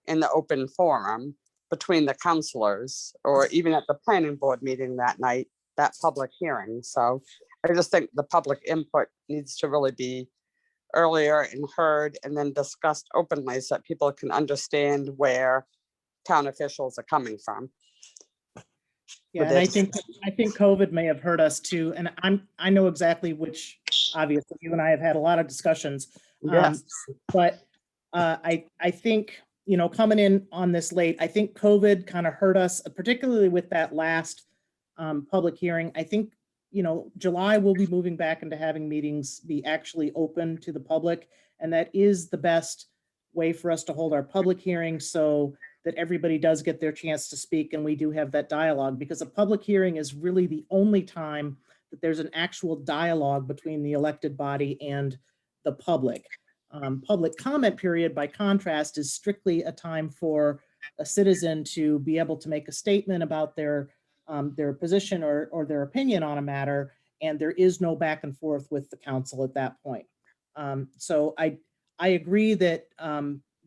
S10: in the open forum between the councilors or even at the planning board meeting that night, that public hearing. So I just think the public input needs to really be earlier and heard and then discussed openly so that people can understand where town officials are coming from.
S11: Yeah, and I think COVID may have hurt us too. And I know exactly which, obviously you and I have had a lot of discussions.
S10: Yes.
S11: But I think, coming in on this late, I think COVID kind of hurt us, particularly with that last public hearing. I think, July we'll be moving back into having meetings be actually open to the public. And that is the best way for us to hold our public hearings so that everybody does get their chance to speak and we do have that dialogue, because a public hearing is really the only time that there's an actual dialogue between the elected body and the public. Public comment period, by contrast, is strictly a time for a citizen to be able to make a statement about their position or their opinion on a matter, and there is no back and forth with the council at that point. So I agree that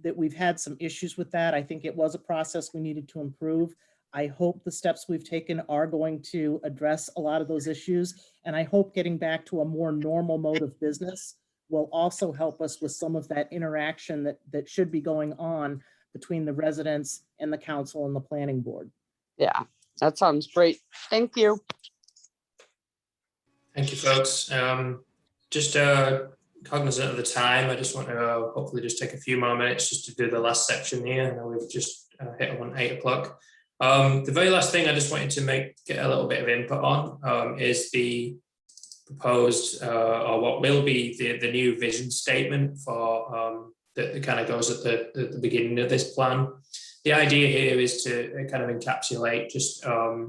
S11: that we've had some issues with that. I think it was a process we needed to improve. I hope the steps we've taken are going to address a lot of those issues. And I hope getting back to a more normal mode of business will also help us with some of that interaction that should be going on between the residents and the council and the planning board.
S10: Yeah, that sounds great. Thank you.
S2: Thank you, folks. Just cognizant of the time, I just want to hopefully just take a few more minutes just to do the last section here. I know we've just hit on 8 o'clock. The very last thing I just wanted to get a little bit of input on is the proposed or what will be the new vision statement for that kind of goes at the beginning of this plan. The idea here is to kind of encapsulate just a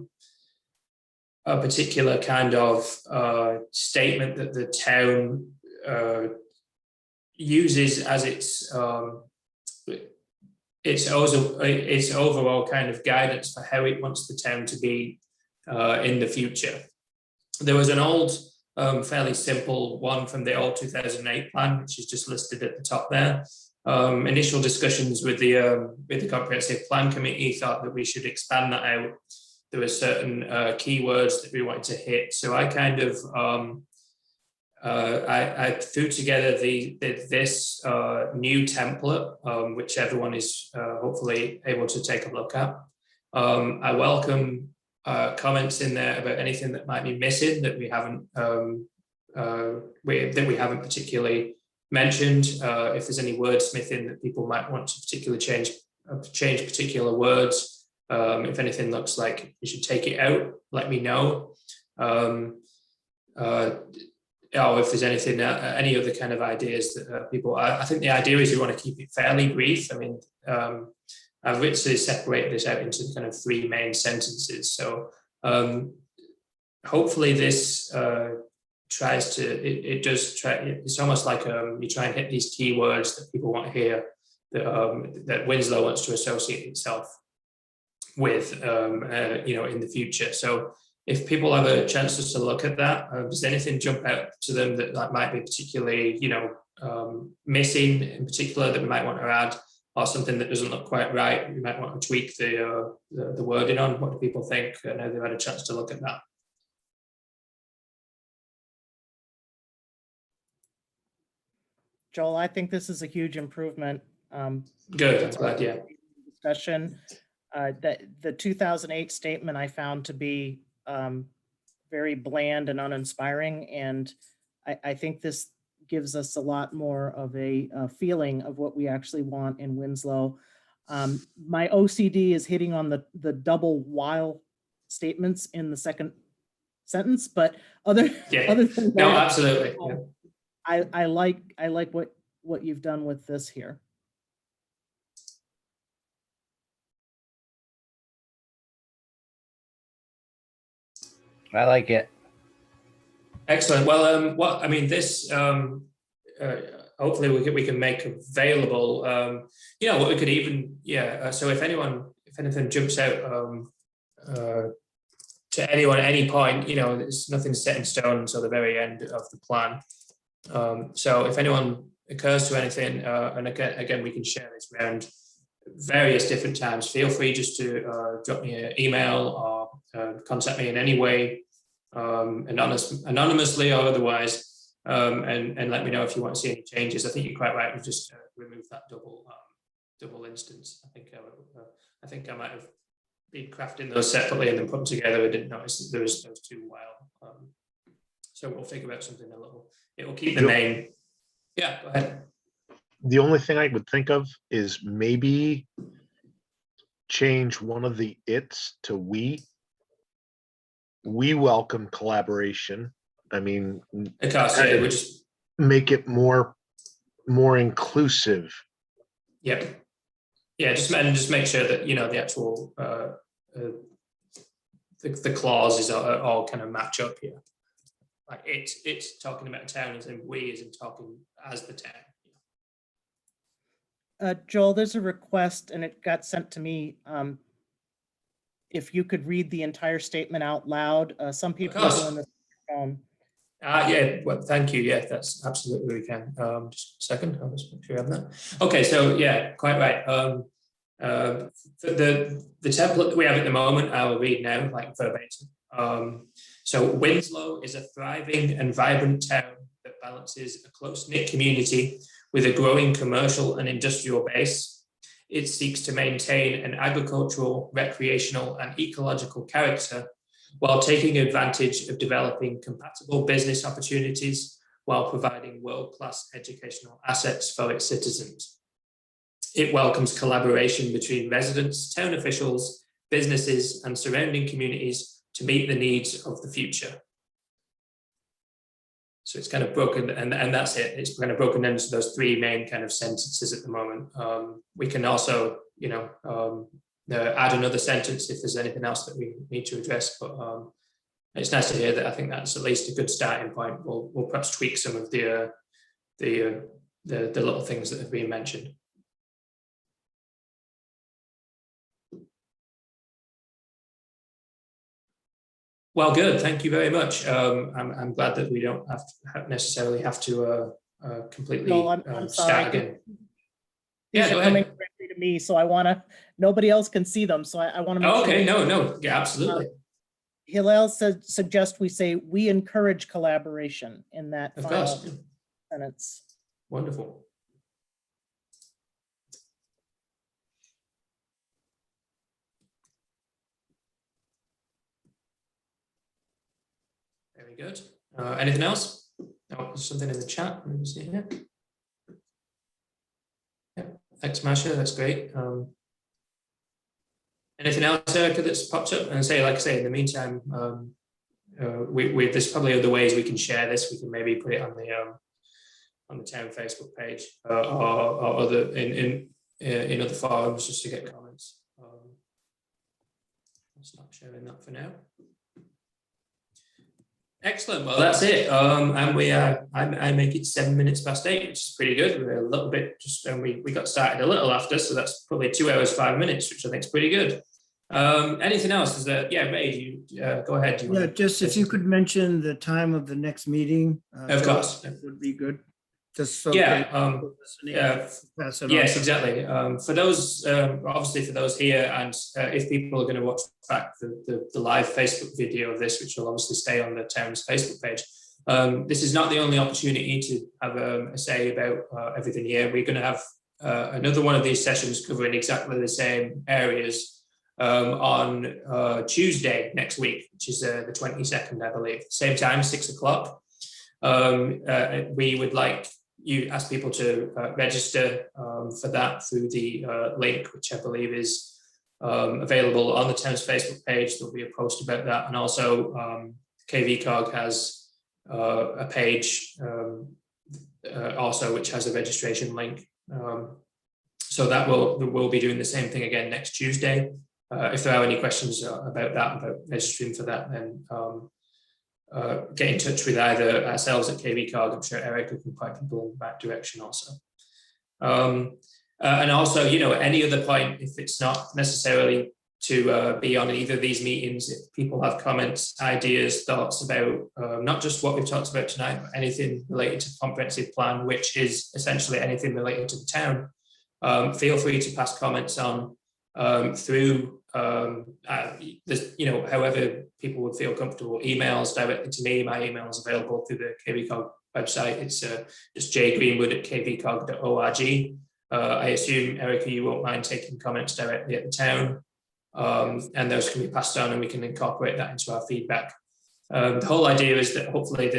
S2: particular kind of statement that the town uses as its overall kind of guidance for how it wants the town to be in the future. There was an old fairly simple one from the old 2008 plan, which is just listed at the top there. Initial discussions with the comprehensive plan committee thought that we should expand that out. There were certain keywords that we wanted to hit. So I kind of, I threw together this new template, which everyone is hopefully able to take a look at. I welcome comments in there about anything that might be missing that we haven't particularly mentioned. If there's any wordsmithing that people might want to particularly change particular words. If anything looks like you should take it out, let me know. Or if there's anything, any other kind of ideas that people, I think the idea is we want to keep it fairly brief. I mean, I've literally separated this out into kind of 3 main sentences. So hopefully this tries to, it does try, it's almost like you try and hit these keywords that people want to hear, that Winslow wants to associate itself with, in the future. So if people have a chance just to look at that, does anything jump out to them that might be particularly, missing in particular that we might want to add, or something that doesn't look quite right, we might want to tweak the wording on? What do people think? I know they've had a chance to look at that.
S11: Joel, I think this is a huge improvement.
S2: Good, I'm glad, yeah.
S11: Discussion. The 2008 statement I found to be very bland and uninspiring, and I think this gives us a lot more of a feeling of what we actually want in Winslow. My OCD is hitting on the double while statements in the second sentence, but other than that,
S2: no, absolutely. Yeah.
S11: I like what you've done with this here.
S5: I like it.
S2: Excellent. Well, I mean, this hopefully we can make available. What we could even, so if anything jumps out to anyone at any point, there's nothing set in stone until the very end of the plan. So if anyone occurs to anything, and again, we can share this around various different times, feel free just to drop me an email or contact me in any way, anonymously or otherwise, and let me know if you want to see any changes. I think you're quite right. We just remove that double instance. I think I might have been crafting those separately and then put them together. I didn't notice that there was those 2 while. So we'll figure out something a little. It will keep the main. Yeah, go ahead.
S6: The only thing I would think of is maybe change one of the its to we. We welcome collaboration. I mean, make it more inclusive.
S2: Yep. Yeah, just make sure that the actual the clauses are all kind of match up here. Like it's talking about a town, as in we as in talking as the town.
S11: Joel, there's a request, and it got sent to me. If you could read the entire statement out loud, some people are doing this on their phone.
S2: Yeah, well, thank you. Yeah, that's absolutely we can. Just a second, I'll just make sure you have that. Okay, so yeah, quite right. The template that we have at the moment, I will read now, like verbatim. So Winslow is a thriving and vibrant town that balances a close-knit community with a growing commercial and industrial base. It seeks to maintain an agricultural, recreational, and ecological character while taking advantage of developing compatible business opportunities while providing world-class educational assets for its citizens. It welcomes collaboration between residents, town officials, businesses, and surrounding communities to meet the needs of the future. So it's kind of broken, and that's it. It's kind of broken into those 3 main kind of sentences at the moment. We can also, add another sentence if there's anything else that we need to address. But it's nice to hear that. I think that's at least a good starting point. We'll perhaps tweak some of the little things that have been mentioned. Well, good. Thank you very much. I'm glad that we don't necessarily have to completely
S11: No, I'm
S2: start
S11: sorry.
S2: again.
S11: These
S2: Yeah, go
S11: are coming
S2: ahead.
S11: directly to me, so I want to, nobody else can see them, so I want to make sure.
S2: Okay, no, yeah, absolutely.
S11: Hillel said, suggest we say, we encourage collaboration in that
S2: Of
S11: final
S2: course.
S11: sentence.
S2: Wonderful. Very good. Anything else? Oh, there's something in the chat. Let me see here. Yeah, thanks, Masha. That's great. Anything else, Erica, that's popped up? And say, like I say, in the meantime, there's probably other ways we can share this. We can maybe put it on the town Facebook page or other in other forums just to get comments. I'll stop sharing that for now. Excellent. Well, that's it. And I make it 7 minutes past 8, which is pretty good. We're a little bit just, and we got started a little after, so that's probably 2 hours, 5 minutes, which I think is pretty good. Anything else? Is that, yeah, Ray, you go ahead.
S4: Yeah, just if you could mention the time of the next meeting.
S2: Of course.
S4: That would be good. Just so.
S2: Yeah,
S4: pass it
S2: yes,
S4: on.
S2: exactly. For those, obviously for those here, and if people are going to watch back the live Facebook video of this, which will obviously stay on the town's Facebook page, this is not the only opportunity to have a say about everything here. We're going to have another one of these sessions covering exactly the same areas on Tuesday next week, which is the 22nd, I believe. Same time, 6 o'clock. We would like you ask people to register for that through the link, which I believe is available on the town's Facebook page. There'll be a post about that, and also KVCOG has a page also which has a registration link. So that we'll be doing the same thing again next Tuesday. If there are any questions about that, about registering for that, then get in touch with either ourselves at KVCOG. I'm sure Erica can point people in that direction also. And also, you know, at any other point, if it's not necessarily to be on either of these meetings, if people have comments, ideas, thoughts about not just what we've talked about tonight, but anything related to the comprehensive plan, which is essentially anything related to the town, feel free to pass comments on through you know, however people would feel comfortable. Emails directly to me. My email is available through the KVCOG website. It's just jgreenwood@kvcog.org. I assume, Erica, you won't mind taking comments directly at the town, and those can be passed on and we can incorporate that into our feedback. The whole idea is that hopefully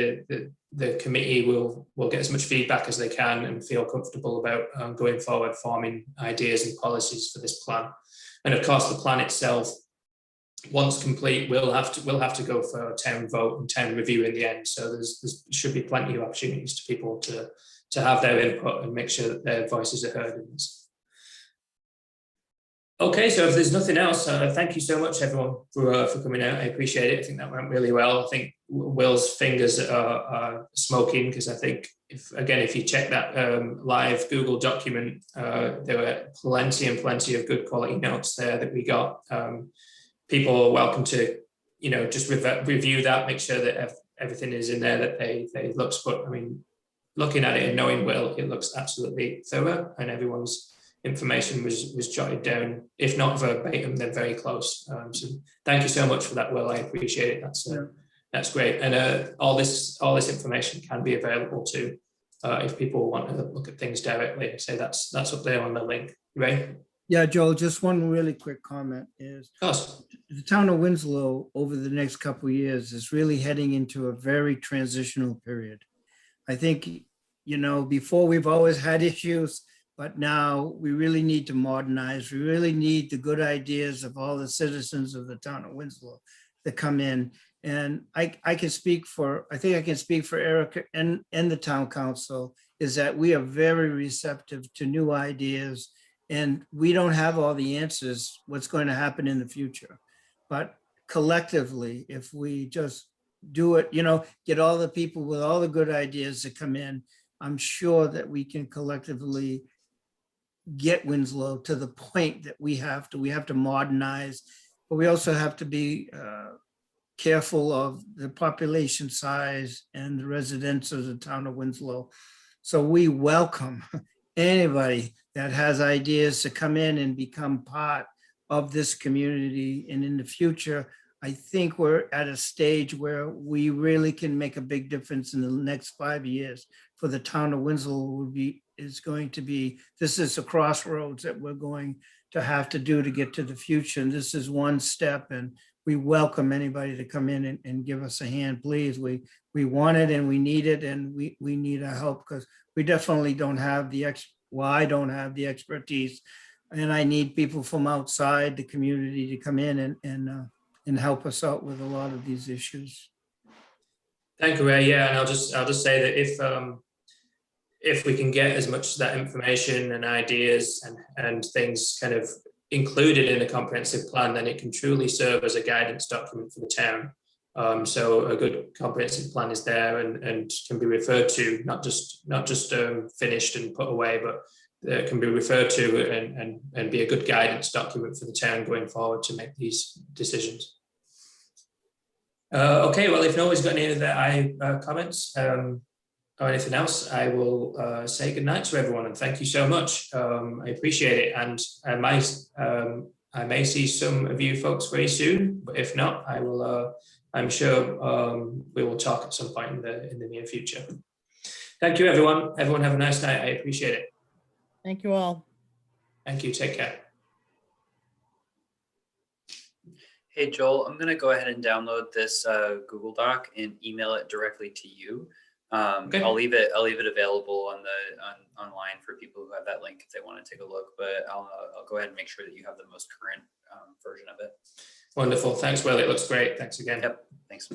S2: the committee will get as much feedback as they can and feel comfortable about going forward, forming ideas and policies for this plan. And of course, the plan itself, once complete, will have to go for a town vote and town review in the end. So there should be plenty of opportunities to people to have their input and make sure that their voices are heard in this. Okay, so if there's nothing else, thank you so much, everyone, for coming out. I appreciate it. I think that went really well. I think Will's fingers are smoking, because I think, if you check that live Google document, there were plenty of good quality notes there that we got. People are welcome to, you know, just review that, make sure that everything is in there that they looks. But I mean, looking at it and knowing Will, it looks absolutely thorough, and everyone's information was jotted down, if not verbatim, then very close. So thank you so much for that, Will. I appreciate it. That's great. And all this information can be available too, if people want to look at things directly. So that's up there on the link. Ray?
S4: Yeah, Joel, just one really quick comment is,
S2: of course,
S4: the town of Winslow over the next couple of years is really heading into a very transitional period. I think, you know, before we've always had issues, but now we really need to modernize. We really need the good ideas of all the citizens of the town of Winslow that come in. And I think I can speak for Erica and the town council, is that we are very receptive to new ideas, and we don't have all the answers what's going to happen in the future. But collectively, if we just do it, you know, get all the people with all the good ideas that come in, I'm sure that we can collectively get Winslow to the point that we have to modernize, but we also have to be careful of the population size and the residents of the town of Winslow. So we welcome anybody that has ideas to come in and become part of this community. And in the future, I think we're at a stage where we really can make a big difference in the next 5 years for the town of Winslow. Is going to be, this is a crossroads that we're going to have to do to get to the future. And this is one step, and we welcome anybody to come in and give us a hand, please. We want it and we need it, and we need our help, because we definitely don't have I don't have the expertise, and I need people from outside the community to come in and help us out with a lot of these issues.
S2: Thank you, Ray. Yeah, and I'll just say that if we can get as much of that information and ideas and things kind of included in a comprehensive plan, then it can truly serve as a guidance document for the town. So a good comprehensive plan is there and can be referred to, not just finished and put away, but can be referred to and be a good guidance document for the town going forward to make these decisions. Okay, well, if no one's got any other comments or anything else, I will say good night to everyone and thank you so much. I appreciate it, and I may see some of you folks very soon, but if not, I will. I'm sure we will talk at some point in the near future. Thank you, everyone. Everyone have a nice night. I appreciate it.
S11: Thank you all.
S2: Thank you. Take care.
S1: Hey, Joel, I'm gonna go ahead and download this Google Doc and email it directly to you.
S2: Okay.
S1: I'll leave it available online for people who have that link if they want to take a look, but I'll go ahead and make sure that you have the most current version of it.
S2: Wonderful. Thanks, Will. It looks great. Thanks again.
S1: Yep. Thanks.